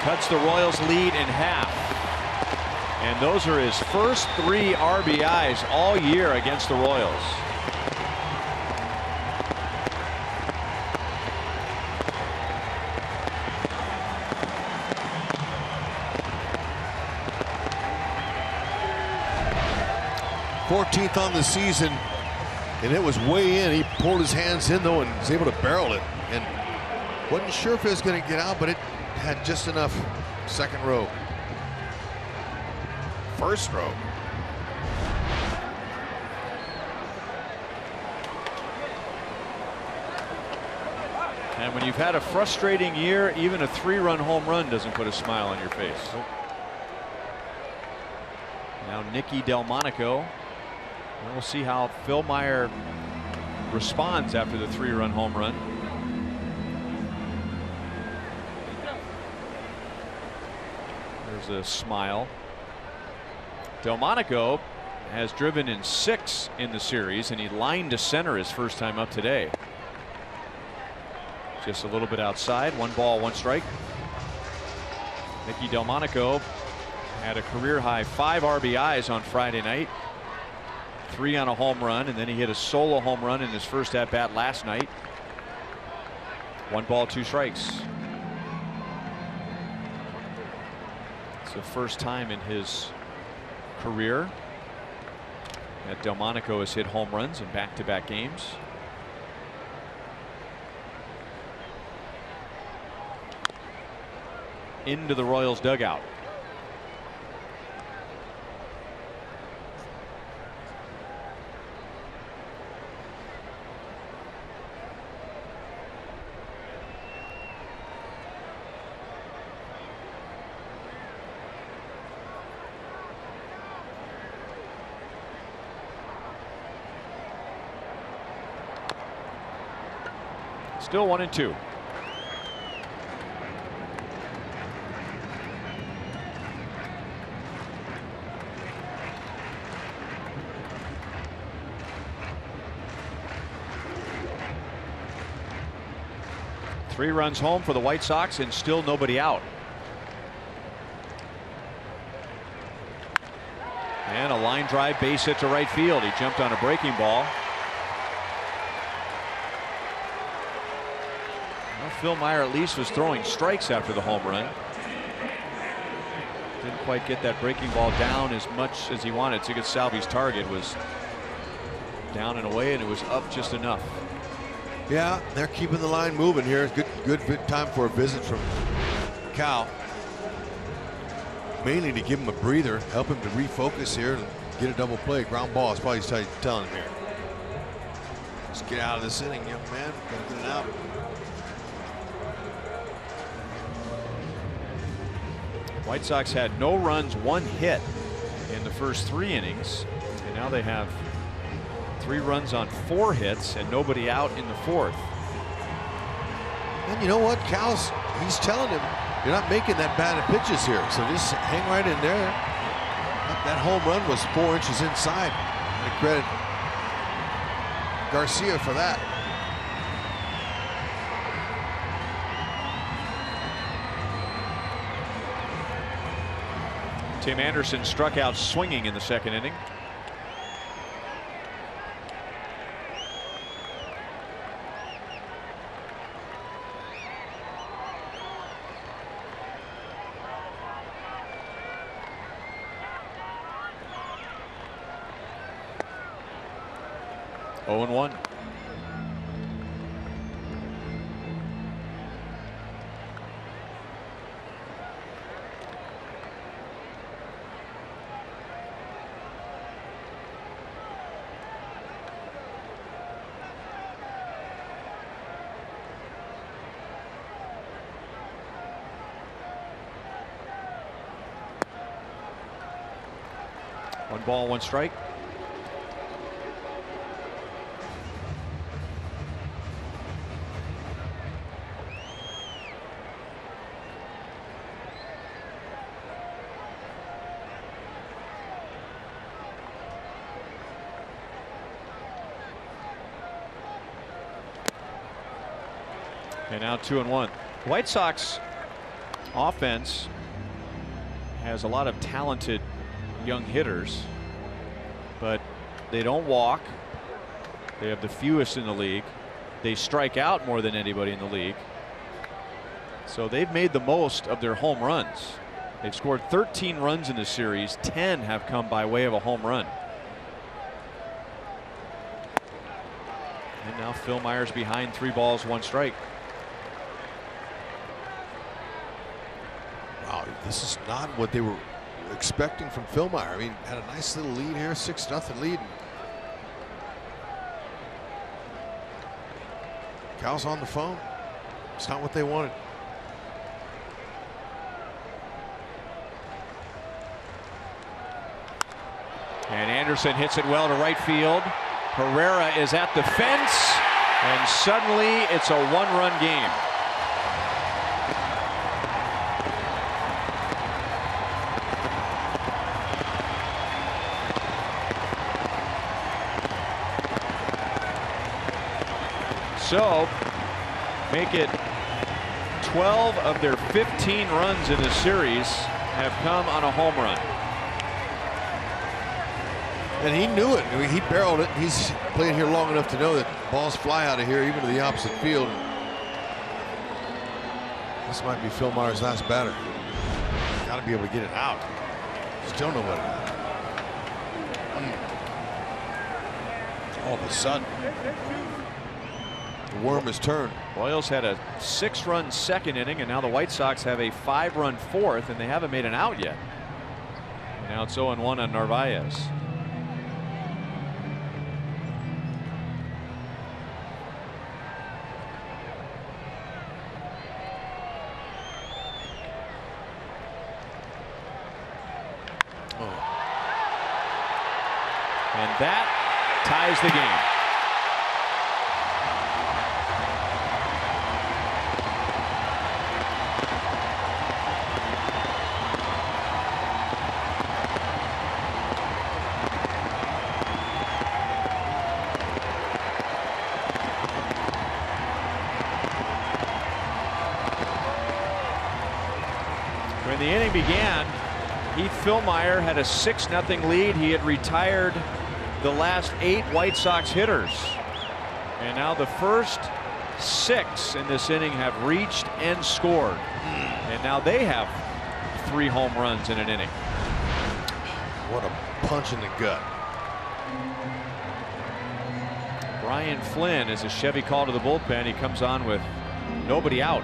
cuts the Royals lead in half. And those are his first 3 RBIs all year against the Royals. .14th on the season, and it was way in. He pulled his hands in though and was able to barrel it, and wasn't sure if it was going to get out, but it had just enough. Second row, first row. And when you've had a frustrating year, even a 3-run home run doesn't put a smile on your face. Now Nicky Delmonico. And we'll see how Philmeyer responds after the 3-run home run. There's a smile. Delmonico has driven in 6 in the series, and he lined to center his first time up today. Just a little bit outside. 1 ball, 1 strike. Nicky Delmonico had a career high 5 RBIs on Friday night. 3 on a home run, and then he hit a solo home run in his first at bat last night. 1 ball, 2 strikes. It's the first time in his career that Delmonico has hit home runs in back-to-back games. Into the Royals dugout. Still 1-2. Three runs home for the White Sox, and still nobody out. And a line drive base hit to right field. He jumped on a breaking ball. Philmeyer at least was throwing strikes after the home run. Didn't quite get that breaking ball down as much as he wanted to. Get Salvi's target was down and away, and it was up just enough. Yeah, they're keeping the line moving here. Good time for a visit from Cal. Mainly to give him a breather, help him to refocus here and get a double play. Ground ball is probably telling him here. Just get out of this inning, young man. Gotta get it out. White Sox had no runs, 1 hit in the first 3 innings, and now they have 3 runs on 4 hits and nobody out in the 4th. And you know what, he's telling him, you're not making that bad of pitches here, so just hang right in there. That home run was 4 inches inside. And credit Garcia for that. Tim Anderson struck out swinging in the second inning. Oh and 1. One ball, one strike. And now 2 and 1. The White Sox offense has a lot of talented young hitters, but they don't walk. They have the fewest in the league. They strike out more than anybody in the league. So they've made the most of their home runs. They've scored 13 runs in the series. 10 have come by way of a home run. And now Phil Myers behind 3 balls, 1 strike. Wow, this is not what they were expecting from Phil Meyer. I mean, had a nice little lead here, 6-0 lead. Cal's on the phone. It's not what they wanted. And Anderson hits it well to right field. Herrera is at the fence, and suddenly it's a 1-run game. So make it 12 of their 15 runs in the series have come on a home run. And he knew it. I mean, he barreled it. He's played here long enough to know that balls fly out of here, even to the opposite field. This might be Phil Myers' last batter. Got to be able to get it out. Still nobody. All of a sudden, the worm has turned. Royals had a 6-run second inning, and now the White Sox have a 5-run fourth, and they haven't made an out yet. And now it's 0-1 on Narvaez. And that ties the game. When the inning began, Heath Philmeyer had a 6-0 lead. He had retired the last 8 White Sox hitters. And now the first 6 in this inning have reached and scored. And now they have 3 home runs in an inning. What a punch in the gut. Brian Flynn is a Chevy call to the bullpen. He comes on with nobody out.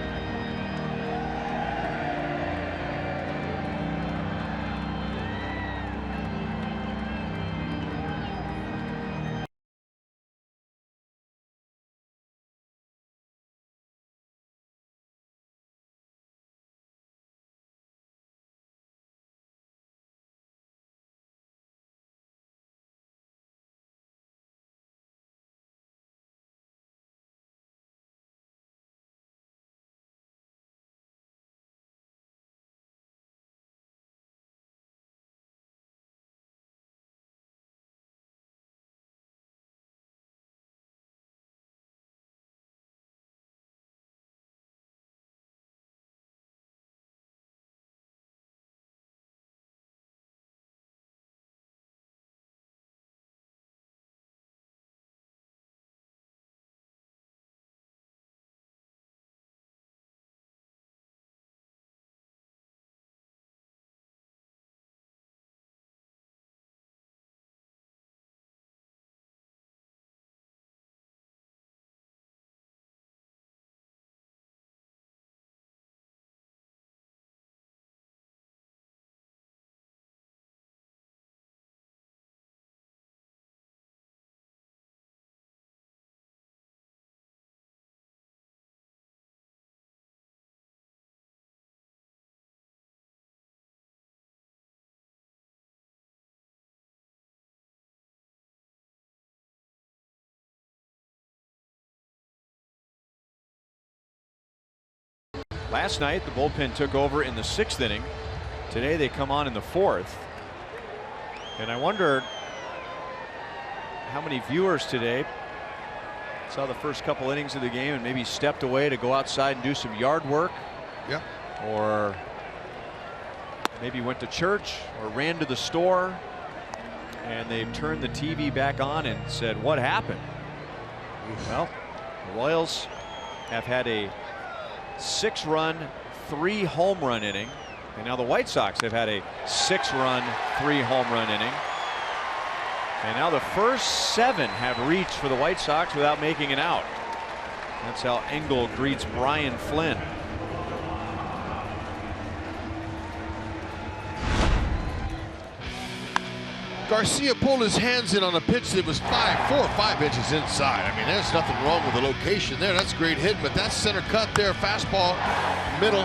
Last night, the bullpen took over in the 6th inning. Today, they come on in the 4th. And I wonder how many viewers today saw the first couple innings of the game and maybe stepped away to go outside and do some yard work. Yeah. Or maybe went to church or ran to the store, and they've turned the TV back on and said, what happened? Well, the Royals have had a 6-run, 3-home run inning, and now the White Sox have had a 6-run, 3-home run inning. And now the first 7 have reached for the White Sox without making an out. That's how Engel greets Brian Flynn. Garcia pulled his hands in on a pitch that was 4 or 5 inches inside. I mean, there's nothing wrong with the location there. That's great hitting, but that's center cut there. Fastball, middle,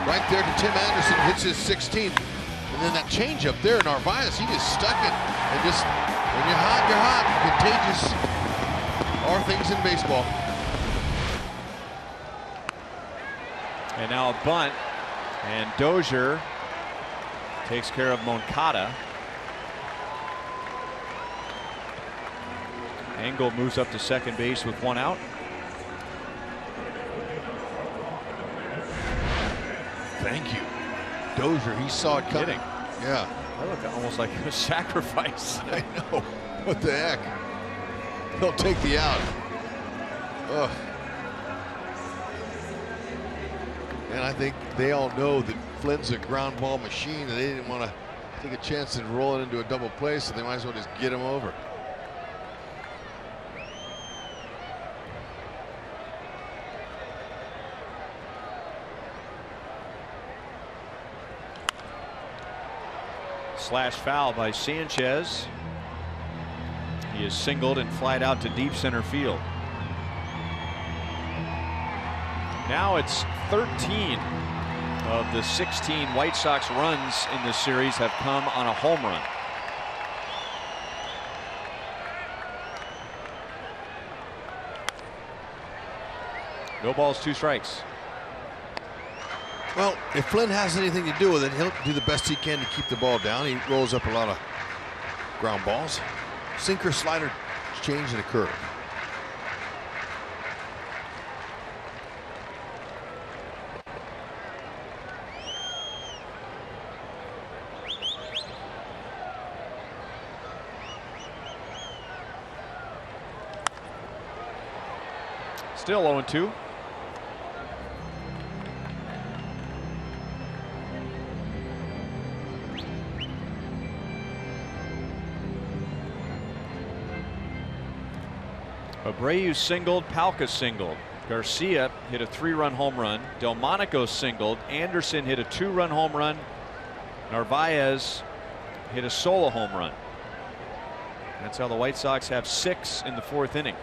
right there to Tim Anderson. Hits his 16th. And then that changeup there, Narvaez, he just stuck it. And just, when you're hot, you're hot. Contagious are things in baseball. And now a bunt. And Dozier takes care of Moncada. Engel moves up to second base with 1 out. Thank you. Dozier, he saw it coming. Kidding. Yeah. That looked almost like a sacrifice. I know. What the heck? He'll take the out. Ugh. And I think they all know that Flynn's a ground ball machine, and they didn't want to take a chance and roll it into a double play, so they might as well just get him over. Slash foul by Sanchez. He is singled and flied out to deep center field. Now it's 13 of the 16 White Sox runs in this series have come on a home run. No balls, 2 strikes. Well, if Flynn has anything to do with it, he'll do the best he can to keep the ball down. He rolls up a lot of ground balls. Sinker, slider, change, and a curve. Still 0-2. Abreu singled, Palka singled. Garcia hit a 3-run home run. Delmonico singled. Anderson hit a 2-run home run. Narvaez hit a solo home run. That's how the White Sox have 6 in the 4th inning.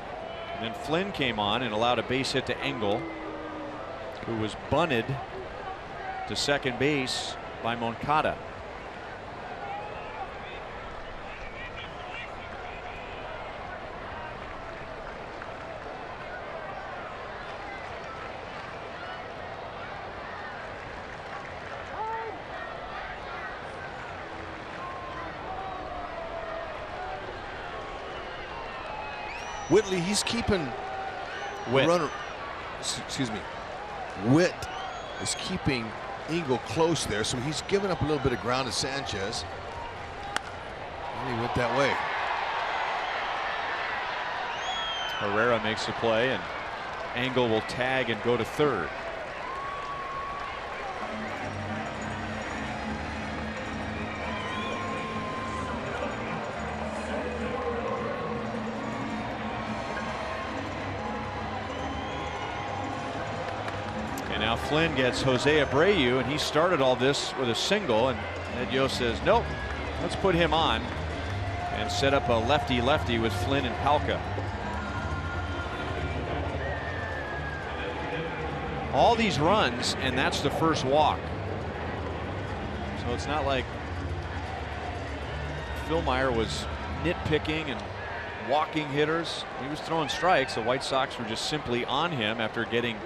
And then Flynn came on and allowed a base hit to Engel, who was bunted to second base by Moncada. Whitley, he's keeping Witt. runner. Excuse me. Witt is keeping Engel close there, so he's giving up a little bit of ground to Sanchez. And he went that way. Herrera makes the play, and Engel will tag and go to third. Now Flynn gets Jose Abreu, and he started all this with a single, and Ed Yost says, nope, let's put him on and set up a lefty-lefty with Flynn and Palka. All these runs, and that's the first walk. So it's not like Philmeyer was nitpicking and walking hitters. He was throwing strikes. The White Sox were just simply on him after getting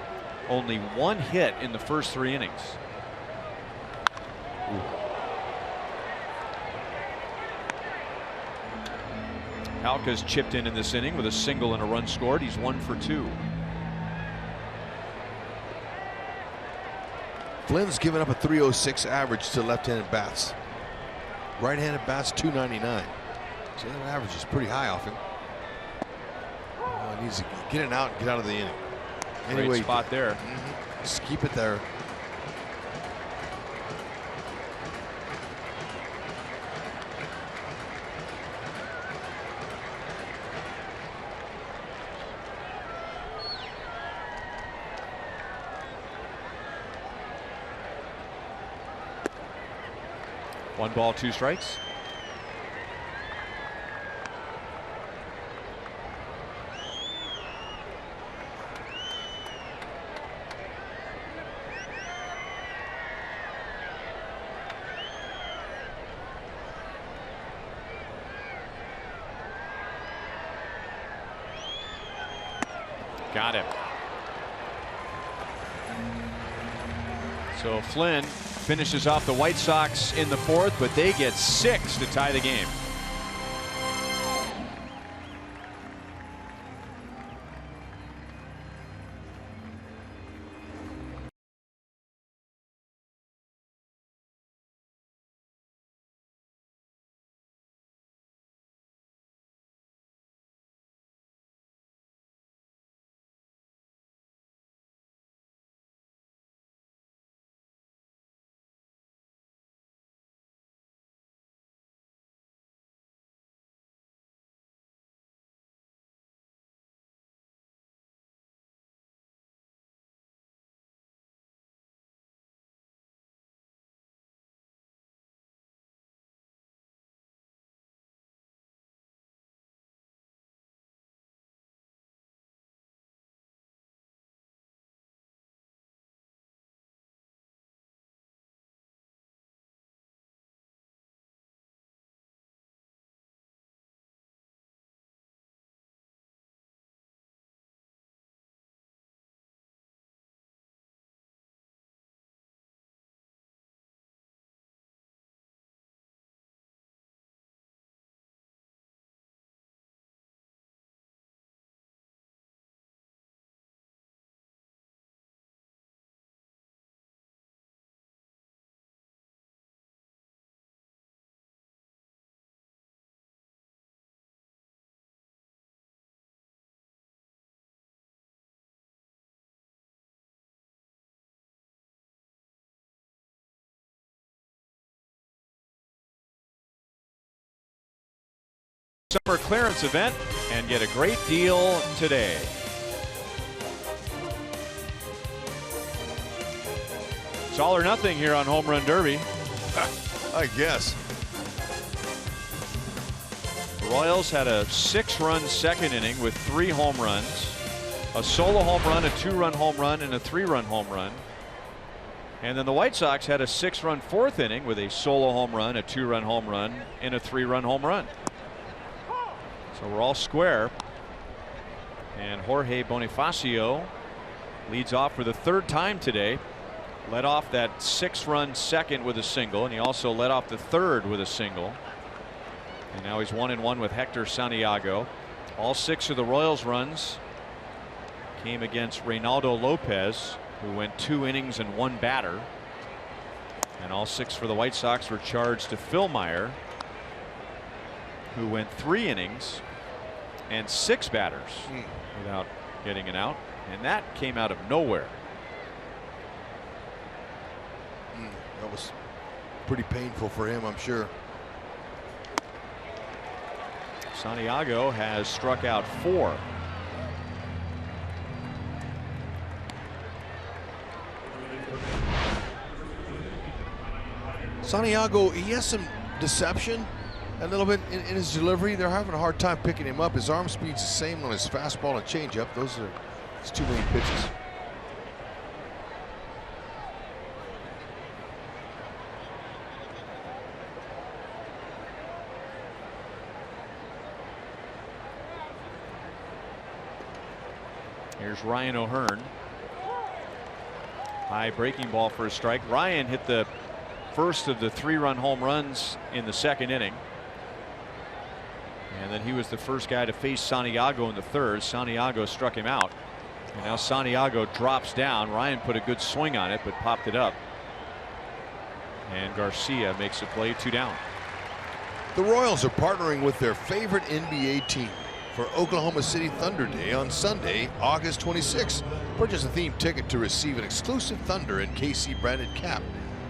only 1 hit in the first 3 innings. Ooh. Halka's chipped in this inning with a single and a run scored. He's 1 for 2. Flynn's given up a 306 average to left-handed bats. Right-handed bats 299. So that average is pretty high off him. He needs to get it out and get out of the inning. Anyway, great spot there. Just keep it there. One ball, 2 strikes. Got him. So Flynn finishes off the White Sox in the 4th, but they get 6 to tie the game. Summer clearance event and get a great deal today. It's all or nothing here on Home Run Derby. I guess. The Royals had a 6-run second inning with 3 home runs, a solo home run, a 2-run home run, and a 3-run home run. And then the White Sox had a 6-run 4th inning with a solo home run, a 2-run home run, and a 3-run home run. So we're all square. And Jorge Bonifacio leads off for the 3rd time today. Led off that 6-run second with a single, and he also led off the 3rd with a single. And now he's 1-1 with Hector Santiago. All 6 of the Royals runs came against Reynaldo Lopez, who went 2 innings and 1 batter. And all 6 for the White Sox were charged to Phil Meyer, who went 3 innings and 6 batters without getting an out. And that came out of nowhere. That was pretty painful for him, I'm sure. Santiago has struck out 4. Santiago, he has some deception a little bit in his delivery. They're having a hard time picking him up. His arm speed's the same on his fastball and changeup. Those are his 2 main pitches. Here's Ryan O'Hearn. High breaking ball for a strike. Ryan hit the first of the 3-run home runs in the second inning. And then he was the first guy to face Santiago in the third. Santiago struck him out. And now Santiago drops down. Ryan put a good swing on it, but popped it up. And Garcia makes a play, 2 down. The Royals are partnering with their favorite NBA team for Oklahoma City Thunder Day on Sunday, August 26th. Purchase a themed ticket to receive an exclusive Thunder and KC branded cap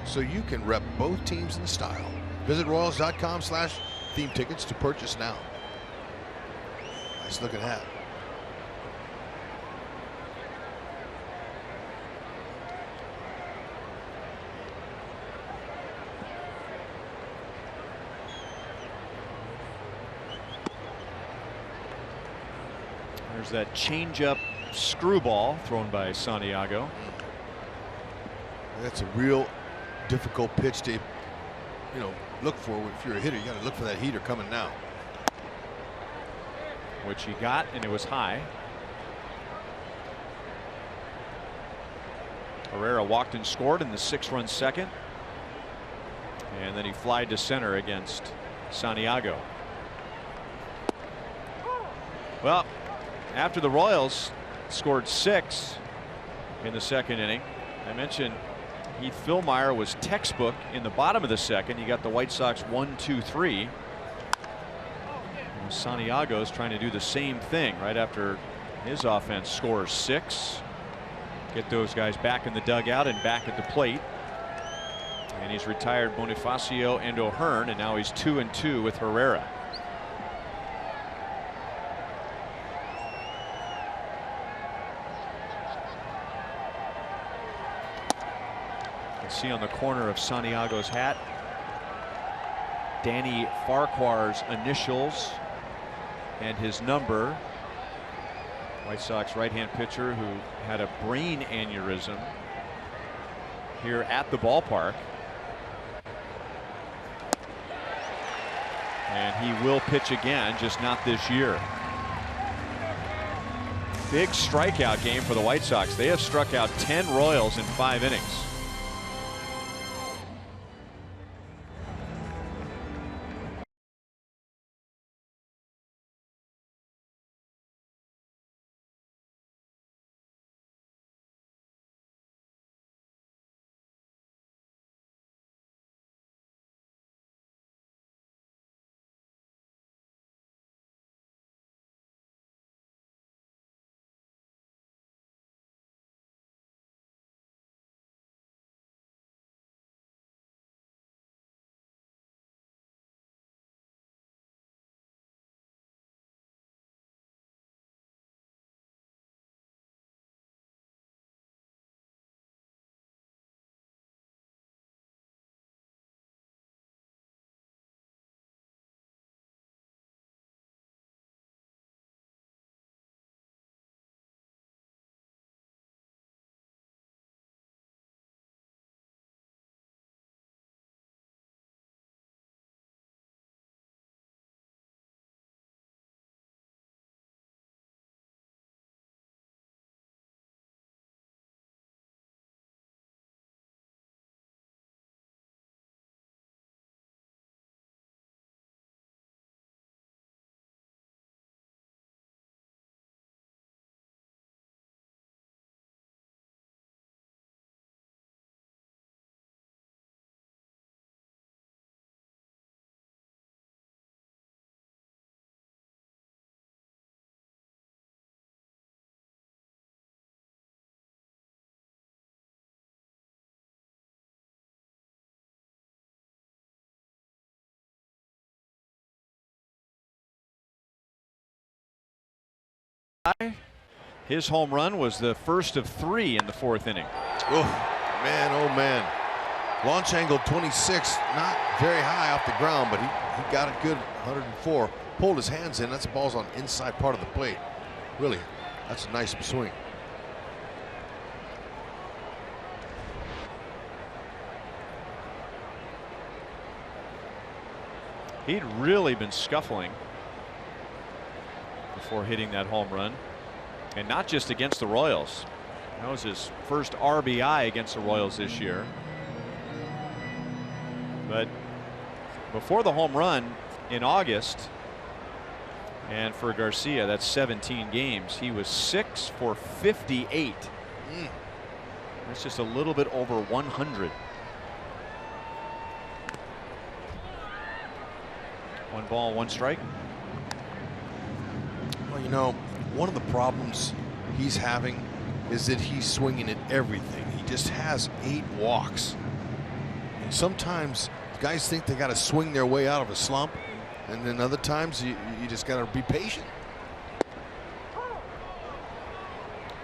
so you can rep both teams in style. Visit royals.com/theme tickets to purchase now. Nice looking hat. There's that changeup screwball thrown by Santiago. That's a real difficult pitch to, look for. If you're a hitter, you got to look for that heater coming now. Which he got, and it was high. Herrera walked and scored in the 6-run second. And then he flied to center against Santiago. Well, after the Royals scored 6 in the second inning, I mentioned Heath Fillmyer was textbook in the bottom of the second. He got the White Sox 1-2-3. Santiago's trying to do the same thing right after his offense scores 6. Get those guys back in the dugout and back at the plate. And he's retired Bonifacio and O'Hearn, and now he's 2-2 with Herrera. You can see on the corner of Santiago's hat Danny Farquhar's initials and his number. White Sox right-hand pitcher who had a brain aneurysm here at the ballpark. And he will pitch again, just not this year. Big strikeout game for the White Sox. They have struck out 10 Royals in 5 innings. His home run was the first of 3 in the 4th inning. Oh man, launch angle 26, not very high off the ground, but he got it good. 104, pulled his hands in. That's ball's on inside part of the plate. Really, that's a nice swing. He'd really been scuffling before hitting that home run, and not just against the Royals. That was his first RBI against the Royals this year. But before the home run in August, and for Garcia, that's 17 games, he was 6 for 58. That's just a little bit over 100. 1 ball, 1 strike. Well, you know, one of the problems he's having is that he's swinging at everything. He just has 8 walks. And sometimes guys think they got to swing their way out of a slump, and then other times you just got to be patient.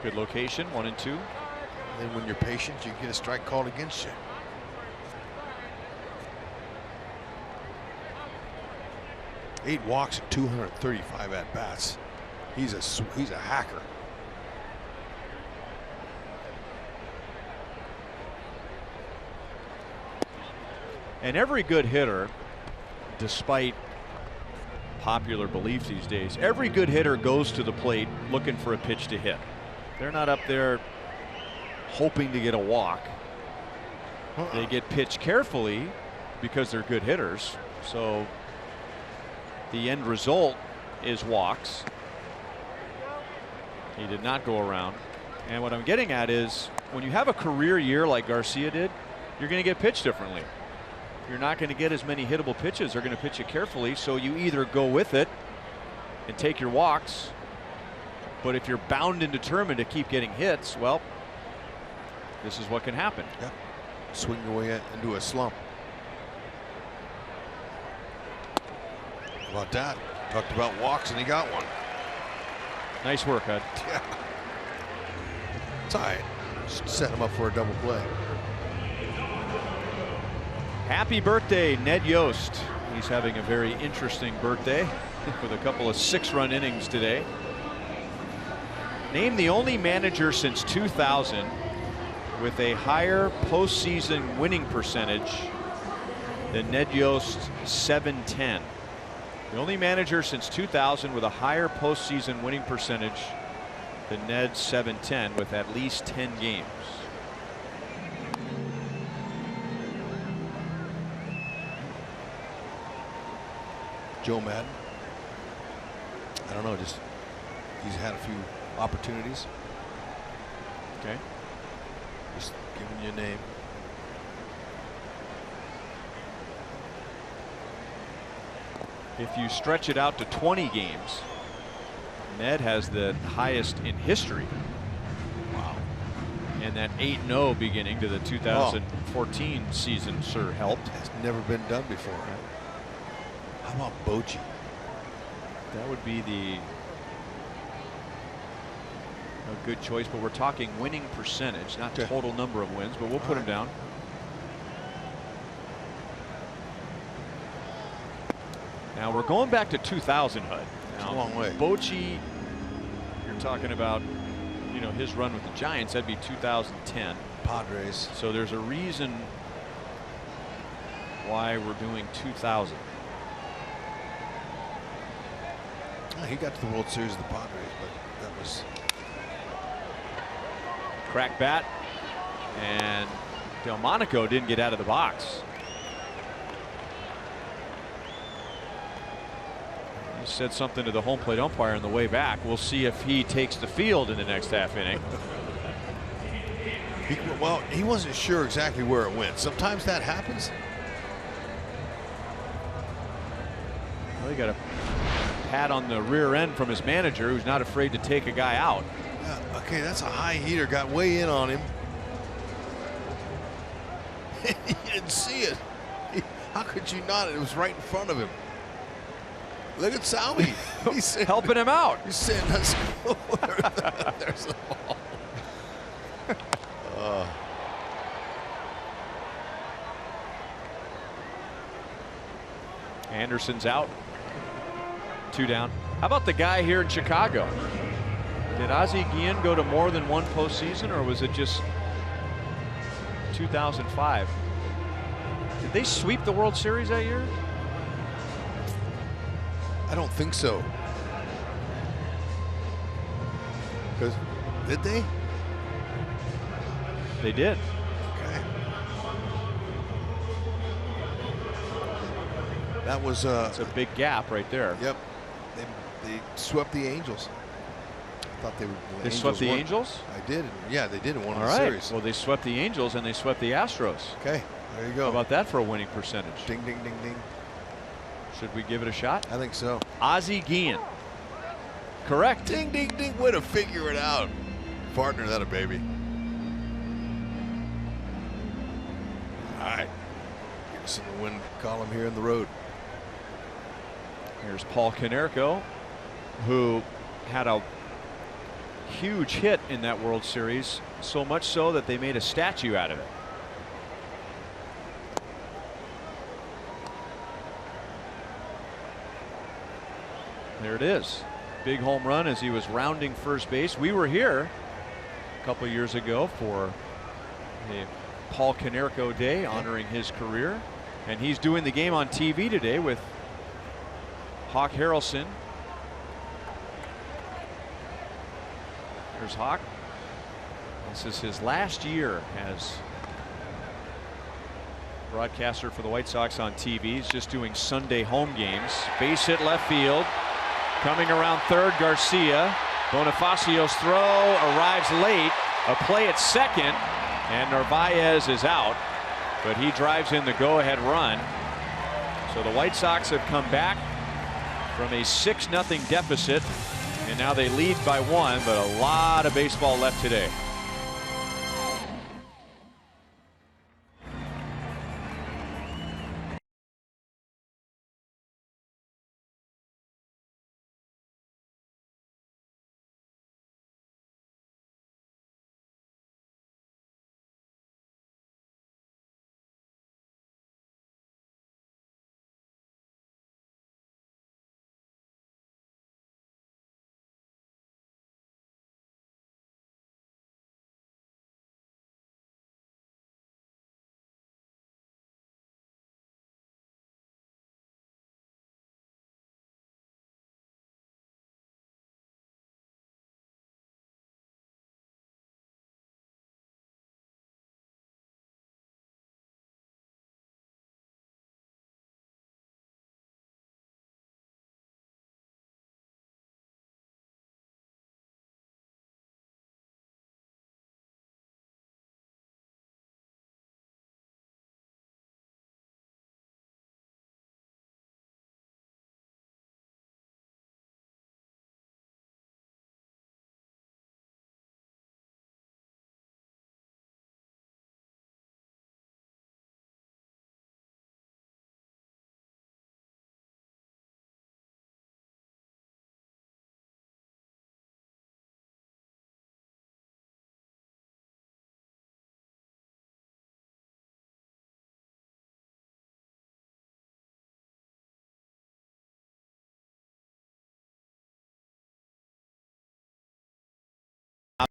Good location, 1 and 2. And then when you're patient, you get a strike called against you. Eight walks and 235 at bats. He's a hacker. And every good hitter, despite popular belief these days, every good hitter goes to the plate looking for a pitch to hit. They're not up there hoping to get a walk. They get pitched carefully because they're good hitters. So the end result is walks. He did not go around. And what I'm getting at is when you have a career year like Garcia did, you're going to get pitched differently. You're not going to get as many hittable pitches. They're going to pitch it carefully. So you either go with it and take your walks. But if you're bound and determined to keep getting hits, well, this is what can happen. Yep. Swing your way into a slump. How about that? Talked about walks and he got one. Nice work, Hud. Yeah. It's all right. Just set him up for a double play. Happy birthday, Ned Yost. He's having a very interesting birthday with a couple of 6-run innings today. Named the only manager since 2000 with a higher postseason winning percentage than Ned Yost's .710. The only manager since 2000 with a higher postseason winning percentage than Ned's .710 with at least 10 games. Joe Madden. I don't know, just he's had a few opportunities. Okay. Just giving you a name. If you stretch it out to 20 games, Ned has the highest in history. Wow. And that 8-0 beginning to the 2014 season sure helped. Has never been done before. How about Bochy? That would be a good choice, but we're talking winning percentage, not total number of wins, but we'll put him down. Now we're going back to 2000, Hud. Now, a long way. Bochy, you're talking about, you know, his run with the Giants, that'd be 2010. Padres. So there's a reason why we're doing 2000. He got to the World Series of the Padres, but that was crack bat, and Delmonico didn't get out of the box. He said something to the home plate umpire on the way back. We'll see if he takes the field in the next half inning. Well, he wasn't sure exactly where it went. Sometimes that happens. Well, he got a pat on the rear end from his manager, who's not afraid to take a guy out. Yeah, okay, that's a high heater. Got way in on him. He didn't see it. How could you not? It was right in front of him. Look at Salvi. He's helping him out. He's saying, let's go. There's the ball. Anderson's out. 2 down. How about the guy here in Chicago? Did Ozzie Guillen go to more than one postseason, or was it just 2005? Did they sweep the World Series that year? I don't think so. Because did they? They did. Okay. That was It's a big gap right there. Yep. They swept the Angels. I thought they would. They swept the Angels? I did. Yeah, they did in one of the All right. series. Well, they swept the Angels and they swept the Astros. Okay. There you go. How about that for a winning percentage? Ding, ding, ding, ding. Should we give it a shot? I think so. Ozzie Guillen. Correct. Ding, ding, ding. Way to figure it out. Partner, that a baby. All right. Get us in the win column here in the road. Here's Paul Konerko, who had a huge hit in that World Series, so much so that they made a statue out of it. There it is. Big home run as he was rounding first base. We were here a couple years ago for the Paul Konerko Day, honoring his career. And he's doing the game on TV today with Hawk Harrelson. Here's Hawk. This is his last year as broadcaster for the White Sox on TV. He's just doing Sunday home games. Base hit left field. Coming around third, Garcia. Bonifacio's throw arrives late. A play at second, and Narvaez is out, but he drives in the go-ahead run. So the White Sox have come back from a 6-0 deficit, and now they lead by 1, but a lot of baseball left today.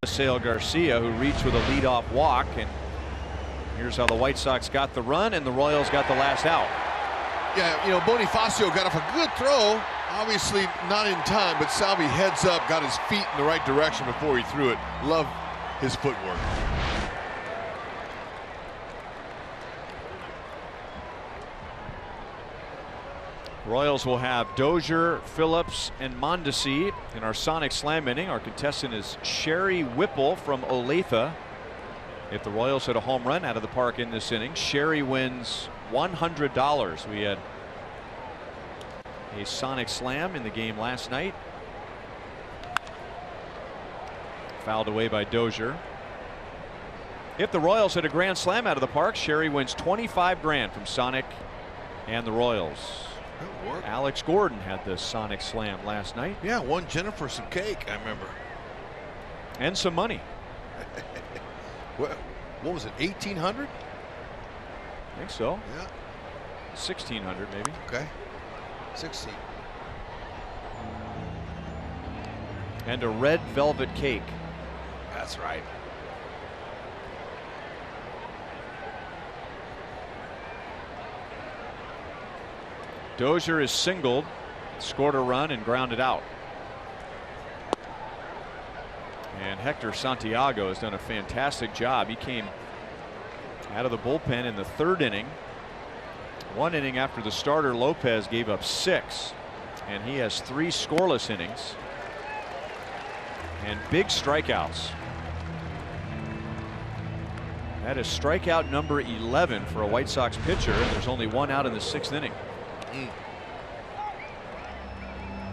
Abisail Garcia, who reached with a leadoff walk, and here's how the White Sox got the run and the Royals got the last out. Yeah, you know, Bonifacio got off a good throw, obviously not in time, but Salvi heads up, got his feet in the right direction before he threw it. Love his footwork. Royals will have Dozier, Phillips, and Mondesi in our Sonic Slam inning. Our contestant is Sherry Whipple from Olathe. If the Royals hit a home run out of the park in this inning, Sherry wins $100. We had a Sonic Slam in the game last night. Fouled away by Dozier. If the Royals hit a grand slam out of the park, Sherry wins $25 grand from Sonic and the Royals. Alex Gordon had the Sonic Slam last night. Yeah, won Jennifer some cake, I remember. And some money. What was it, 1,800? I think so. Yeah. 1,600 maybe. Okay. 16. And a red velvet cake. That's right. Dozier is singled, scored a run, and grounded out. And Hector Santiago has done a fantastic job. He came out of the bullpen in the 3rd inning. 1 inning after the starter Lopez gave up 6, and he has 3 scoreless innings and big strikeouts. That is strikeout number 11 for a White Sox pitcher, and there's only 1 out in the 6th inning.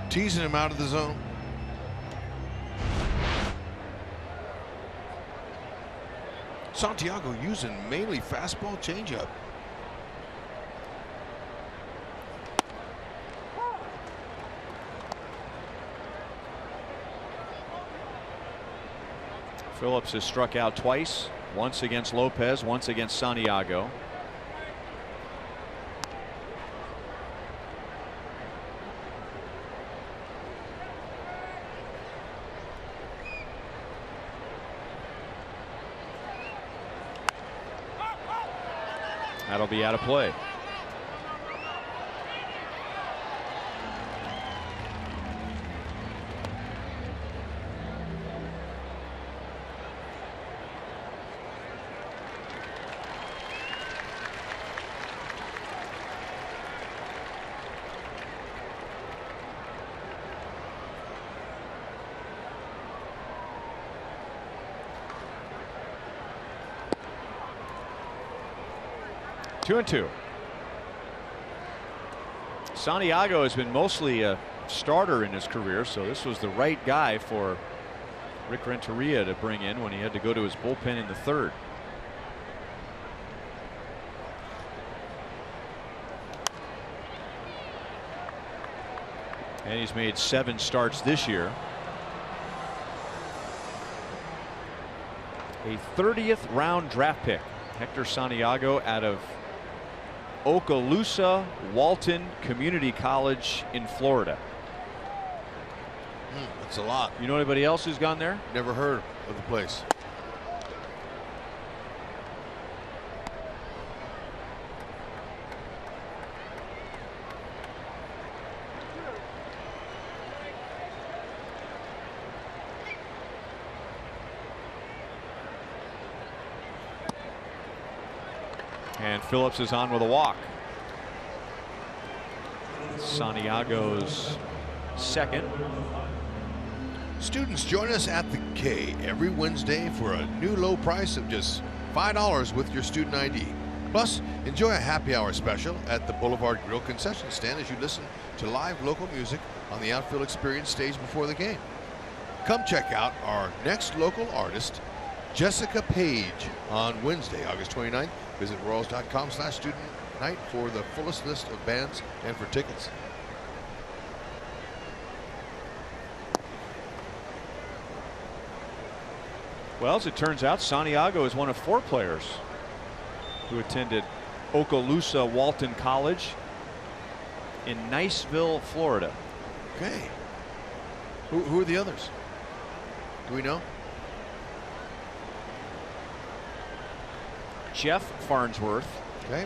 Teasing him out of the zone. Santiago using mainly fastball, changeup. Phillips has struck out twice, once against Lopez, once against Santiago. That'll be out of play. Two and two. Santiago has been mostly a starter in his career, so this was the right guy for Rick Renteria to bring in when he had to go to his bullpen in the 3rd. And he's made 7 starts this year. A 30th round draft pick, Hector Santiago, out of Okaloosa Walton Community College in Florida. That's a lot. You know anybody else who's gone there? Never heard of the place. And Phillips is on with a walk. Santiago's 2nd. Students, join us at the K every Wednesday for a new low price of just $5 with your student ID. Plus, enjoy a happy hour special at the Boulevard Grill concession stand as you listen to live local music on the Outfield Experience stage before the game. Come check out our next local artist, Jessica Page, on Wednesday, August 29th. Visit Royals.com/student-night for the fullest list of bands and for tickets. Well, as it turns out, Santiago is one of 4 players who attended Okaloosa Walton College in Niceville, Florida. Okay. Who are the others? Do we know? Jeff Farnsworth. Okay.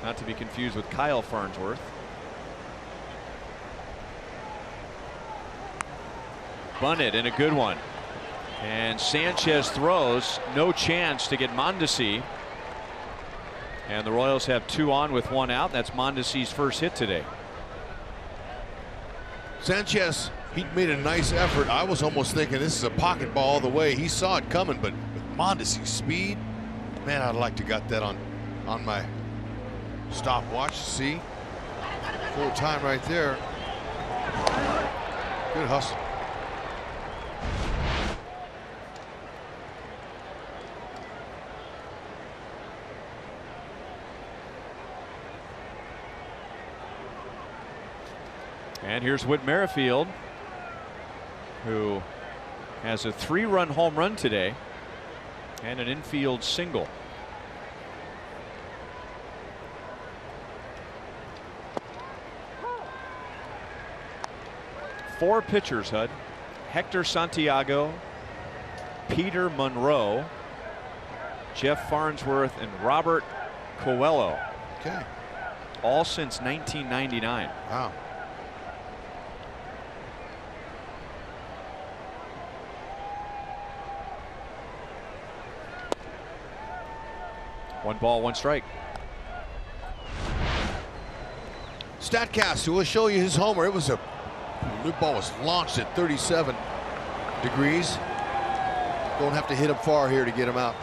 Not to be confused with Kyle Farnsworth. Bunted, and a good one. And Sanchez throws, no chance to get Mondesi. And the Royals have 2 on with 1 out. That's Mondesi's first hit today. Sanchez, he made a nice effort. I was almost thinking this is a pocket ball all the way. He saw it coming, but with Mondesi's speed, man, I'd like to got that on my stopwatch. See, full time right there. Good hustle. And here's Whit Merrifield, who has a 3-run home run today and an infield single. Four pitchers, Hud. Hector Santiago, Peter Monroe, Jeff Farnsworth, and Robert Coelho. Okay. All since 1999. Wow. 1 ball, 1 strike. StatCast, who will show you his homer. It was the ball was launched at 37 degrees. Don't have to hit him far here to get him out.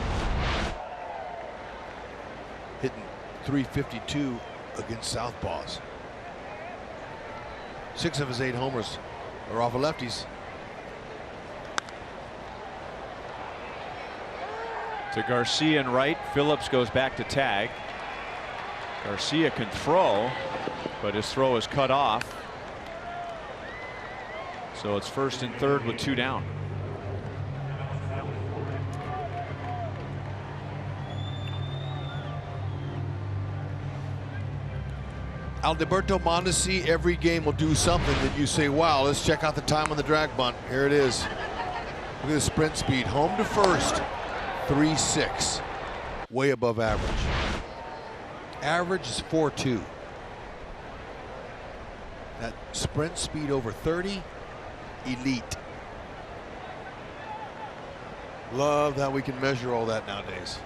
Hitting 352 against southpaws. 6 of his 8 homers are off of lefties. To Garcia and right. Phillips goes back to tag. Garcia can throw, but his throw is cut off. So it's 1st and 3rd with 2 down. Alberto Mondesi, every game will do something that you say, wow, let's check out the time on the drag bunt. Here it is. Look at the sprint speed. Home to first, 3.6. Way above average. Average is 4.2. That sprint speed over 30, elite. Love how we can measure all that nowadays.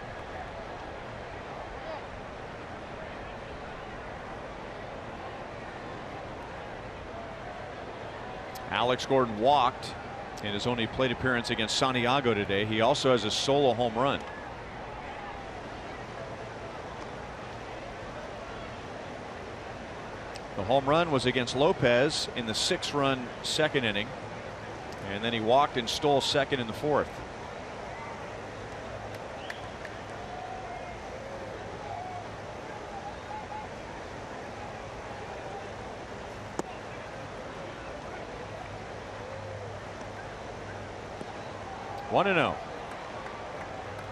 Alex Gordon walked in his only plate appearance against Santiago today. He also has a solo home run. The home run was against Lopez in the 6-run 2nd inning, and then he walked and stole 2nd in the 4th. One and 0.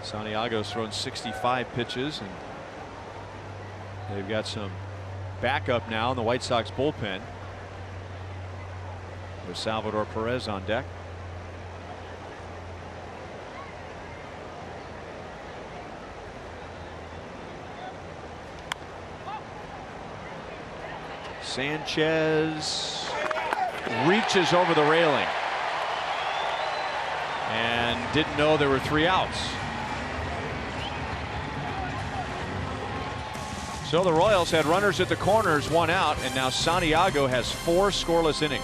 Santiago's thrown 65 pitches, and they've got some backup now in the White Sox bullpen with Salvador Perez on deck. Sanchez reaches over the railing and didn't know there were 3 outs. So the Royals had runners at the corners, 1 out, and now Santiago has 4 scoreless innings.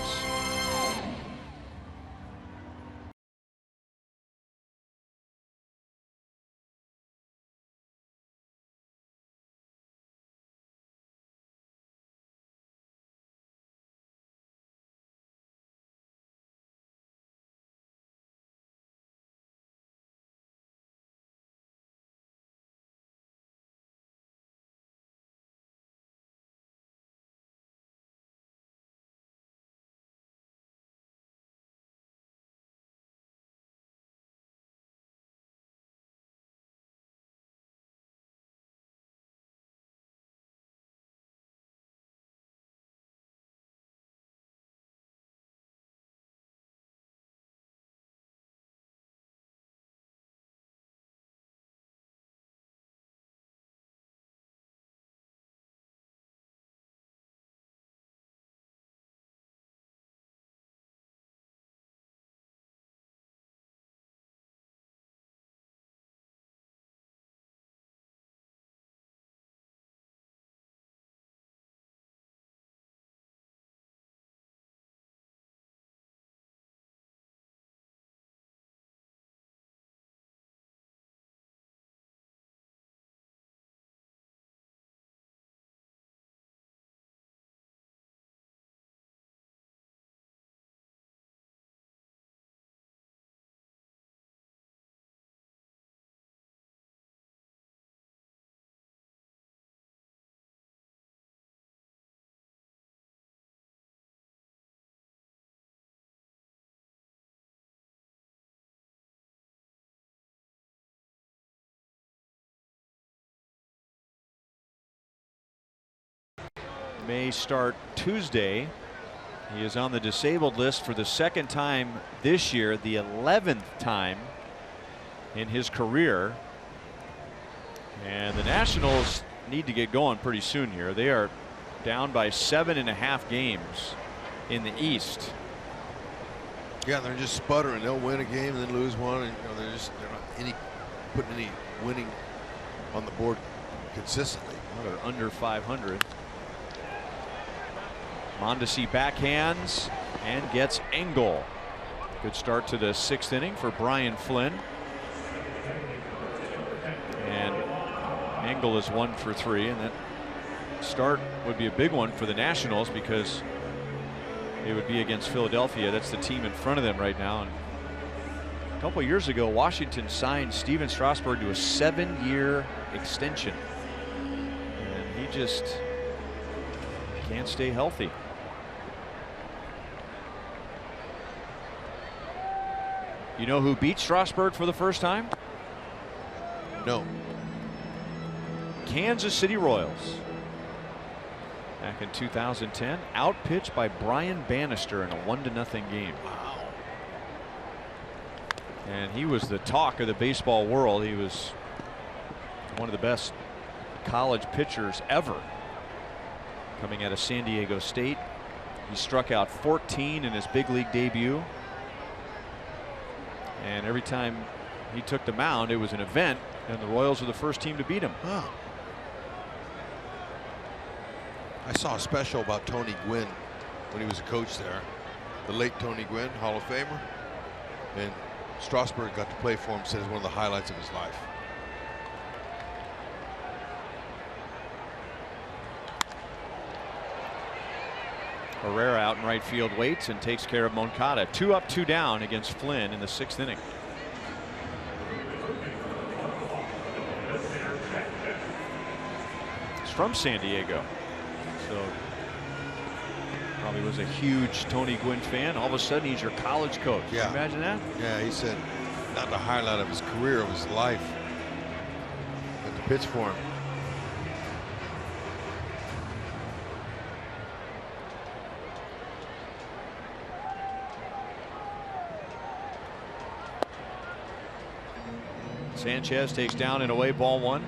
May start Tuesday. He is on the disabled list for the 2nd time this year, the 11th time in his career. And the Nationals need to get going pretty soon here. They are down by 7.5 games in the East. Yeah, they're just sputtering. They'll win a game and then lose one, and they're not putting any winning on the board consistently. Well, they're under 500. Mondesi backhands and gets Engel. Good start to the 6th inning for Brian Flynn. And Engel is 1 for 3, and that start would be a big one for the Nationals because it would be against Philadelphia. That's the team in front of them right now. And a couple of years ago, Washington signed Steven Strasburg to a 7-year extension, and he just can't stay healthy. You know who beat Strasburg for the first time? No. Kansas City Royals. Back in 2010, outpitched by Brian Bannister in a 1-0 game. Wow. And he was the talk of the baseball world. He was one of the best college pitchers ever. Coming out of San Diego State. He struck out 14 in his big league debut. And every time he took the mound, it was an event, and the Royals were the first team to beat him. Oh. I saw a special about Tony Gwynn when he was a coach there. The late Tony Gwynn, Hall of Famer. And Strasburg got to play for him, said it's one of the highlights of his life. Herrera out in right field waits and takes care of Moncada. 2 up, 2 down against Flynn in the 6th inning. He's from San Diego, so probably was a huge Tony Gwynn fan. All of a sudden he's your college coach. Yeah. Can you imagine that? Yeah, he said not the highlight of his career, of his life. Got to pitch for him. Sanchez takes down and away, ball 1.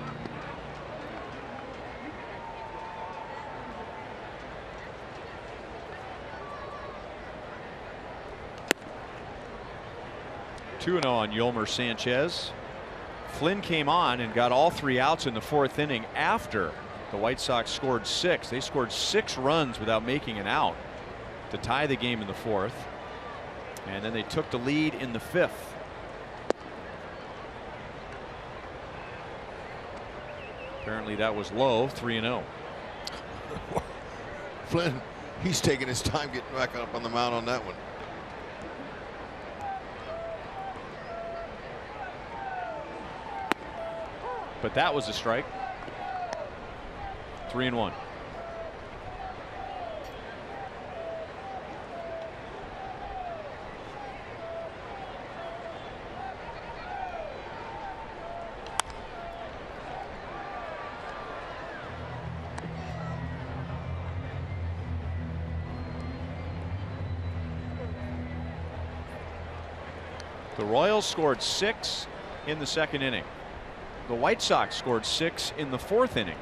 Two and 0 on Yolmer Sanchez. Flynn came on and got all 3 outs in the 4th inning after the White Sox scored 6. They scored 6 runs without making an out to tie the game in the 4th. And then they took the lead in the 5th. Apparently that was low. 3-0. Flynn, he's taking his time getting back up on the mound on that one. But that was a strike. 3-1. The Royals scored 6 in the 2nd inning. The White Sox scored 6 in the 4th inning.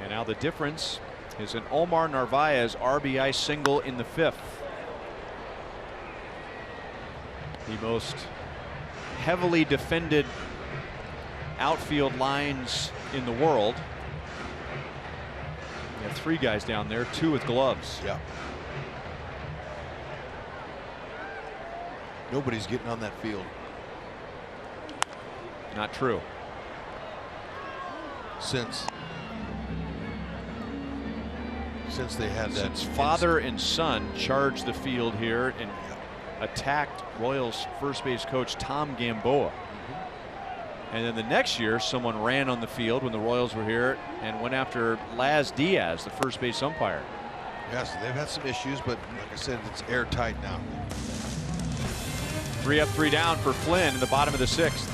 And now the difference is an Omar Narvaez RBI single in the 5th. The most heavily defended outfield lines in the world. You have 3 guys down there, 2 with gloves. Yeah. Nobody's getting on that field. Not true. Since they had that. Since father and son charged the field here and attacked Royals first base coach Tom Gamboa. And then the next year someone ran on the field when the Royals were here and went after Laz Diaz, the first base umpire. Yes, they've had some issues, but like I said, it's airtight now. 3 up, 3 down for Flynn in the bottom of the 6th.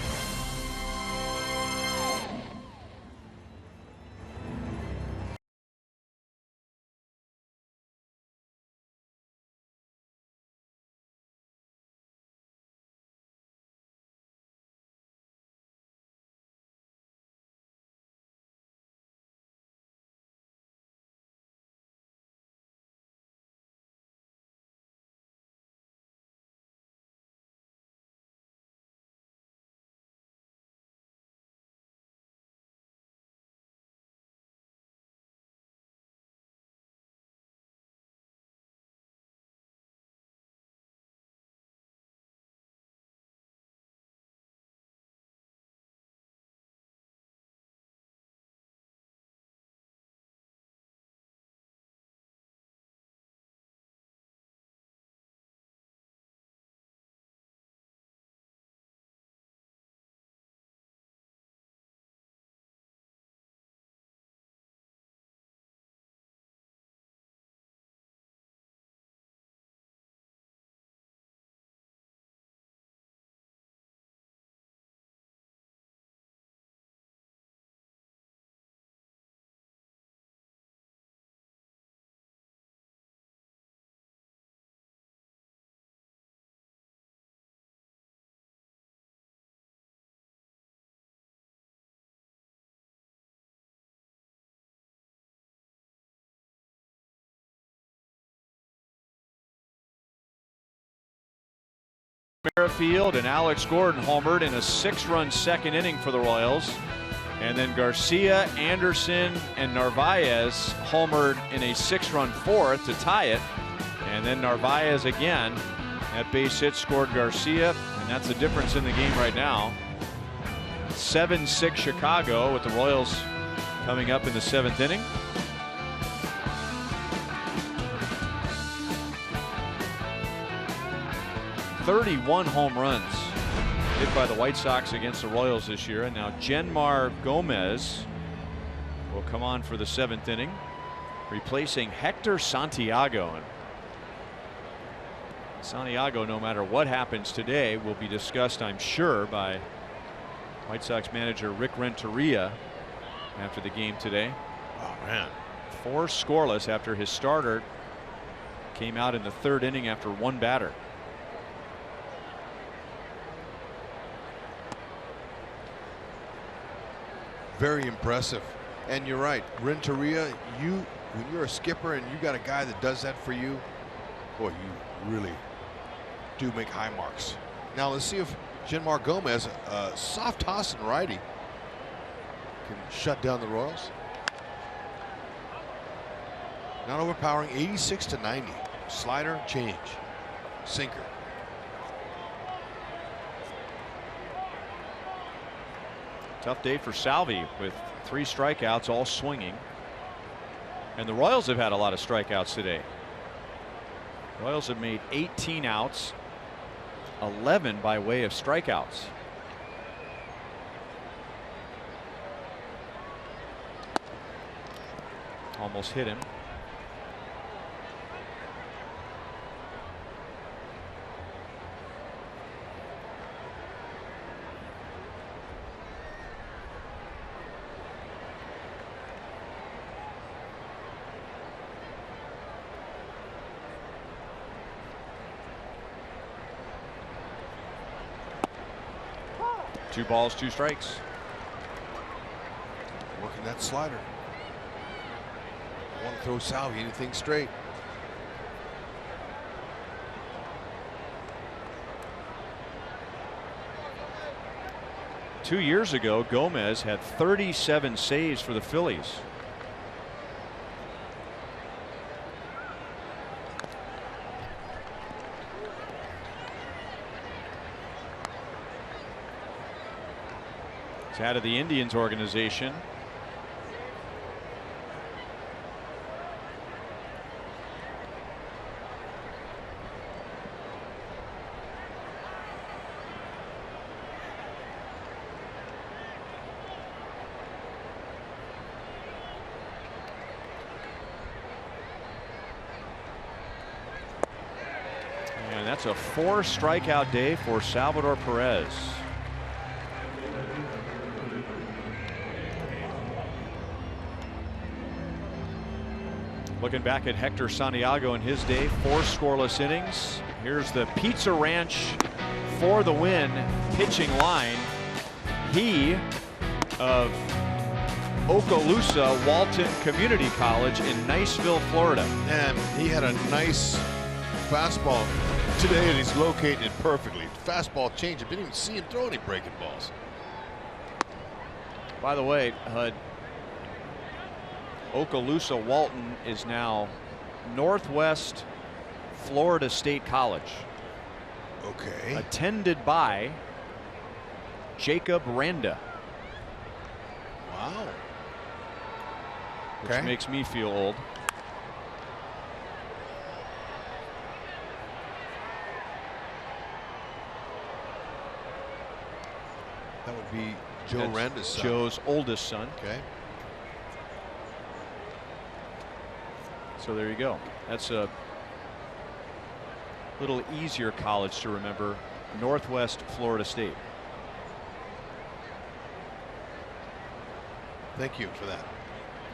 Merrifield and Alex Gordon homered in a 6-run second inning for the Royals. And then Garcia, Anderson, and Narvaez homered in a 6-run fourth to tie it. And then Narvaez again. That base hit scored Garcia, and that's the difference in the game right now. 7-6 Chicago, with the Royals coming up in the 7th inning. "31 home runs hit by the White Sox against the Royals this year. And now Genmar Gomez will come on for the 7th inning, replacing Hector Santiago. And Santiago, no matter what happens today, will be discussed, I'm sure, by White Sox manager Rick Renteria after the game today. Oh, man. 4 scoreless after his starter came out in the 3rd inning after 1 batter. Very impressive. And you're right, Renteria, when you're a skipper and you got a guy that does that for you, boy, you really do make high marks. Now let's see if Genmar Gomez, a soft tossing righty, can shut down the Royals. Not overpowering, 86 to 90. Slider, change, sinker. Tough day for Salvi with 3 strikeouts, all swinging. And the Royals have had a lot of strikeouts today. Royals have made 18 outs, 11 by way of strikeouts. Almost hit him. Two balls, 2 strikes. Working that slider. I want to throw Salvi anything straight. Two years ago, Gomez had 37 saves for the Phillies. Out of the Indians organization. And that's a 4 strikeout day for Salvador Perez. Looking back at Hector Santiago in his day, 4 scoreless innings. Here's the Pizza Ranch for the win pitching line. He of Okaloosa Walton Community College in Niceville, Florida. And he had a nice fastball today, and he's locating it perfectly. Fastball change. I didn't even see him throw any breaking balls. By the way, Okaloosa Walton is now Northwest Florida State College. Okay. Attended by Jacob Randa. Wow. Which makes me feel old. That would be Joe Randa's son. Joe's oldest son. Okay. So there you go. That's a little easier college to remember. Northwest Florida State. Thank you for that.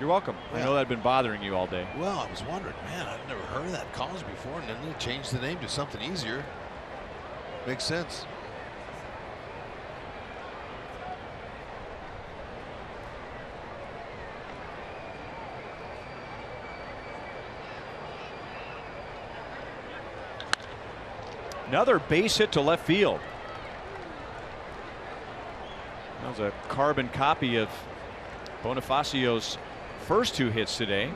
You're welcome. Yeah. I know that had been bothering you all day. Well, I was wondering, man, I've never heard of that college before, and then they changed the name to something easier. Makes sense. Another base hit to left field. That was a carbon copy of Bonifacio's first 2 hits today.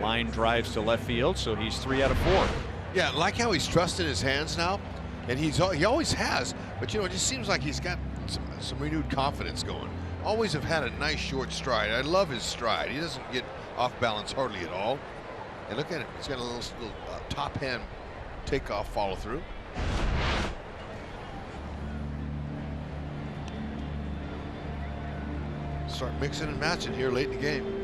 Line drives to left field, so he's 3 out of 4. Yeah, like how he's trusting his hands now, and he always has. But you know, it just seems like he's got some renewed confidence going. Always have had a nice short stride. I love his stride. He doesn't get off balance hardly at all. And look at him. He's got a little top hand takeoff follow through. Start mixing and matching here late in the game.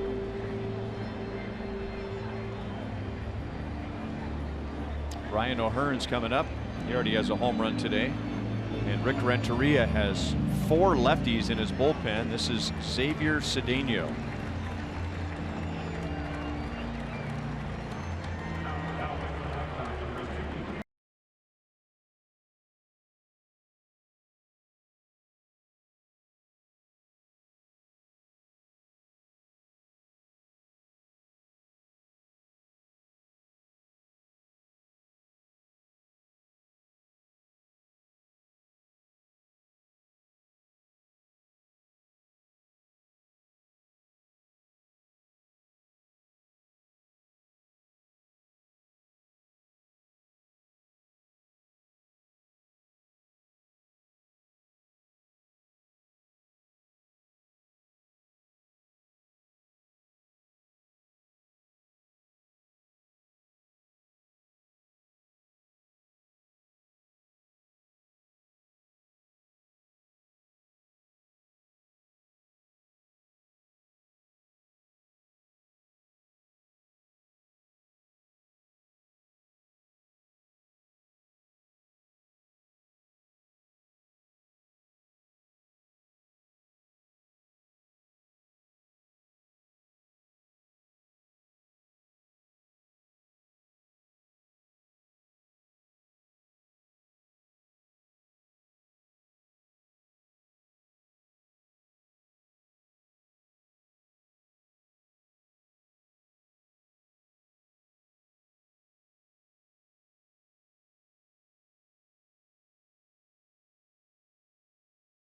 Ryan O'Hearn's coming up. He already has a home run today. And Rick Renteria has 4 lefties in his bullpen. This is Xavier Cedeno.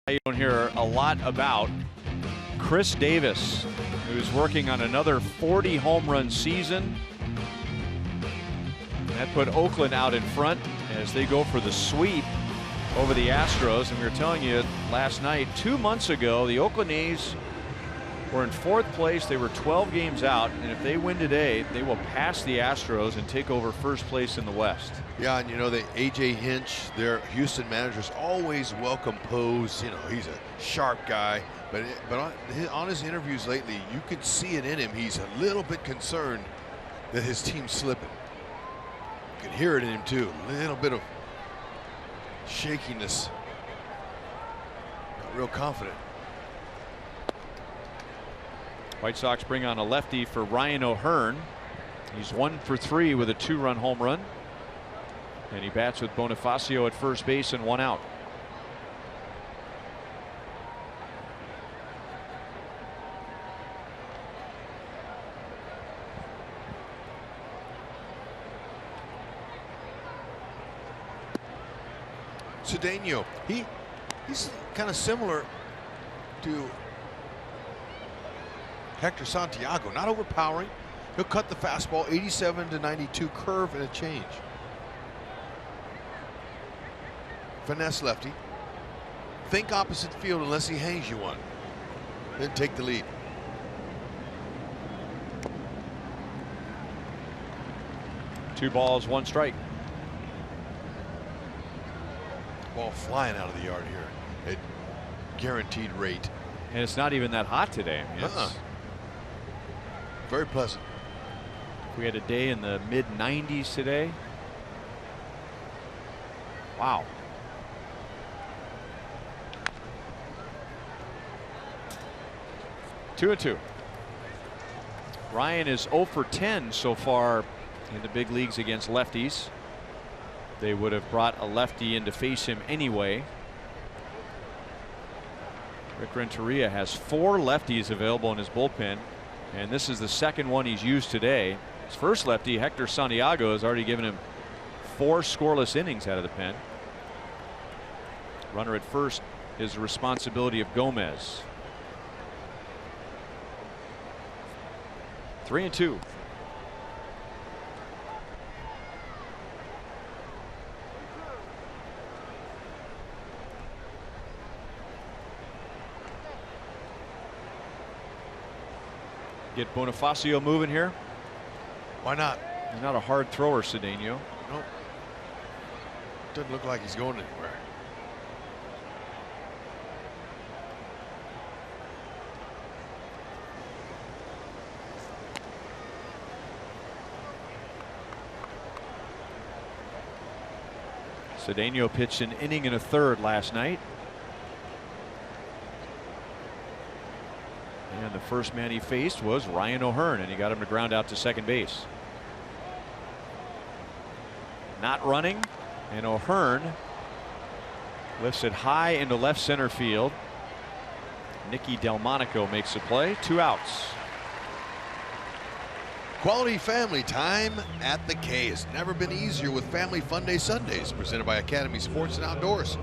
You don't hear a lot about Chris Davis, who's working on another 40 home run season. That put Oakland out in front as they go for the sweep over the Astros. And we were telling you last night, 2 months ago, the Oakland A's were in 4th place. They were 12 games out, and if they win today, they will pass the Astros and take over 1st place in the West. Yeah, and you know, AJ Hinch, their Houston manager's always well composed. You know, he's a sharp guy, but on his interviews lately, you could see it in him. He's a little bit concerned that his team's slipping. You can hear it in him too. A little bit of shakiness. Not real confident. White Sox bring on a lefty for Ryan O'Hearn. He's 1 for 3 with a 2-run home run. And he bats with Bonifacio at first base and 1 out. Cedeno, he's kind of similar to Hector Santiago, not overpowering. He'll cut the fastball, 87 to 92 curve and a change. Finesse lefty. Think opposite field unless he hangs you one. Then take the lead. Two balls, 1 strike. Ball flying out of the yard here at guaranteed rate. And it's not even that hot today. Very pleasant. We had a day in the mid-90s today. Wow. Two and two. Ryan is 0 for 10 so far in the big leagues against lefties. They would have brought a lefty in to face him anyway. Rick Renteria has 4 lefties available in his bullpen, and this is the second one he's used today. His first lefty, Hector Santiago, has already given him 4 scoreless innings out of the pen. Runner at first is the responsibility of Gomez. 3-2. Get Bonifacio moving here. Why not? He's not a hard thrower, Cedeno. Nope. Doesn't look like he's going anywhere. Cedeno pitched an inning and a third last night. And the first man he faced was Ryan O'Hearn, and he got him to ground out to second base. Not running, and O'Hearn lifts it high into left center field. Nicky Delmonico makes the play. 2 outs. Quality family time at the K has never been easier with Family Fun Day Sundays, presented by Academy Sports and Outdoors.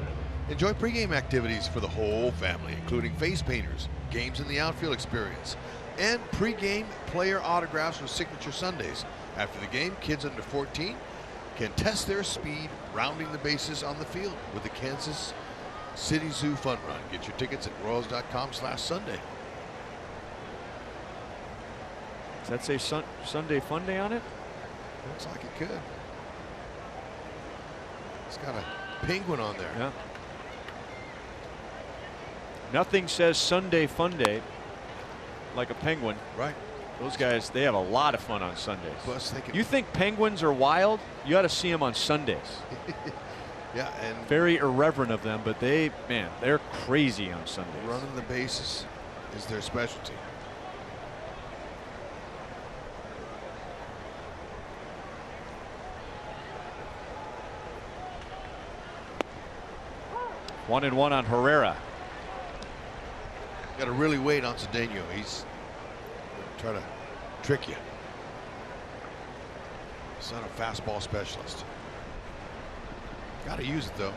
Enjoy pregame activities for the whole family, including face painters, games in the outfield experience, and pregame player autographs with signature Sundays. After the game, kids under 14 can test their speed rounding the bases on the field with the Kansas City Zoo Fun Run. Get your tickets at royals.com/Sunday. Does that say Sunday Fun Day on it? Looks like it could. It's got a penguin on there. Yeah. Nothing says Sunday Fun Day like a penguin. Right. Those guys, they have a lot of fun on Sundays. Plus they can. You think penguins are wild? You ought to see them on Sundays. Yeah, and Very irreverent of them, but they're crazy on Sundays. running the bases is their specialty. One and one on Herrera. Got to really wait on Cedeno. He's trying to trick you. He's not a fastball specialist. Got to use it though.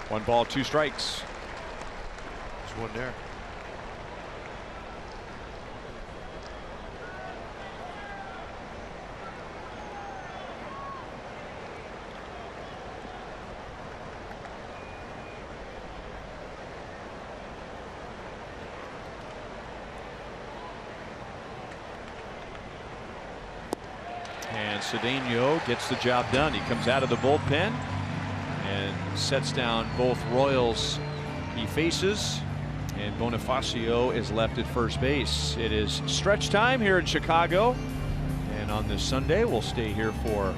One ball, 2 strikes. There's one there. And Cedeno gets the job done. He comes out of the bullpen and sets down both Royals he faces, and Bonifacio is left at first base. It is stretch time here in Chicago, and on this Sunday we'll stay here for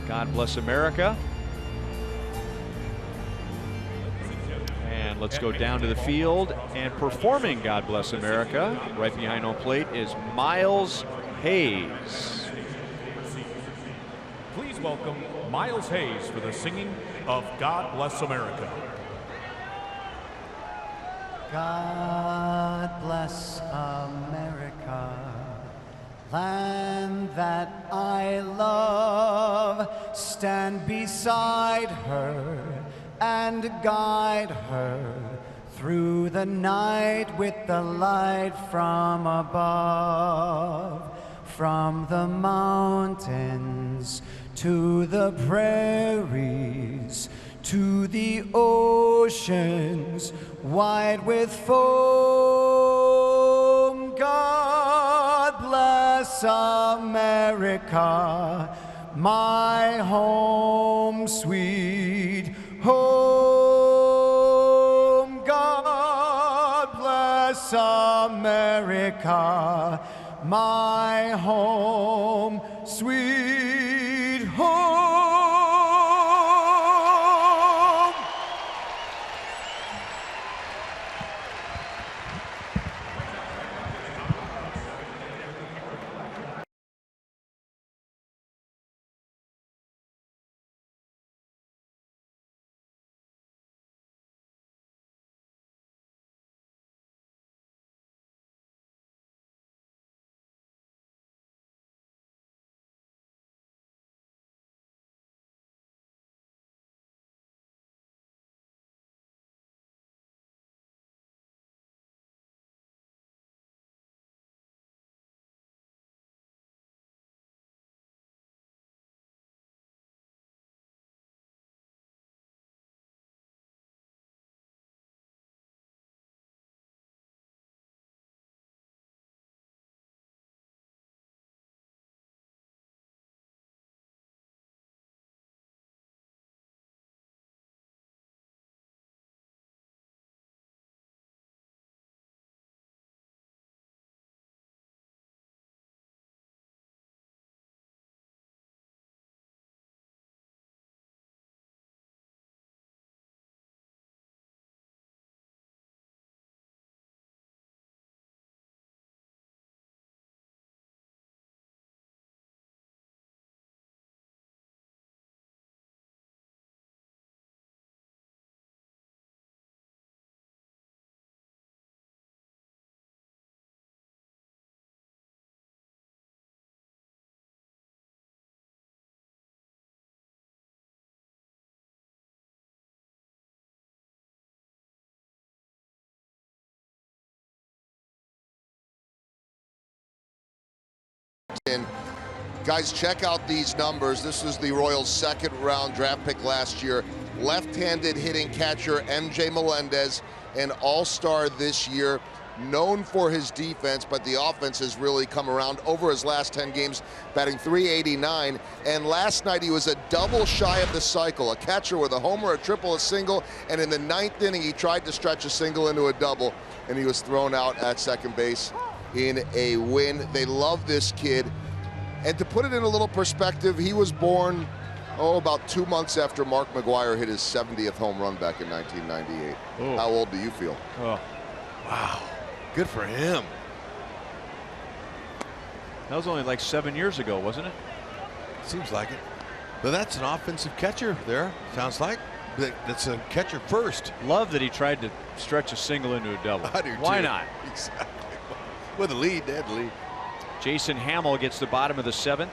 God Bless America. And let's go down to the field, and performing God Bless America right behind home plate is Miles Hayes. Please welcome Miles Hayes for the singing of God Bless America. God bless America, land that I love. Stand beside her and guide her through the night with the light from above. From the mountains to the prairies, to the oceans wide with foam. God bless America, my home sweet home. God bless America, my home sweet home. And guys, check out these numbers. This is the Royals' second-round draft pick last year. Left-handed hitting catcher MJ Melendez, an all-star this year, known for his defense, but the offense has really come around over his last 10 games, batting .389. And last night he was a double shy of the cycle, a catcher with a homer, a triple, a single, and in the 9th inning he tried to stretch a single into a double, and he was thrown out at second base in a win. They love this kid. And to put it in a little perspective, he was born, about 2 months after Mark McGwire hit his 70th home run back in 1998. Oh. How old do you feel? Oh. Wow. Good for him. That was only like 7 years ago, wasn't it? Seems like it. But that's an offensive catcher there, sounds like. That's a catcher first. Love that he tried to stretch a single into a double. I do Why too. not? Exactly. With a lead, dead lead. Jason Hamill gets the bottom of the 7th.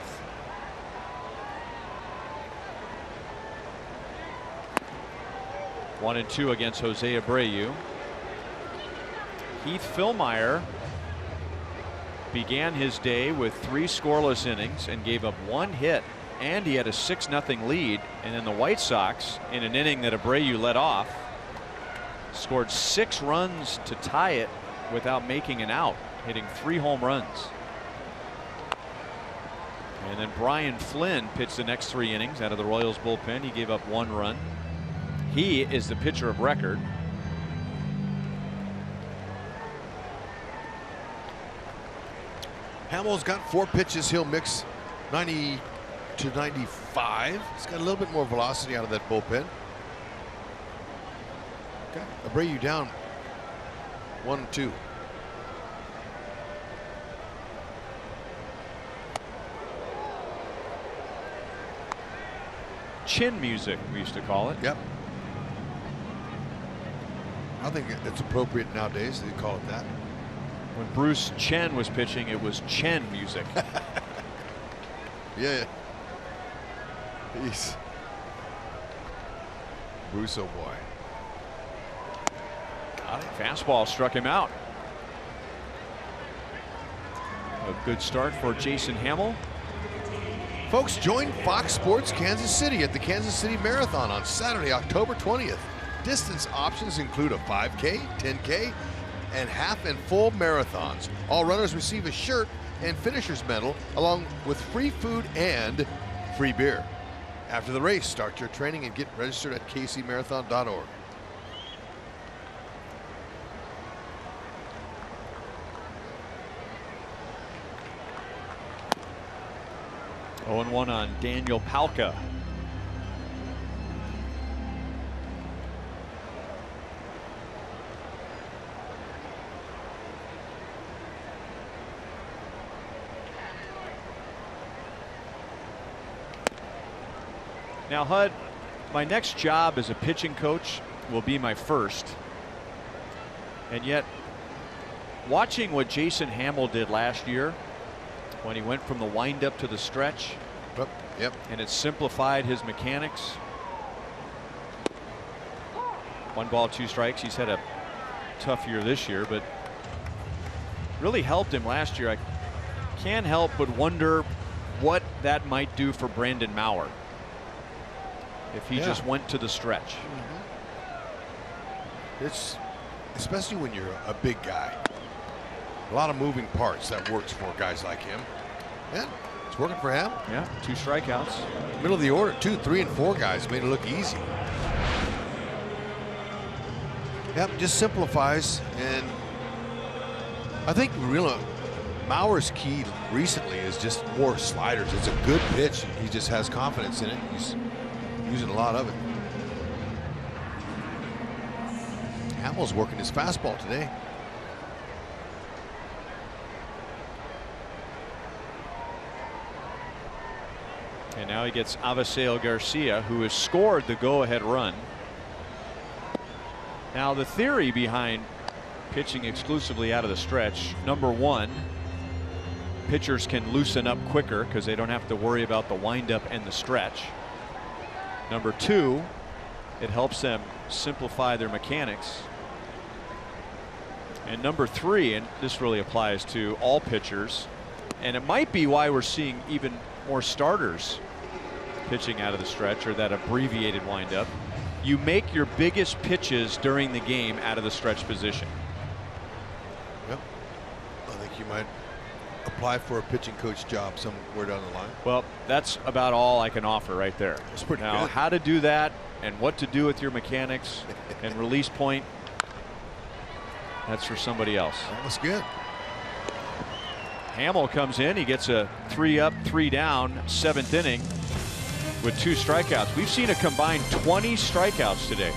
One and two against Jose Abreu. Heath Fillmyer began his day with 3 scoreless innings and gave up 1 hit, and he had a 6-0 lead. And then the White Sox, in an inning that Abreu led off, scored 6 runs to tie it without making an out, hitting 3 home runs. And then Brian Flynn pitched the next 3 innings out of the Royals bullpen. He gave up 1 run. He is the pitcher of record. Hamill's got 4 pitches. He'll mix 90 to 95. He's got a little bit more velocity out of that bullpen. Okay. Abreu down 1-2. Chin music, we used to call it. Yep. I think it's appropriate nowadays they call it that. When Bruce Chen was pitching, it was Chen music. Yeah. He's Bruce, oh boy. Fastball struck him out. A good start for Jason Hamill. Folks, join Fox Sports Kansas City at the Kansas City Marathon on Saturday, October 20th. Distance options include a 5K, 10K, and half and full marathons. All runners receive a shirt and finisher's medal, along with free food and free beer. After the race, start your training and get registered at kcmarathon.org. Oh, 0-1 on Daniel Palka. Now, Hud, my next job as a pitching coach will be my first. And yet, watching what Jason Hamill did last year when he went from the windup to the stretch, yep, and it simplified his mechanics. 1 ball, 2 strikes. He's had a tough year this year, but really helped him last year. I can't help but wonder what that might do for Brandon Maurer if he just went to the stretch. It's especially when you're a big guy. A lot of moving parts. That works for guys like him. And it's working for him. Yeah, 2 strikeouts. Middle of the order, 2, 3, and 4 guys made it look easy. Yep, just simplifies. And I think really Maurer's key recently is just more sliders. It's a good pitch. He just has confidence in it. He's using a lot of it. Hamill's working his fastball today. And now he gets Avisail Garcia, who has scored the go-ahead run. Now, the theory behind pitching exclusively out of the stretch, number 1, pitchers can loosen up quicker because they don't have to worry about the windup and the stretch. Number 2, it helps them simplify their mechanics. And number 3, and this really applies to all pitchers, And it might be why we're seeing even more starters pitching out of the stretch, or that abbreviated windup. You make your biggest pitches during the game out of the stretch position. Yep. I think you might apply for a pitching coach job somewhere down the line. Well, that's about all I can offer right there. That's pretty now, good. how to do that and what to do with your mechanics and release point, that's for somebody else. That was good. Hamill comes in. He gets a 3 up, 3 down, 7th inning with 2 strikeouts. We've seen a combined 20 strikeouts today.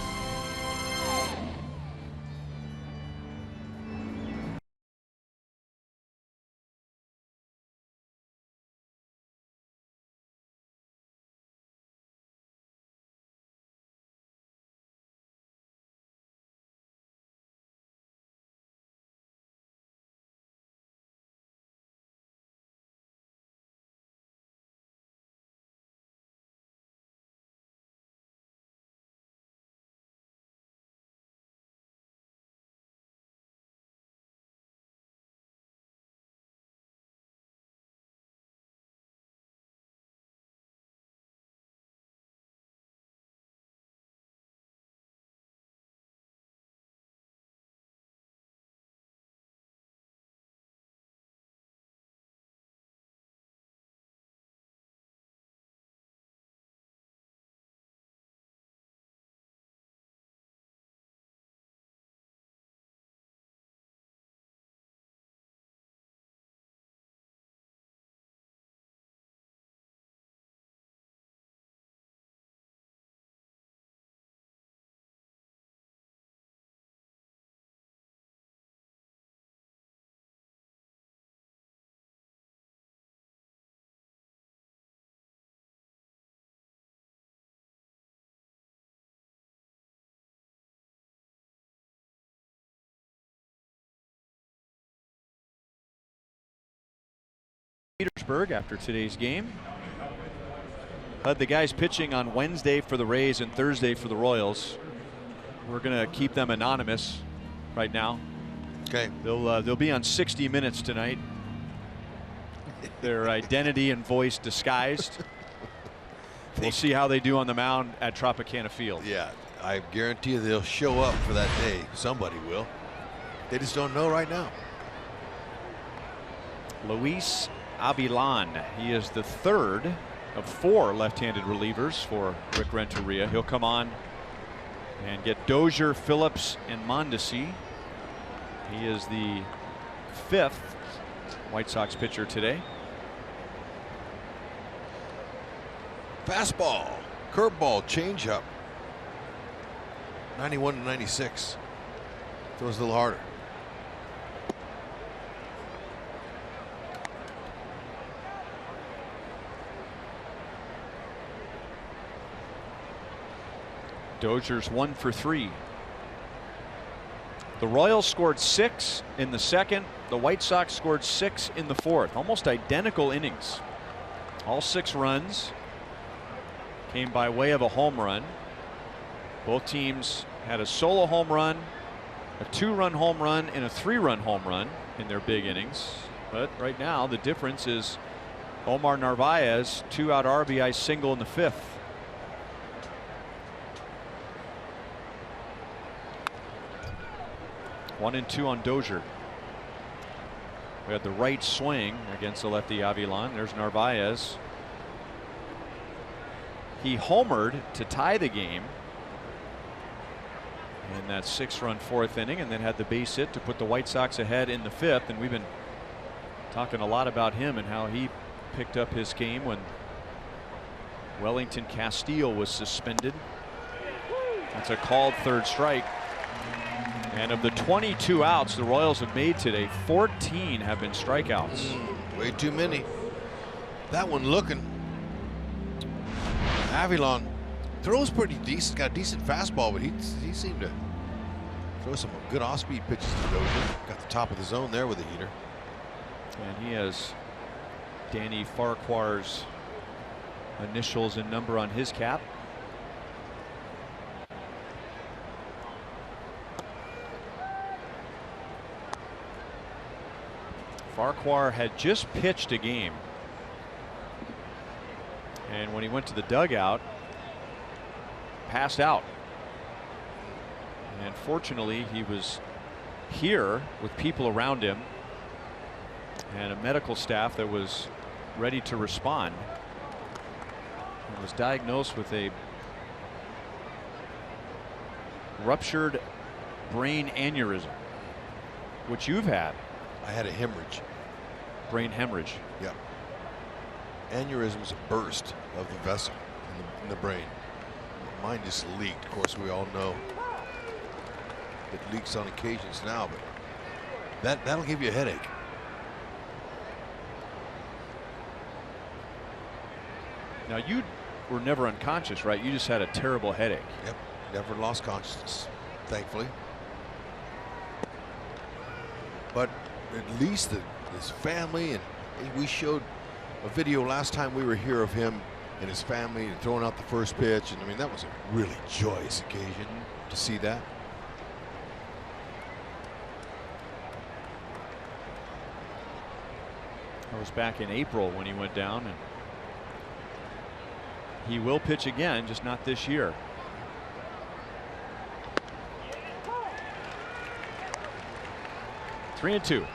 Petersburg after today's game. Had the guys pitching on Wednesday for the Rays and Thursday for the Royals. We're going to keep them anonymous right now. Okay. They'll be on 60 Minutes tonight. Their identity and voice disguised. We'll see how they do on the mound at Tropicana Field. Yeah, I guarantee you they'll show up for that day. Somebody will. They just don't know right now. Luis Avilan. He is the 3rd of 4 left-handed relievers for Rick Renteria. He'll come on and get Dozier, Phillips, and Mondesi. He is the 5th White Sox pitcher today. Fastball, curveball, changeup. 91 to 96. Throws a little harder. Dozier's 1 for 3. The Royals scored 6 in the 2nd. The White Sox scored 6 in the 4th. Almost identical innings. All 6 runs came by way of a home run. Both teams had a solo home run, a 2-run home run, and a 3-run home run in their big innings. But right now the difference is Omar Narvaez 2-out RBI single in the 5th. One and 2 on Dozier. We had the right swing against the lefty Avilan. There's Narvaez. He homered to tie the game in that 6-run 4th inning, and then had the base hit to put the White Sox ahead in the 5th. And we've been talking a lot about him and how he picked up his game when Wellington Castile was suspended. That's a called 3rd strike. And of the 22 outs the Royals have made today, 14 have been strikeouts. Way too many. That one looking. Avilan throws pretty decent, got a decent fastball, but he seemed to throw some good off-speed pitches to Dozier. Got the top of the zone there with a heater. And he has Danny Farquhar's initials and number on his cap. Farquhar had just pitched a game, and when he went to the dugout, passed out. And fortunately, he was here with people around him and a medical staff that was ready to respond, and was diagnosed with a ruptured brain aneurysm, which you've had. I had a hemorrhage. Brain hemorrhage. Yeah. Aneurysm is a burst of the vessel in the brain. Mine just leaked. Of course, we all know it leaks on occasions now, but that'll give you a headache. Now, you were never unconscious, right? You just had a terrible headache. Yep. Never lost consciousness, thankfully. But at least his family, and we showed a video last time we were here of him and his family and throwing out the first pitch, and I mean, that was a really joyous occasion to see that. That was back in April when he went down, and he will pitch again, just not this year. Three and two.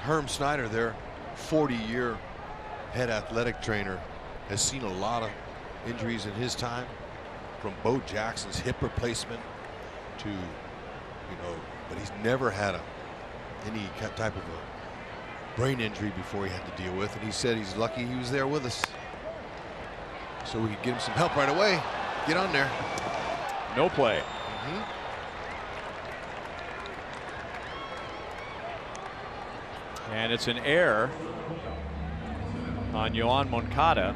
Herm Snyder, their 40-year head athletic trainer, has seen a lot of injuries in his time, from Bo Jackson's hip replacement to, but he's never had any type of a brain injury before he had to deal with, and he said he's lucky he was there with us so we could get him some help right away. Get on there. No play. And it's an error on Yoan Moncada.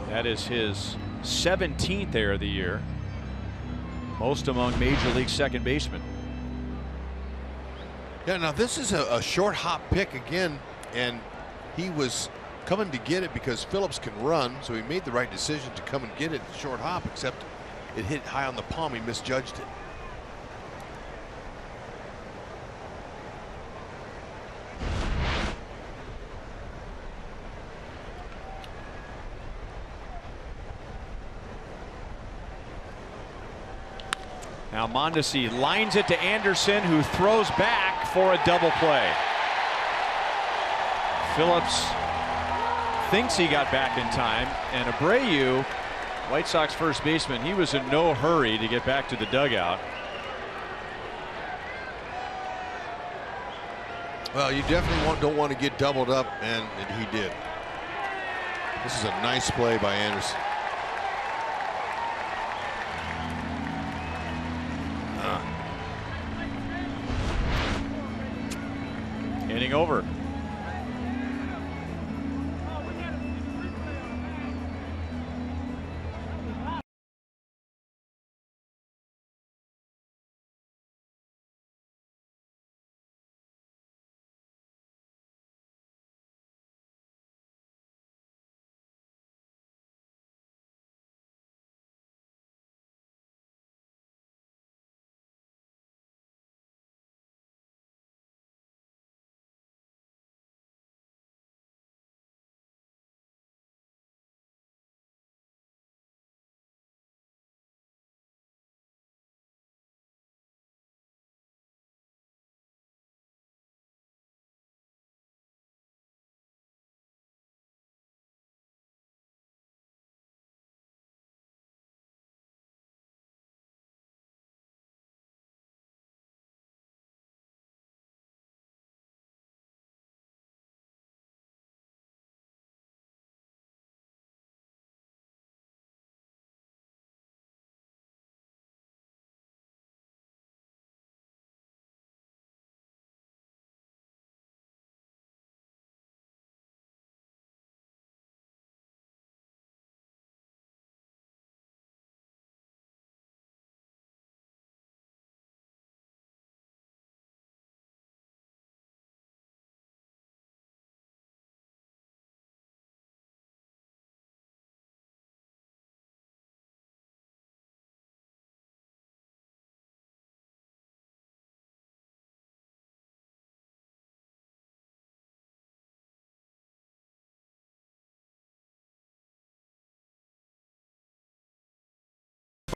That is his 17th error of the year, most among Major League second basemen. Yeah, now this is a short hop pick again, and he was coming to get it because Phillips can run, so he made the right decision to come and get it short hop, except it hit high on the palm. He misjudged it. Now Mondesi lines it to Anderson, who throws back for a double play. Phillips thinks he got back in time, and Abreu, White Sox first baseman, he was in no hurry to get back to the dugout. Well, you definitely don't want to get doubled up, and he did. This is a nice play by Anderson. Inning over.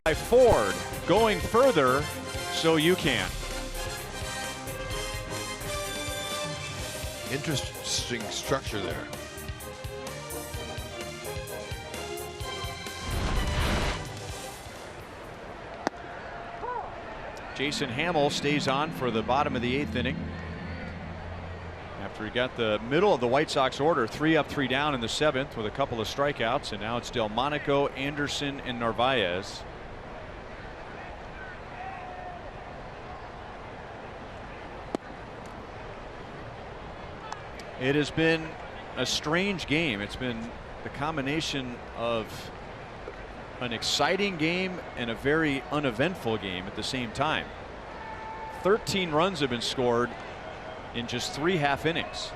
by Ford, going further so you can. Interesting structure there. Jason Hamill stays on for the bottom of the 8th inning. After he got the middle of the White Sox order, 3 up, 3 down in the 7th with a couple of strikeouts, and now it's Delmonico, Anderson, and Narvaez. It has been a strange game. It's been the combination of an exciting game and a very uneventful game at the same time. 13 runs have been scored in just 3 half innings.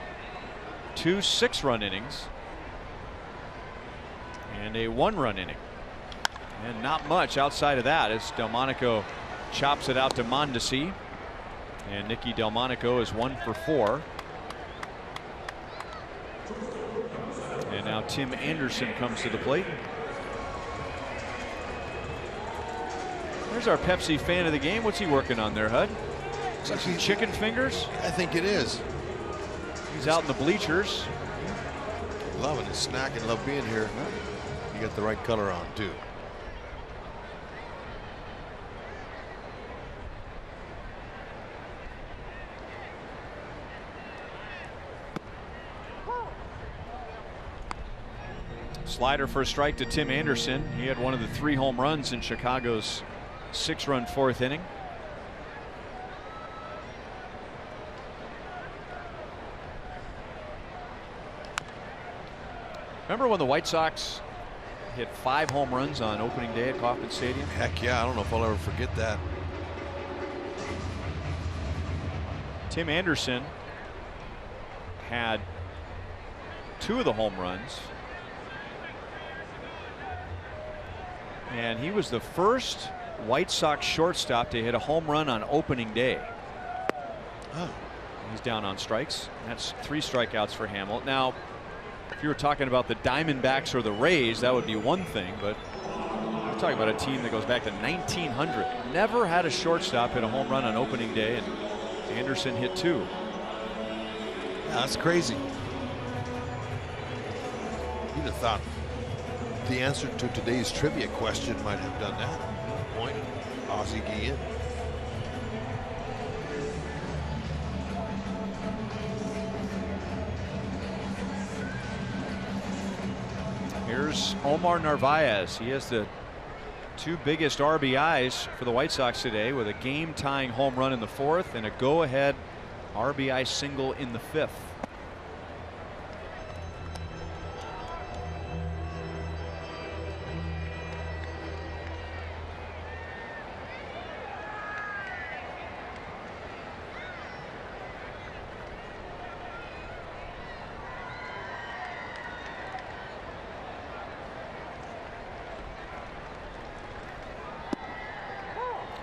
2 6-run innings and a 1-run inning. And not much outside of that as Delmonico chops it out to Mondesi. And Nicky Delmonico is 1 for 4. And now Tim Anderson comes to the plate. There's our Pepsi fan of the game. What's he working on there, Hud? Looks like some chicken fingers. I think it is. He's out in the bleachers. Loving his snack and love being here. You got the right color on too. Slider for a strike to Tim Anderson. He had one of the 3 home runs in Chicago's 6-run 4th inning. Remember when the White Sox hit 5 home runs on opening day at Kauffman Stadium? Heck yeah, I don't know if I'll ever forget that. Tim Anderson had 2 of the home runs. And he was the first White Sox shortstop to hit a home run on opening day. Oh. He's down on strikes. That's 3 strikeouts for Hamill. Now, if you were talking about the Diamondbacks or the Rays, that would be one thing, but we're talking about a team that goes back to 1900. Never had a shortstop hit a home run on opening day, and Anderson hit 2. Yeah, that's crazy. You'd have thought the answer to today's trivia question might have done that. Point, Ozzie Guillen. Here's Omar Narvaez. He has the 2 biggest RBIs for the White Sox today, with a game-tying home run in the 4th and a go-ahead RBI single in the 5th.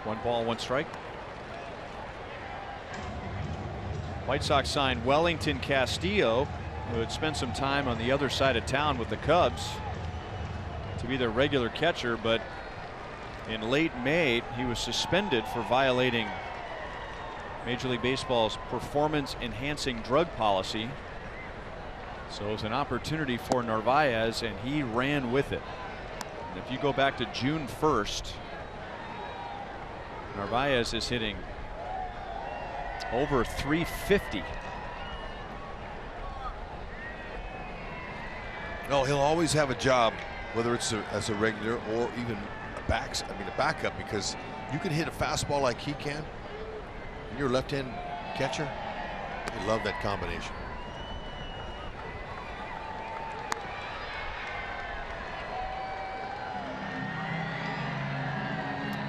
One ball, 1 strike. White Sox signed Wellington Castillo, who had spent some time on the other side of town with the Cubs, to be their regular catcher, but in late May he was suspended for violating Major League Baseball's performance enhancing drug policy. So it was an opportunity for Narvaez, and he ran with it. And if you go back to June 1st, Narvaez is hitting over 350. No, he'll always have a job, whether it's as a regular or even a backup, because you can hit a fastball like he can, and you're a left-hand catcher. I love that combination.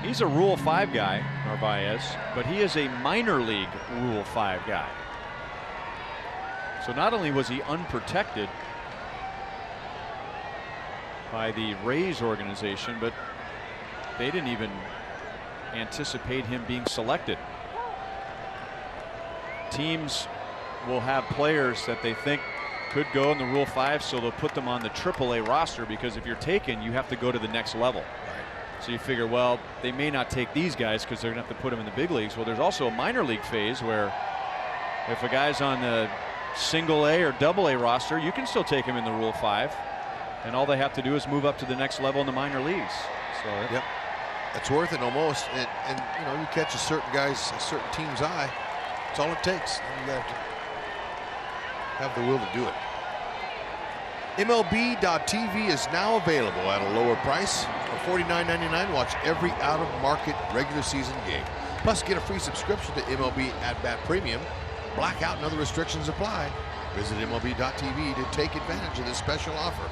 He's a Rule 5 guy, Narvaez, but he is a minor league Rule 5 guy. So not only was he unprotected by the Rays organization, but they didn't even anticipate him being selected. Teams will have players that they think could go in the Rule 5, so they'll put them on the AAA roster, because if you're taken, you have to go to the next level. So you figure, well, they may not take these guys because they're going to have to put them in the big leagues. Well, there's also a minor league phase where if a guy's on the single A or double A roster, you can still take him in the Rule 5. And all they have to do is move up to the next level in the minor leagues. So yep, that's worth it almost. And you know, you catch a certain team's eye. That's all it takes. And you have to have the will to do it. MLB.TV is now available at a lower price. For $49.99, watch every out-of-market regular season game. Plus, get a free subscription to MLB At Bat Premium. Blackout and other restrictions apply. Visit MLB.TV to take advantage of this special offer.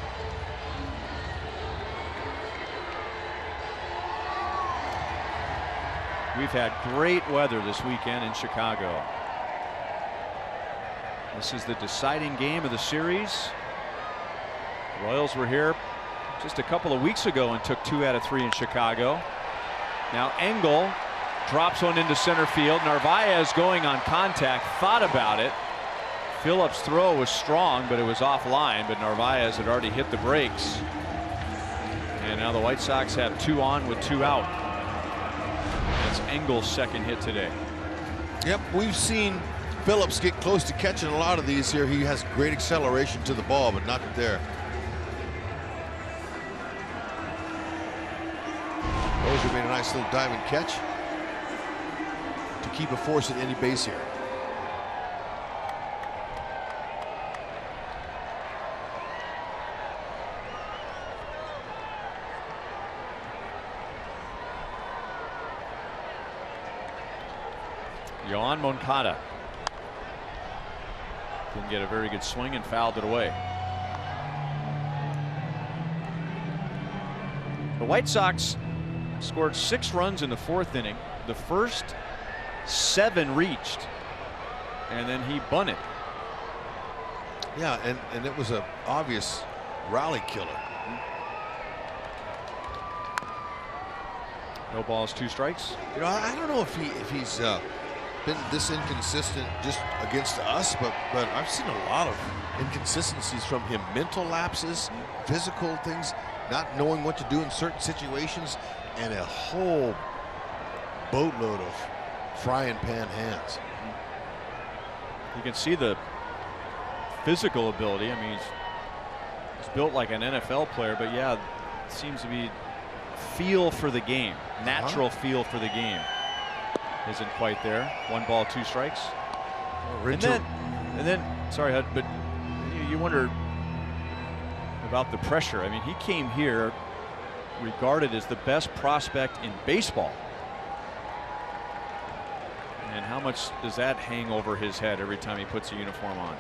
we've had great weather this weekend in Chicago. This is the deciding game of the series. The Royals were here just a couple of weeks ago and took 2 out of 3 in Chicago. Now Engel drops one into center field. Narvaez going on contact, thought about it. Phillips' throw was strong, but it was offline. But Narvaez had already hit the brakes. And now the White Sox have 2 on with 2 out. That's Engel's second hit today. Yep, we've seen Phillips get close to catching a lot of these here. He has great acceleration to the ball, but not there. Dozier made a nice little diamond catch to keep a force at any base here. Yohan Moncada didn't get a very good swing and fouled it away. The White Sox scored 6 runs in the 4th inning. The first 7 reached, and then he bunted. Yeah, and it was an obvious rally killer. No balls, 2 strikes. You know, I don't know if he's been this inconsistent just against us, but I've seen a lot of inconsistencies from him. Mental lapses, physical things, not knowing what to do in certain situations, and a whole boatload of frying pan hands. You can see the physical ability. I mean, he's built like an NFL player, but yeah, it seems to be feel for the game, natural feel for the game isn't quite there. 1 ball, 2 strikes. And then, sorry, Hud, but you wonder about the pressure. I mean, he came here regarded as the best prospect in baseball. And how much does that hang over his head every time he puts a uniform on?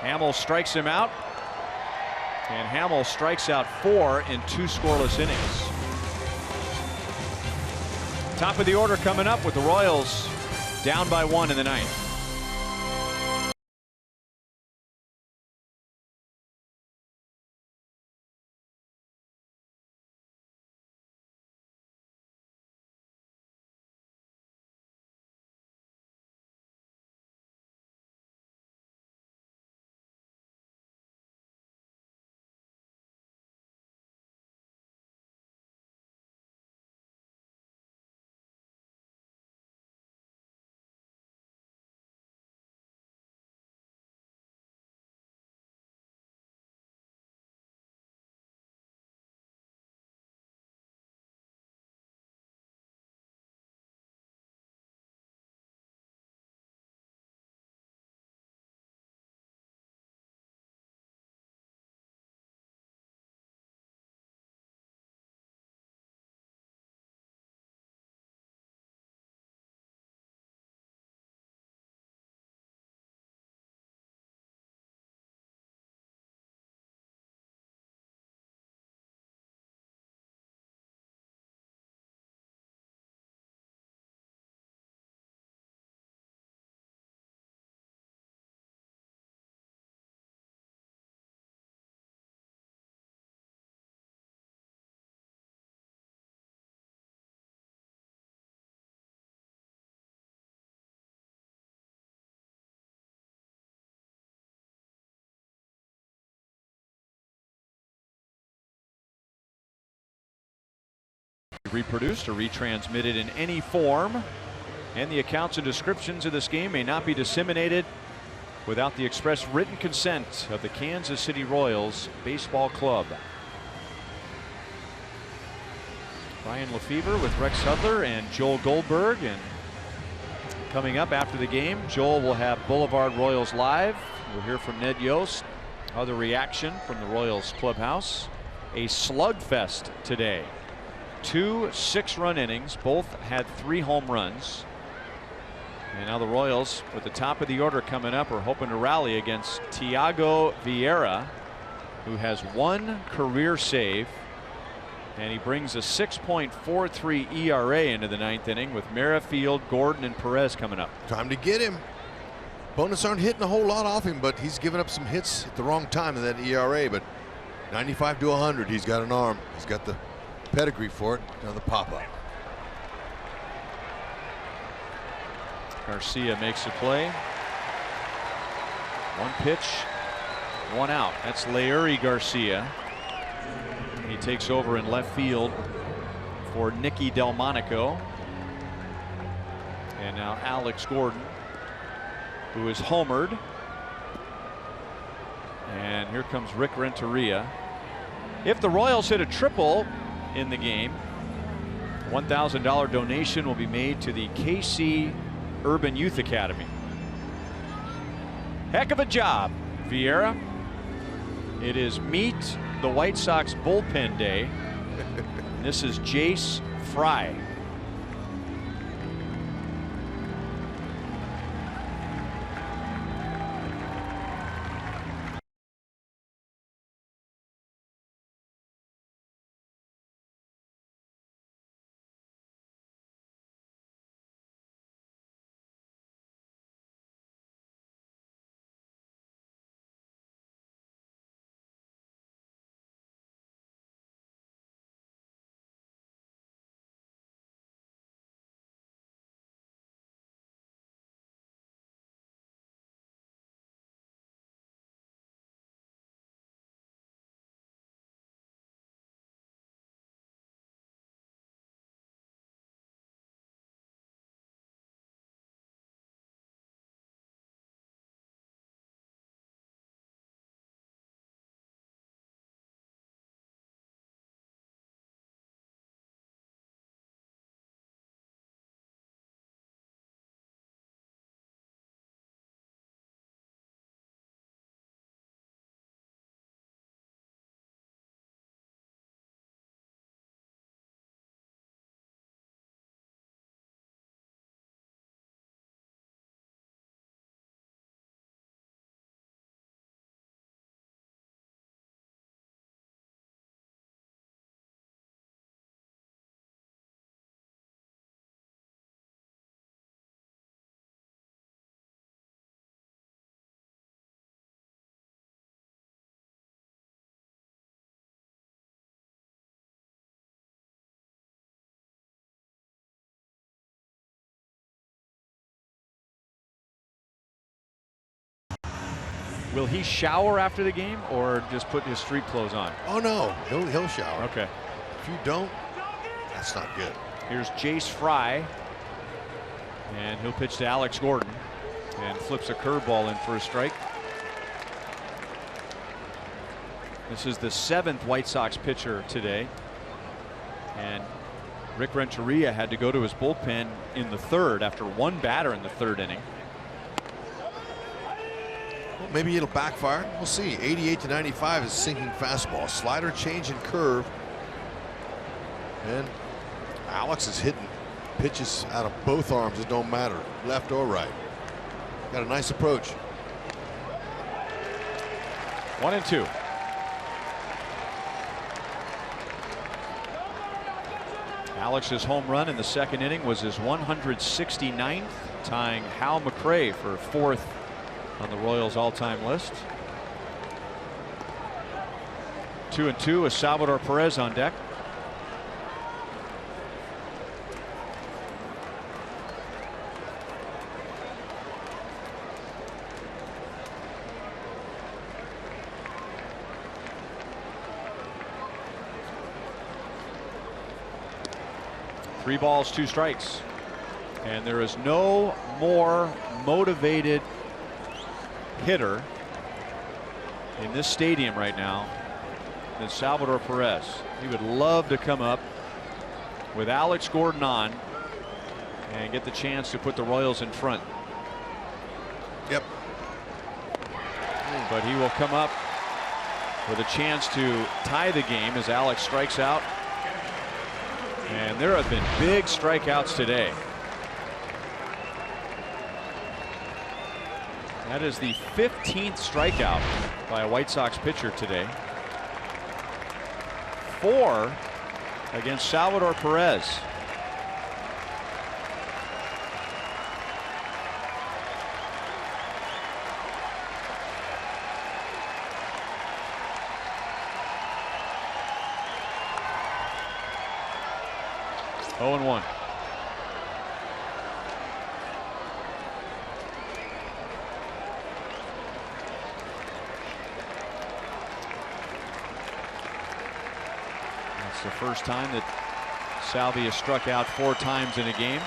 Hamill strikes him out. And Hamill strikes out 4 in 2 scoreless innings. Top of the order coming up with the Royals down by 1 in the 9th. reproduced or retransmitted in any form, and the accounts and descriptions of this game may not be disseminated without the express written consent of the Kansas City Royals Baseball Club. Ryan Lefevre with Rex Hudler and Joel Goldberg, and coming up after the game, Joel will have Boulevard Royals Live. We'll hear from Ned Yost, other reaction from the Royals clubhouse. A slugfest today. 2 6-run innings, both had 3 home runs. And now the Royals, with the top of the order coming up, are hoping to rally against Thiago Vieira, who has 1 career save. And he brings a 6.43 ERA into the 9th inning with Merrifield, Gordon, and Perez coming up. Time to get him. Opponents aren't hitting a whole lot off him, but he's given up some hits at the wrong time in that ERA. But 95 to 100, he's got an arm. He's got the pedigree for it on the pop-up. Garcia makes a play. 1 pitch, 1 out. That's Leury Garcia. He takes over in left field for Nicky Delmonico. And now Alex Gordon, who is homered. And here comes Rick Renteria. If the Royals hit a triple in the game, a $1,000 donation will be made to the KC Urban Youth Academy. Heck of a job, Vieira. It is Meet the White Sox Bullpen Day. This is Jace Fry. Will he shower after the game or just put his street clothes on? Oh no, he'll shower. Okay. If you don't, that's not good. Here's Jace Fry, and he'll pitch to Alex Gordon and flips a curveball in for a strike. This is the 7th White Sox pitcher today, and Rick Renteria had to go to his bullpen in the 3rd after 1 batter in the 3rd inning. Well, maybe it'll backfire. We'll see. 88 to 95 is sinking fastball. Slider, change, and curve. And Alex is hitting pitches out of both arms. It don't matter, left or right. Got a nice approach. 1-2. Alex's home run in the 2nd inning was his 169th, tying Hal McRae for 4th on the Royals all-time list. 2-2 with Salvador Perez on deck. 3 balls, 2 strikes. And there is no more motivated hitter in this stadium right now than Salvador Perez. He would love to come up with Alex Gordon on and get the chance to put the Royals in front. Yep. But he will come up with a chance to tie the game as Alex strikes out. And there have been big strikeouts today. That is the 15th strikeout by a White Sox pitcher today. 4 against Salvador Perez. Oh and 1. That's the first time that Salvi has struck out 4 times in a game.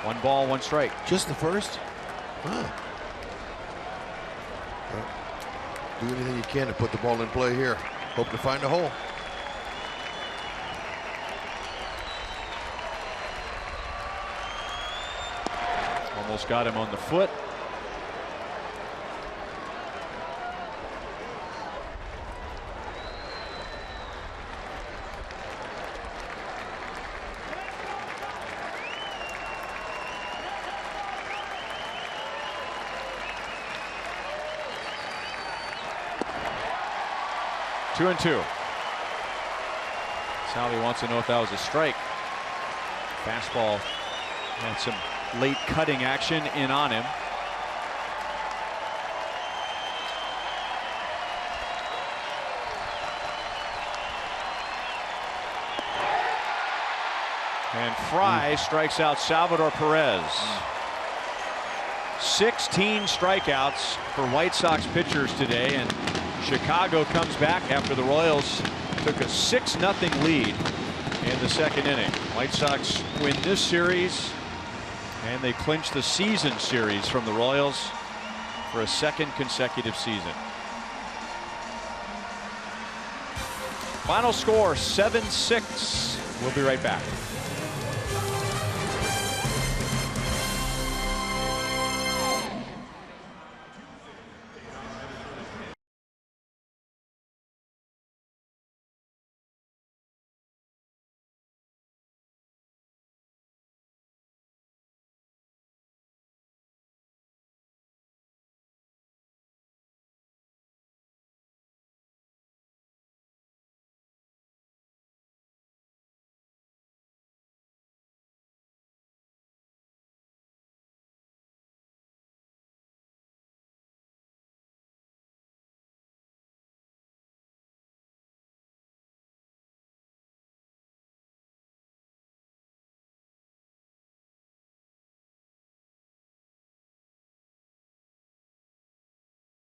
1 ball, 1 strike. Just the first? Huh. Well, do anything you can to put the ball in play here. Hope to find a hole. Almost got him on the foot. Two and 2. Salvi wants to know if that was a strike. Fastball had some late cutting action in on him. And Fry strikes out Salvador Perez. 16 strikeouts for White Sox pitchers today, and Chicago comes back after the Royals took a 6-0 lead in the 2nd inning. White Sox win this series, and they clinch the season series from the Royals for a 2nd consecutive season. Final score 7-6. We'll be right back.